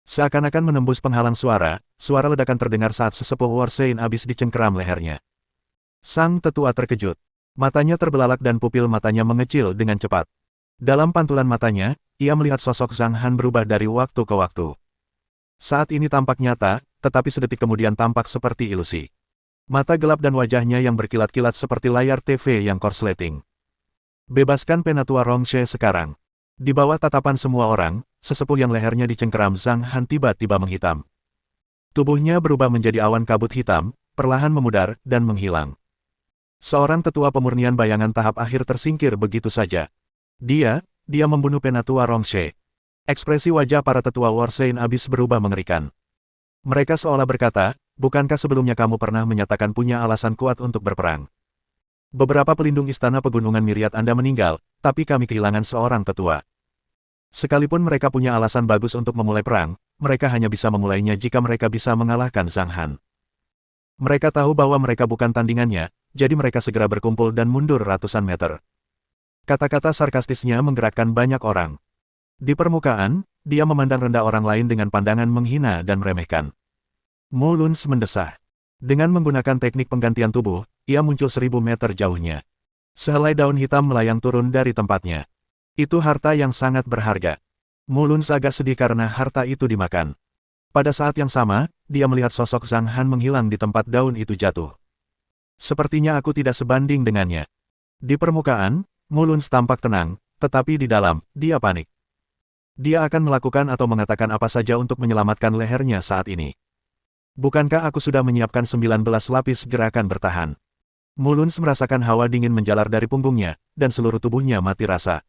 Seakan-akan menembus penghalang suara, suara ledakan terdengar saat sesepuh Warshain Abyss dicengkeram lehernya. Sang tetua terkejut. Matanya terbelalak dan pupil matanya mengecil dengan cepat. Dalam pantulan matanya, ia melihat sosok Zhang Han berubah dari waktu ke waktu. Saat ini tampak nyata, tetapi sedetik kemudian tampak seperti ilusi. Mata gelap dan wajahnya yang berkilat-kilat seperti layar TV yang korsleting. Bebaskan penatua Rongshe sekarang. Di bawah tatapan semua orang, sesepuh yang lehernya dicengkeram Zhang Han tiba-tiba menghitam. Tubuhnya berubah menjadi awan kabut hitam, perlahan memudar, dan menghilang. Seorang tetua pemurnian bayangan tahap akhir tersingkir begitu saja. Dia dia membunuh penatua Rongshe. Ekspresi wajah para tetua Warsane Abyss berubah mengerikan. Mereka seolah berkata, bukankah sebelumnya kamu pernah menyatakan punya alasan kuat untuk berperang? Beberapa pelindung istana pegunungan Myriad Anda meninggal, tapi kami kehilangan seorang tetua. Sekalipun mereka punya alasan bagus untuk memulai perang, mereka hanya bisa memulainya jika mereka bisa mengalahkan Zhang Han. Mereka tahu bahwa mereka bukan tandingannya, jadi mereka segera berkumpul dan mundur ratusan meter. Kata-kata sarkastisnya menggerakkan banyak orang. Di permukaan, dia memandang rendah orang lain dengan pandangan menghina dan meremehkan. Mu Luns mendesah. Dengan menggunakan teknik penggantian tubuh, ia muncul 1000 meter jauhnya. Sehelai daun hitam melayang turun dari tempatnya. Itu harta yang sangat berharga. Mu Luns agak sedih karena harta itu dimakan. Pada saat yang sama, dia melihat sosok Zhang Han menghilang di tempat daun itu jatuh. Sepertinya aku tidak sebanding dengannya. Di permukaan, Mu Luns tampak tenang, tetapi di dalam, dia panik. Dia akan melakukan atau mengatakan apa saja untuk menyelamatkan lehernya saat ini. Bukankah aku sudah menyiapkan 19 lapis gerakan bertahan? Mu Luns merasakan hawa dingin menjalar dari punggungnya, dan seluruh tubuhnya mati rasa.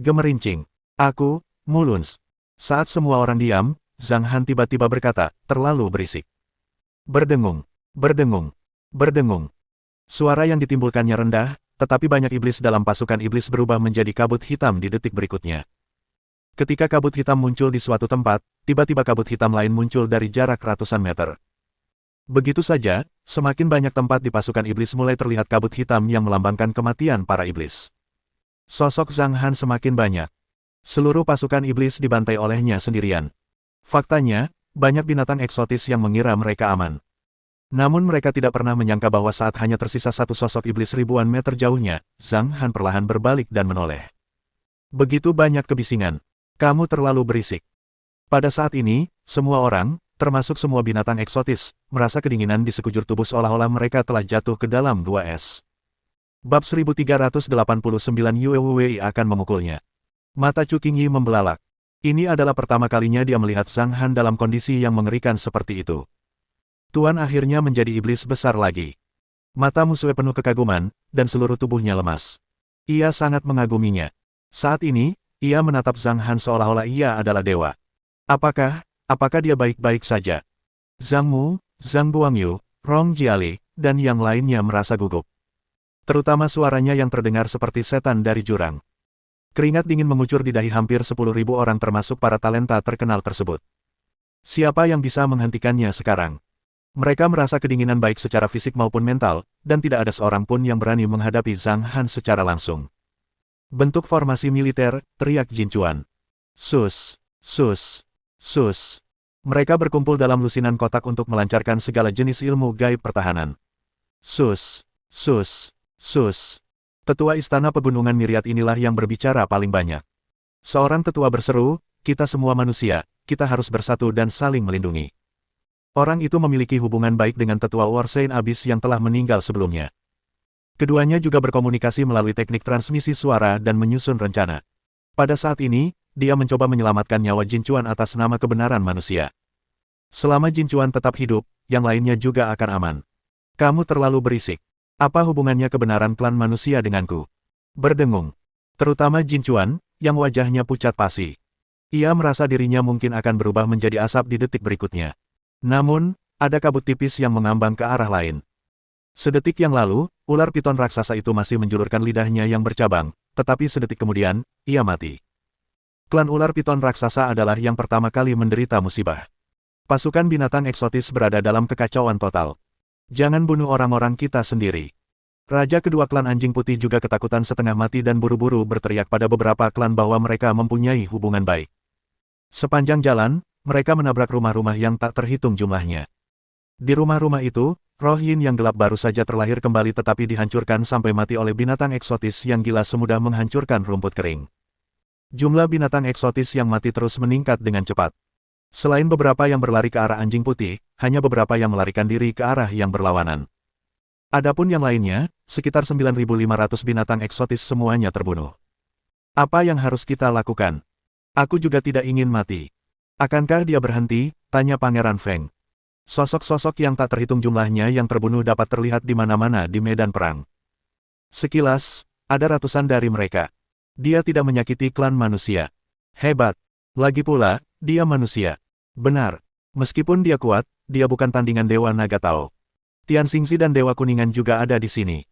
Gemerincing. Aku, Mu Luns. Saat semua orang diam, Zhang Han tiba-tiba berkata, terlalu berisik. Berdengung, berdengung, berdengung. Suara yang ditimbulkannya rendah, tetapi banyak iblis dalam pasukan iblis berubah menjadi kabut hitam di detik berikutnya. Ketika kabut hitam muncul di suatu tempat, tiba-tiba kabut hitam lain muncul dari jarak ratusan meter. Begitu saja, semakin banyak tempat di pasukan iblis mulai terlihat kabut hitam yang melambangkan kematian para iblis. Sosok Zhang Han semakin banyak. Seluruh pasukan iblis dibantai olehnya sendirian. Faktanya, banyak binatang eksotis yang mengira mereka aman. Namun mereka tidak pernah menyangka bahwa saat hanya tersisa satu sosok iblis ribuan meter jauhnya, Zhang Han perlahan berbalik dan menoleh. Begitu banyak kebisingan. Kamu terlalu berisik. Pada saat ini, semua orang, termasuk semua binatang eksotis, merasa kedinginan di sekujur tubuh seolah-olah mereka telah jatuh ke dalam gua es. Bab 1389 Yue akan memukulnya. Mata Chu Qingyi membelalak. Ini adalah pertama kalinya dia melihat Zhang Han dalam kondisi yang mengerikan seperti itu. Tuan akhirnya menjadi iblis besar lagi. Mata musuhnya penuh kekaguman, dan seluruh tubuhnya lemas. Ia sangat mengaguminya. Saat ini, ia menatap Zhang Han seolah-olah ia adalah dewa. Apakah dia baik-baik saja? Zhang Mu, Zhang Guangyu, Rong Jiali, dan yang lainnya merasa gugup. Terutama suaranya yang terdengar seperti setan dari jurang. Keringat dingin mengucur di dahi hampir 10.000 orang termasuk para talenta terkenal tersebut. Siapa yang bisa menghentikannya sekarang? Mereka merasa kedinginan baik secara fisik maupun mental, dan tidak ada seorang pun yang berani menghadapi Zhang Han secara langsung. Bentuk formasi militer, teriak Jin Chuan. Sus, sus, sus. Mereka berkumpul dalam lusinan kotak untuk melancarkan segala jenis ilmu gaib pertahanan. Sus, sus, sus. Tetua Istana Pegunungan Myriad inilah yang berbicara paling banyak. Seorang tetua berseru, kita semua manusia, kita harus bersatu dan saling melindungi. Orang itu memiliki hubungan baik dengan tetua Warsane Abyss yang telah meninggal sebelumnya. Keduanya juga berkomunikasi melalui teknik transmisi suara dan menyusun rencana. Pada saat ini, dia mencoba menyelamatkan nyawa Jin Chuan atas nama kebenaran manusia. Selama Jin Chuan tetap hidup, yang lainnya juga akan aman. Kamu terlalu berisik. Apa hubungannya kebenaran klan manusia denganku? Berdengung. Terutama Jin Chuan, yang wajahnya pucat pasi. Ia merasa dirinya mungkin akan berubah menjadi asap di detik berikutnya. Namun, ada kabut tipis yang mengambang ke arah lain. Sedetik yang lalu, ular piton raksasa itu masih menjulurkan lidahnya yang bercabang, tetapi sedetik kemudian, ia mati. Klan ular piton raksasa adalah yang pertama kali menderita musibah. Pasukan binatang eksotis berada dalam kekacauan total. Jangan bunuh orang-orang kita sendiri. Raja kedua klan anjing putih juga ketakutan setengah mati dan buru-buru berteriak pada beberapa klan bahwa mereka mempunyai hubungan baik. Sepanjang jalan, mereka menabrak rumah-rumah yang tak terhitung jumlahnya. Di rumah-rumah itu, roh yin yang gelap baru saja terlahir kembali tetapi dihancurkan sampai mati oleh binatang eksotis yang gila semudah menghancurkan rumput kering. Jumlah binatang eksotis yang mati terus meningkat dengan cepat. Selain beberapa yang berlari ke arah anjing putih, hanya beberapa yang melarikan diri ke arah yang berlawanan. Adapun yang lainnya, sekitar 9.500 binatang eksotis semuanya terbunuh. Apa yang harus kita lakukan? Aku juga tidak ingin mati. Akankah dia berhenti? Tanya Pangeran Feng. Sosok-sosok yang tak terhitung jumlahnya yang terbunuh dapat terlihat di mana-mana di medan perang. Sekilas, ada ratusan dari mereka. Dia tidak menyakiti klan manusia. Hebat. Lagi pula, dia manusia. Benar. Meskipun dia kuat, dia bukan tandingan Dewa Naga Tao. Tian Xingzi dan Dewa Kuningan juga ada di sini.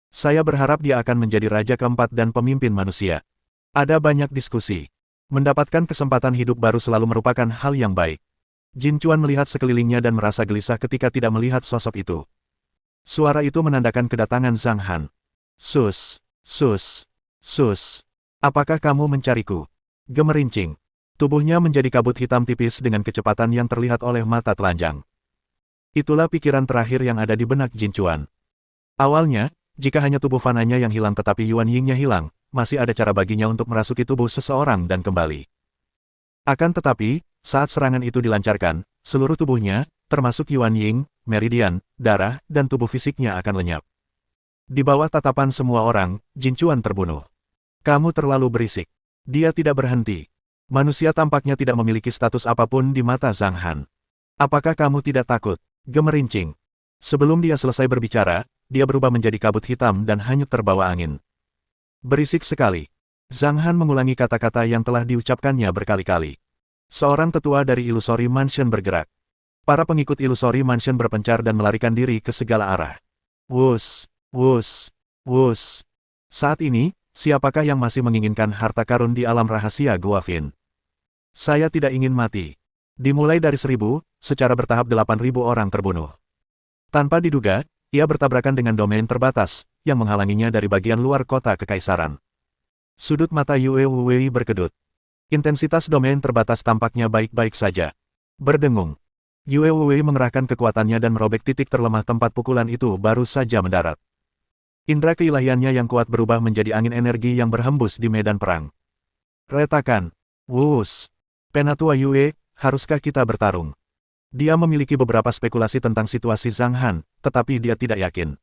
Saya berharap dia akan menjadi raja keempat dan pemimpin manusia. Ada banyak diskusi. Mendapatkan kesempatan hidup baru selalu merupakan hal yang baik. Jin Chuan melihat sekelilingnya dan merasa gelisah ketika tidak melihat sosok itu. Suara itu menandakan kedatangan Zhang Han. Sus, sus, sus. Apakah kamu mencariku? Gemerincing. Tubuhnya menjadi kabut hitam tipis dengan kecepatan yang terlihat oleh mata telanjang. Itulah pikiran terakhir yang ada di benak Jin Chuan. Awalnya, jika hanya tubuh fananya yang hilang tetapi Yuan Yingnya hilang, masih ada cara baginya untuk merasuki tubuh seseorang dan kembali. Akan tetapi, saat serangan itu dilancarkan, seluruh tubuhnya, termasuk Yuan Ying, meridian, darah, dan tubuh fisiknya akan lenyap. Di bawah tatapan semua orang, Jin Chuan terbunuh. Kamu terlalu berisik. Dia tidak berhenti. Manusia tampaknya tidak memiliki status apapun di mata Zhang Han. Apakah kamu tidak takut? Gemerincing. Sebelum dia selesai berbicara, dia berubah menjadi kabut hitam dan hanyut terbawa angin. Berisik sekali. Zhang Han mengulangi kata-kata yang telah diucapkannya berkali-kali. Seorang tetua dari Illusory Mansion bergerak. Para pengikut Illusory Mansion berpencar dan melarikan diri ke segala arah. Wus, wus, wus. Saat ini, siapakah yang masih menginginkan harta karun di alam rahasia Gua Fin? Saya tidak ingin mati. Dimulai dari 1.000, secara bertahap 8.000 orang terbunuh. Tanpa diduga, ia bertabrakan dengan domain terbatas, yang menghalanginya dari bagian luar kota kekaisaran. Sudut mata Yue Wuwei berkedut. Intensitas domain terbatas tampaknya baik-baik saja. Berdengung. Yue Wuwei mengerahkan kekuatannya dan merobek titik terlemah tempat pukulan itu baru saja mendarat. Indra keilahiannya yang kuat berubah menjadi angin energi yang berhembus di medan perang. Retakan. Wus. Penatua Yue, haruskah kita bertarung? Dia memiliki beberapa spekulasi tentang situasi Zhang Han, tetapi dia tidak yakin.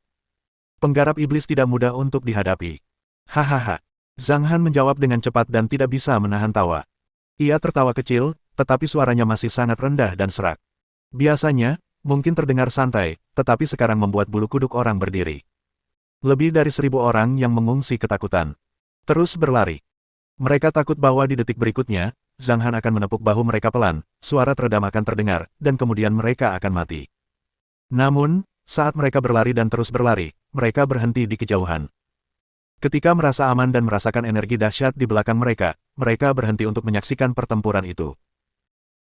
Penggarap iblis tidak mudah untuk dihadapi. Hahaha. Zhang Han menjawab dengan cepat dan tidak bisa menahan tawa. Ia tertawa kecil, tetapi suaranya masih sangat rendah dan serak. Biasanya, mungkin terdengar santai, tetapi sekarang membuat bulu kuduk orang berdiri. Lebih dari 1.000 orang yang mengungsi ketakutan. Terus berlari. Mereka takut bahwa di detik berikutnya, Zhang Han akan menepuk bahu mereka pelan, suara teredam akan terdengar, dan kemudian mereka akan mati. Namun, saat mereka berlari dan terus berlari, mereka berhenti di kejauhan. Ketika merasa aman dan merasakan energi dahsyat di belakang mereka, mereka berhenti untuk menyaksikan pertempuran itu.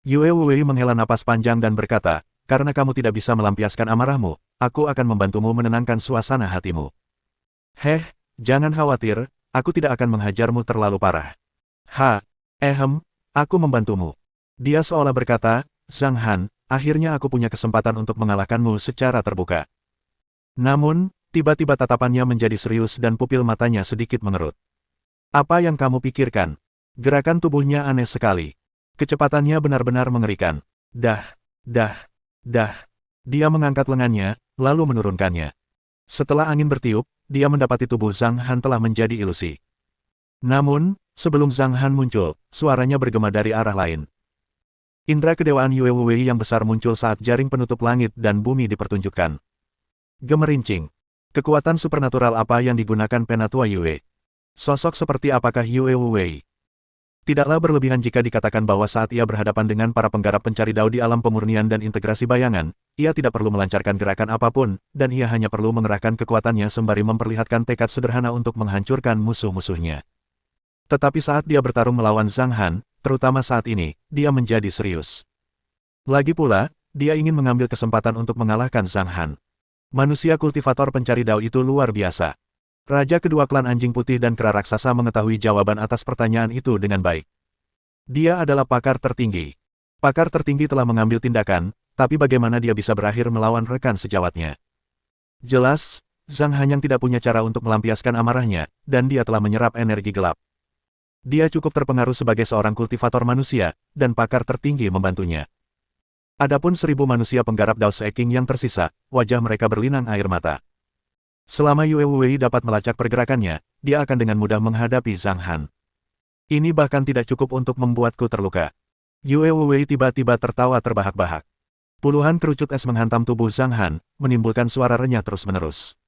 Yue Wuwei menghela napas panjang dan berkata, karena kamu tidak bisa melampiaskan amarahmu, aku akan membantumu menenangkan suasana hatimu. Heh, jangan khawatir, aku tidak akan menghajarmu terlalu parah. Aku membantumu. Dia seolah berkata, Zhang Han, akhirnya aku punya kesempatan untuk mengalahkanmu secara terbuka. Namun, tiba-tiba tatapannya menjadi serius dan pupil matanya sedikit mengerut. Apa yang kamu pikirkan? Gerakan tubuhnya aneh sekali. Kecepatannya benar-benar mengerikan. Dah. Dia mengangkat lengannya, lalu menurunkannya. Setelah angin bertiup, dia mendapati tubuh Zhang Han telah menjadi ilusi. Namun, sebelum Zhang Han muncul, suaranya bergema dari arah lain. Indra kedewaan Yue Wuwei yang besar muncul saat jaring penutup langit dan bumi dipertunjukkan. Gemerincing. Kekuatan supernatural apa yang digunakan Penatua Yue? Sosok seperti apakah Yue Wuwei? Tidaklah berlebihan jika dikatakan bahwa saat ia berhadapan dengan para penggarap pencari dao di alam pemurnian dan integrasi bayangan, ia tidak perlu melancarkan gerakan apapun, dan ia hanya perlu mengerahkan kekuatannya sembari memperlihatkan tekad sederhana untuk menghancurkan musuh-musuhnya. Tetapi saat dia bertarung melawan Zhang Han, terutama saat ini, dia menjadi serius. Lagi pula, dia ingin mengambil kesempatan untuk mengalahkan Zhang Han. Manusia kultivator pencari dao itu luar biasa. Raja kedua klan anjing putih dan kera raksasa mengetahui jawaban atas pertanyaan itu dengan baik. Dia adalah pakar tertinggi. Pakar tertinggi telah mengambil tindakan, tapi bagaimana dia bisa berakhir melawan rekan sejawatnya? Jelas, Zhang Han yang tidak punya cara untuk melampiaskan amarahnya, dan dia telah menyerap energi gelap. Dia cukup terpengaruh sebagai seorang kultivator manusia, dan pakar tertinggi membantunya. Adapun 1.000 manusia penggarap Dao Seeking yang tersisa, wajah mereka berlinang air mata. Selama Yue Wuwei dapat melacak pergerakannya, dia akan dengan mudah menghadapi Zhang Han. Ini bahkan tidak cukup untuk membuatku terluka. Yue Wuwei tiba-tiba tertawa terbahak-bahak. Puluhan kerucut es menghantam tubuh Zhang Han, menimbulkan suara renyah terus-menerus.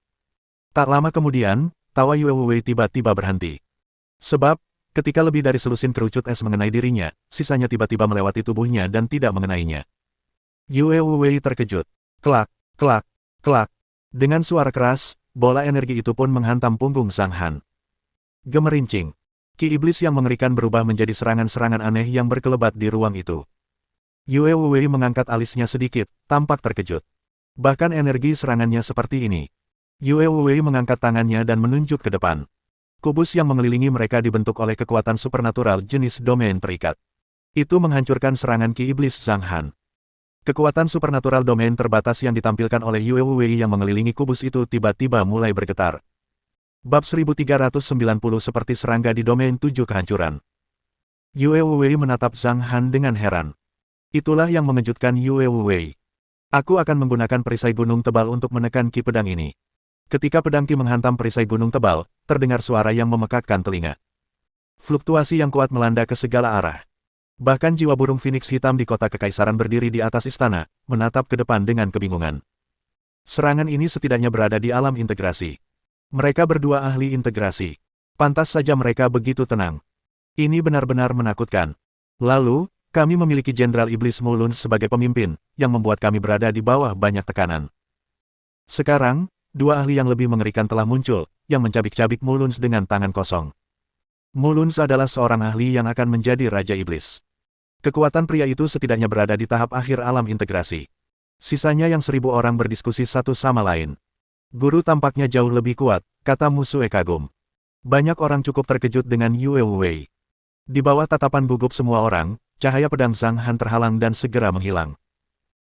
Tak lama kemudian, tawa Yue Wuwei tiba-tiba berhenti. Sebab, ketika lebih dari selusin kerucut es mengenai dirinya, sisanya tiba-tiba melewati tubuhnya dan tidak mengenainya. Yue Wei terkejut. Kelak, kelak, kelak. Dengan suara keras, bola energi itu pun menghantam punggung Zhang Han. Gemerincing. Ki iblis yang mengerikan berubah menjadi serangan-serangan aneh yang berkelebat di ruang itu. Yue Wei mengangkat alisnya sedikit, tampak terkejut. Bahkan energi serangannya seperti ini. Yue Wei mengangkat tangannya dan menunjuk ke depan. Kubus yang mengelilingi mereka dibentuk oleh kekuatan supernatural jenis domain terikat. Itu menghancurkan serangan Ki iblis Zhang Han. Kekuatan supernatural domain terbatas yang ditampilkan oleh Yue Wei yang mengelilingi kubus itu tiba-tiba mulai bergetar. Bab 1390 seperti serangga di domain 7 kehancuran. Yue Wei menatap Zhang Han dengan heran. Itulah yang mengejutkan Yue Wei. Aku akan menggunakan perisai gunung tebal untuk menekan ki pedang ini. Ketika pedang ki menghantam perisai gunung tebal, terdengar suara yang memekakkan telinga. Fluktuasi yang kuat melanda ke segala arah. Bahkan jiwa burung Phoenix hitam di kota kekaisaran berdiri di atas istana, menatap ke depan dengan kebingungan. Serangan ini setidaknya berada di alam integrasi. Mereka berdua ahli integrasi. Pantas saja mereka begitu tenang. Ini benar-benar menakutkan. Lalu, kami memiliki Jenderal Iblis Mulun sebagai pemimpin, yang membuat kami berada di bawah banyak tekanan. Sekarang, dua ahli yang lebih mengerikan telah muncul, yang mencabik-cabik Mulun dengan tangan kosong. Mulun adalah seorang ahli yang akan menjadi Raja Iblis. Kekuatan pria itu setidaknya berada di tahap akhir alam integrasi. Sisanya yang 1000 orang berdiskusi satu sama lain. Guru tampaknya jauh lebih kuat, kata Musue kagum. Banyak orang cukup terkejut dengan Yue Wei. Di bawah tatapan gugup semua orang, cahaya pedang Zhang Han terhalang dan segera menghilang.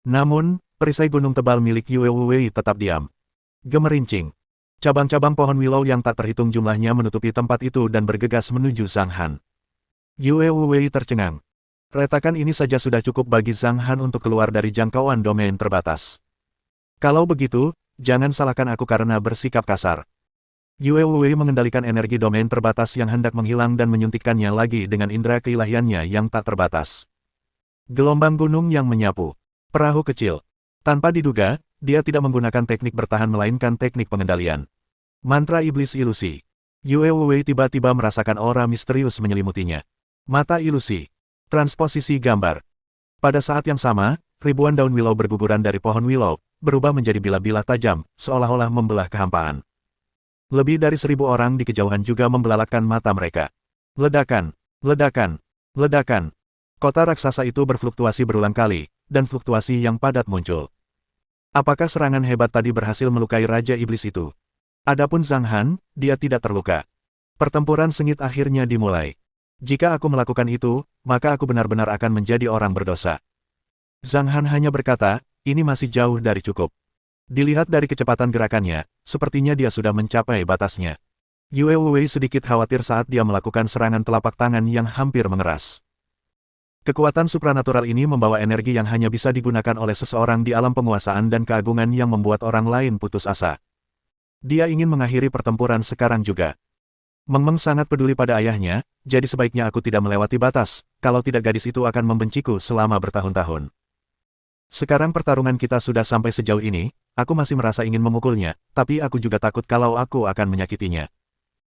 Namun, perisai gunung tebal milik Yue Wei tetap diam. Gemerincing. Cabang-cabang pohon willow yang tak terhitung jumlahnya menutupi tempat itu dan bergegas menuju Zhang Han. Yue Wei tercengang. Retakan ini saja sudah cukup bagi Zhang Han untuk keluar dari jangkauan domain terbatas. Kalau begitu, jangan salahkan aku karena bersikap kasar. Yue Wei mengendalikan energi domain terbatas yang hendak menghilang dan menyuntikkannya lagi dengan indera keilahiannya yang tak terbatas. Gelombang gunung yang menyapu. Perahu kecil. Tanpa diduga, dia tidak menggunakan teknik bertahan melainkan teknik pengendalian. Mantra iblis ilusi. Yue Wei tiba-tiba merasakan aura misterius menyelimutinya. Mata ilusi. Transposisi gambar. Pada saat yang sama, ribuan daun willow berguguran dari pohon willow, berubah menjadi bilah-bilah tajam, seolah-olah membelah kehampaan. Lebih dari 1000 orang di kejauhan juga membelalakkan mata mereka. Ledakan, ledakan, ledakan. Kota raksasa itu berfluktuasi berulang kali, dan fluktuasi yang padat muncul. Apakah serangan hebat tadi berhasil melukai Raja Iblis itu? Adapun Zhang Han, dia tidak terluka. Pertempuran sengit akhirnya dimulai. Jika aku melakukan itu, maka aku benar-benar akan menjadi orang berdosa. Zhang Han hanya berkata, ini masih jauh dari cukup. Dilihat dari kecepatan gerakannya, sepertinya dia sudah mencapai batasnya. Yue Wei sedikit khawatir saat dia melakukan serangan telapak tangan yang hampir mengeras. Kekuatan supranatural ini membawa energi yang hanya bisa digunakan oleh seseorang di alam penguasaan dan keagungan yang membuat orang lain putus asa. Dia ingin mengakhiri pertempuran sekarang juga. Meng Meng sangat peduli pada ayahnya, jadi sebaiknya aku tidak melewati batas, kalau tidak gadis itu akan membenciku selama bertahun-tahun. Sekarang pertarungan kita sudah sampai sejauh ini, aku masih merasa ingin memukulnya, tapi aku juga takut kalau aku akan menyakitinya.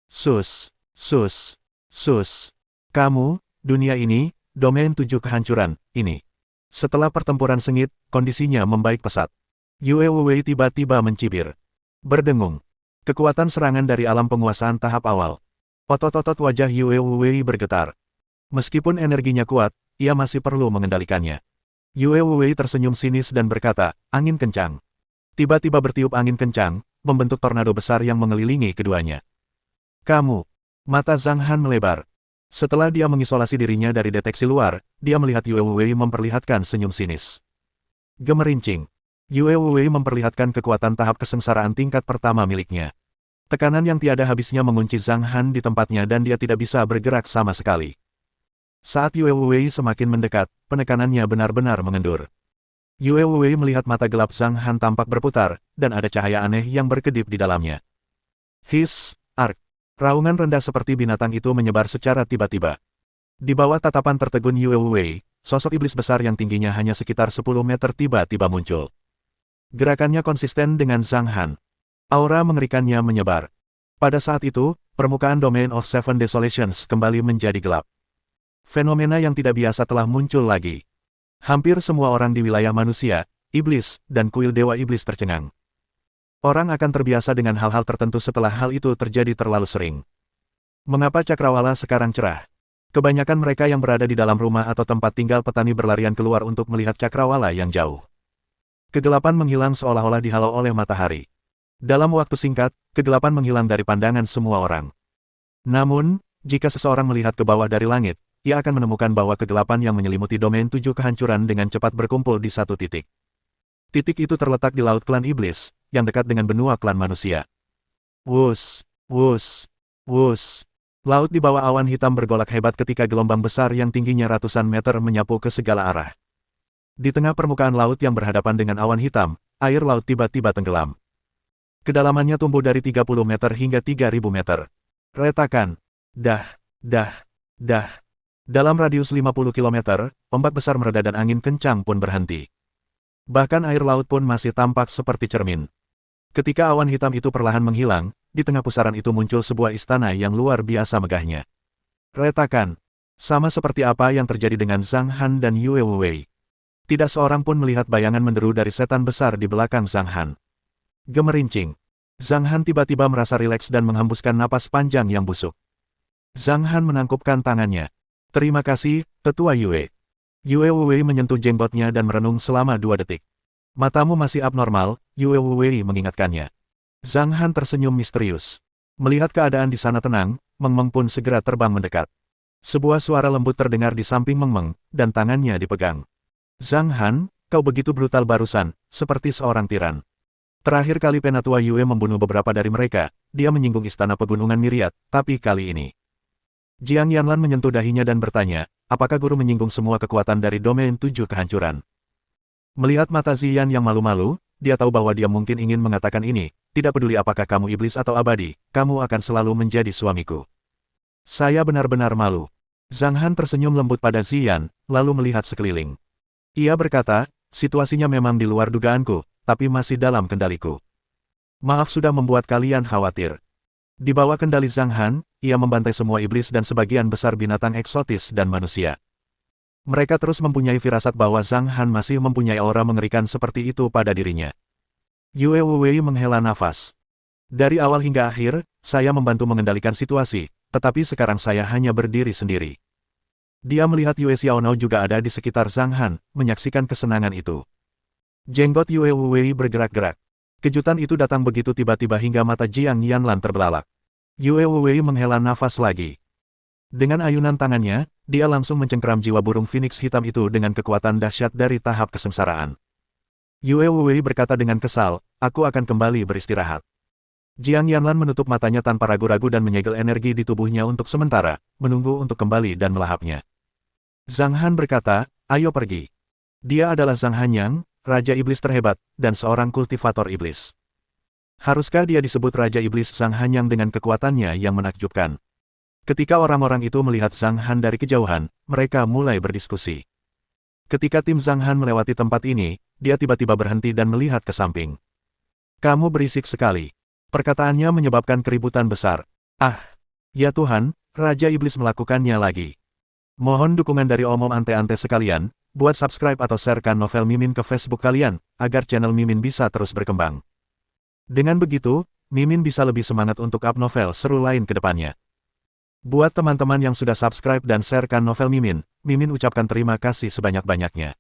Sus, sus, sus. Kamu, dunia ini, domain 7 kehancuran, ini. Setelah pertempuran sengit, kondisinya membaik pesat. Yue Wei tiba-tiba mencibir. Berdengung. Kekuatan serangan dari alam penguasaan tahap awal. Otot-otot wajah Yue Wei bergetar. Meskipun energinya kuat, ia masih perlu mengendalikannya. Yue Wei tersenyum sinis dan berkata, angin kencang. Tiba-tiba bertiup angin kencang, membentuk tornado besar yang mengelilingi keduanya. Kamu. Mata Zhang Han melebar. Setelah dia mengisolasi dirinya dari deteksi luar, dia melihat Yue Wei memperlihatkan senyum sinis. Gemerincing. Yue Wei memperlihatkan kekuatan tahap kesengsaraan tingkat pertama miliknya. Tekanan yang tiada habisnya mengunci Zhang Han di tempatnya dan dia tidak bisa bergerak sama sekali. Saat Yue Wei semakin mendekat, penekanannya benar-benar mengendur. Yue Wei melihat mata gelap Zhang Han tampak berputar, dan ada cahaya aneh yang berkedip di dalamnya. Hiss, ark. Raungan rendah seperti binatang itu menyebar secara tiba-tiba. Di bawah tatapan tertegun Yue Wei, sosok iblis besar yang tingginya hanya sekitar 10 meter tiba-tiba muncul. Gerakannya konsisten dengan Zhang Han. Aura mengerikannya menyebar. Pada saat itu, permukaan Domain of Seven Desolations kembali menjadi gelap. Fenomena yang tidak biasa telah muncul lagi. Hampir semua orang di wilayah manusia, iblis, dan kuil Dewa Iblis tercengang. Orang akan terbiasa dengan hal-hal tertentu setelah hal itu terjadi terlalu sering. Mengapa cakrawala sekarang cerah? Kebanyakan mereka yang berada di dalam rumah atau tempat tinggal petani berlarian keluar untuk melihat cakrawala yang jauh. Kegelapan menghilang seolah-olah dihalau oleh matahari. Dalam waktu singkat, kegelapan menghilang dari pandangan semua orang. Namun, jika seseorang melihat ke bawah dari langit, ia akan menemukan bahwa kegelapan yang menyelimuti domain 7 kehancuran dengan cepat berkumpul di satu titik. Titik itu terletak di Laut Klan Iblis, yang dekat dengan benua klan manusia. Wus, wus, wus. Laut di bawah awan hitam bergolak hebat ketika gelombang besar yang tingginya ratusan meter menyapu ke segala arah. Di tengah permukaan laut yang berhadapan dengan awan hitam, air laut tiba-tiba tenggelam. Kedalamannya tumbuh dari 30 meter hingga 3000 meter. Retakan. Dah. Dalam radius 50 km, ombak besar mereda dan angin kencang pun berhenti. Bahkan air laut pun masih tampak seperti cermin. Ketika awan hitam itu perlahan menghilang, di tengah pusaran itu muncul sebuah istana yang luar biasa megahnya. Retakan. Sama seperti apa yang terjadi dengan Zhang Han dan Yue Wei. Tidak seorang pun melihat bayangan menderu dari setan besar di belakang Zhang Han. Gemerincing. Zhang Han tiba-tiba merasa rileks dan menghembuskan napas panjang yang busuk. Zhang Han menangkupkan tangannya. Terima kasih, Tetua Yue. Yue Wei menyentuh jenggotnya dan merenung selama 2 detik. Matamu masih abnormal, Yue Wei mengingatkannya. Zhang Han tersenyum misterius. Melihat keadaan di sana tenang, Meng Meng pun segera terbang mendekat. Sebuah suara lembut terdengar di samping Meng Meng, dan tangannya dipegang. Zhang Han, kau begitu brutal barusan, seperti seorang tiran. Terakhir kali Penatua Yue membunuh beberapa dari mereka, dia menyinggung istana pegunungan Myriad, tapi kali ini. Jiang Yanlan menyentuh dahinya dan bertanya, apakah guru menyinggung semua kekuatan dari domain 7 kehancuran? Melihat mata Ziyan yang malu-malu, dia tahu bahwa dia mungkin ingin mengatakan ini, tidak peduli apakah kamu iblis atau abadi, kamu akan selalu menjadi suamiku. Saya benar-benar malu. Zhang Han tersenyum lembut pada Ziyan, lalu melihat sekeliling. Ia berkata, situasinya memang di luar dugaanku, tapi masih dalam kendaliku. Maaf sudah membuat kalian khawatir. Di bawah kendali Zhang Han, ia membantai semua iblis dan sebagian besar binatang eksotis dan manusia. Mereka terus mempunyai firasat bahwa Zhang Han masih mempunyai aura mengerikan seperti itu pada dirinya. Yue Wei menghela nafas. Dari awal hingga akhir, saya membantu mengendalikan situasi, tetapi sekarang saya hanya berdiri sendiri. Dia melihat Yue Xiaonao juga ada di sekitar Zhang Han, menyaksikan kesenangan itu. Jenggot Yue Wei bergerak-gerak. Kejutan itu datang begitu tiba-tiba hingga mata Jiang Yanlan terbelalak. Yue Wei menghela nafas lagi. Dengan ayunan tangannya, dia langsung mencengkeram jiwa burung Phoenix hitam itu dengan kekuatan dahsyat dari tahap kesengsaraan. Yue Wei berkata dengan kesal, aku akan kembali beristirahat. Jiang Yanlan menutup matanya tanpa ragu-ragu dan menyegel energi di tubuhnya untuk sementara, menunggu untuk kembali dan melahapnya. Zhang Han berkata, ayo pergi. Dia adalah Zhang Hanyang, Raja Iblis terhebat, dan seorang kultivator iblis. Haruskah dia disebut Raja Iblis Zhang Hanyang dengan kekuatannya yang menakjubkan? Ketika orang-orang itu melihat Zhang Han dari kejauhan, mereka mulai berdiskusi. Ketika tim Zhang Han melewati tempat ini, dia tiba-tiba berhenti dan melihat ke samping. Kamu berisik sekali. Perkataannya menyebabkan keributan besar. Ah, ya Tuhan, Raja Iblis melakukannya lagi. Mohon dukungan dari omom ante-ante sekalian. Buat subscribe atau sharekan novel Mimin ke Facebook kalian, agar channel Mimin bisa terus berkembang. Dengan begitu, Mimin bisa lebih semangat untuk up novel seru lain ke depannya. Buat teman-teman yang sudah subscribe dan sharekan novel Mimin, Mimin ucapkan terima kasih sebanyak-banyaknya.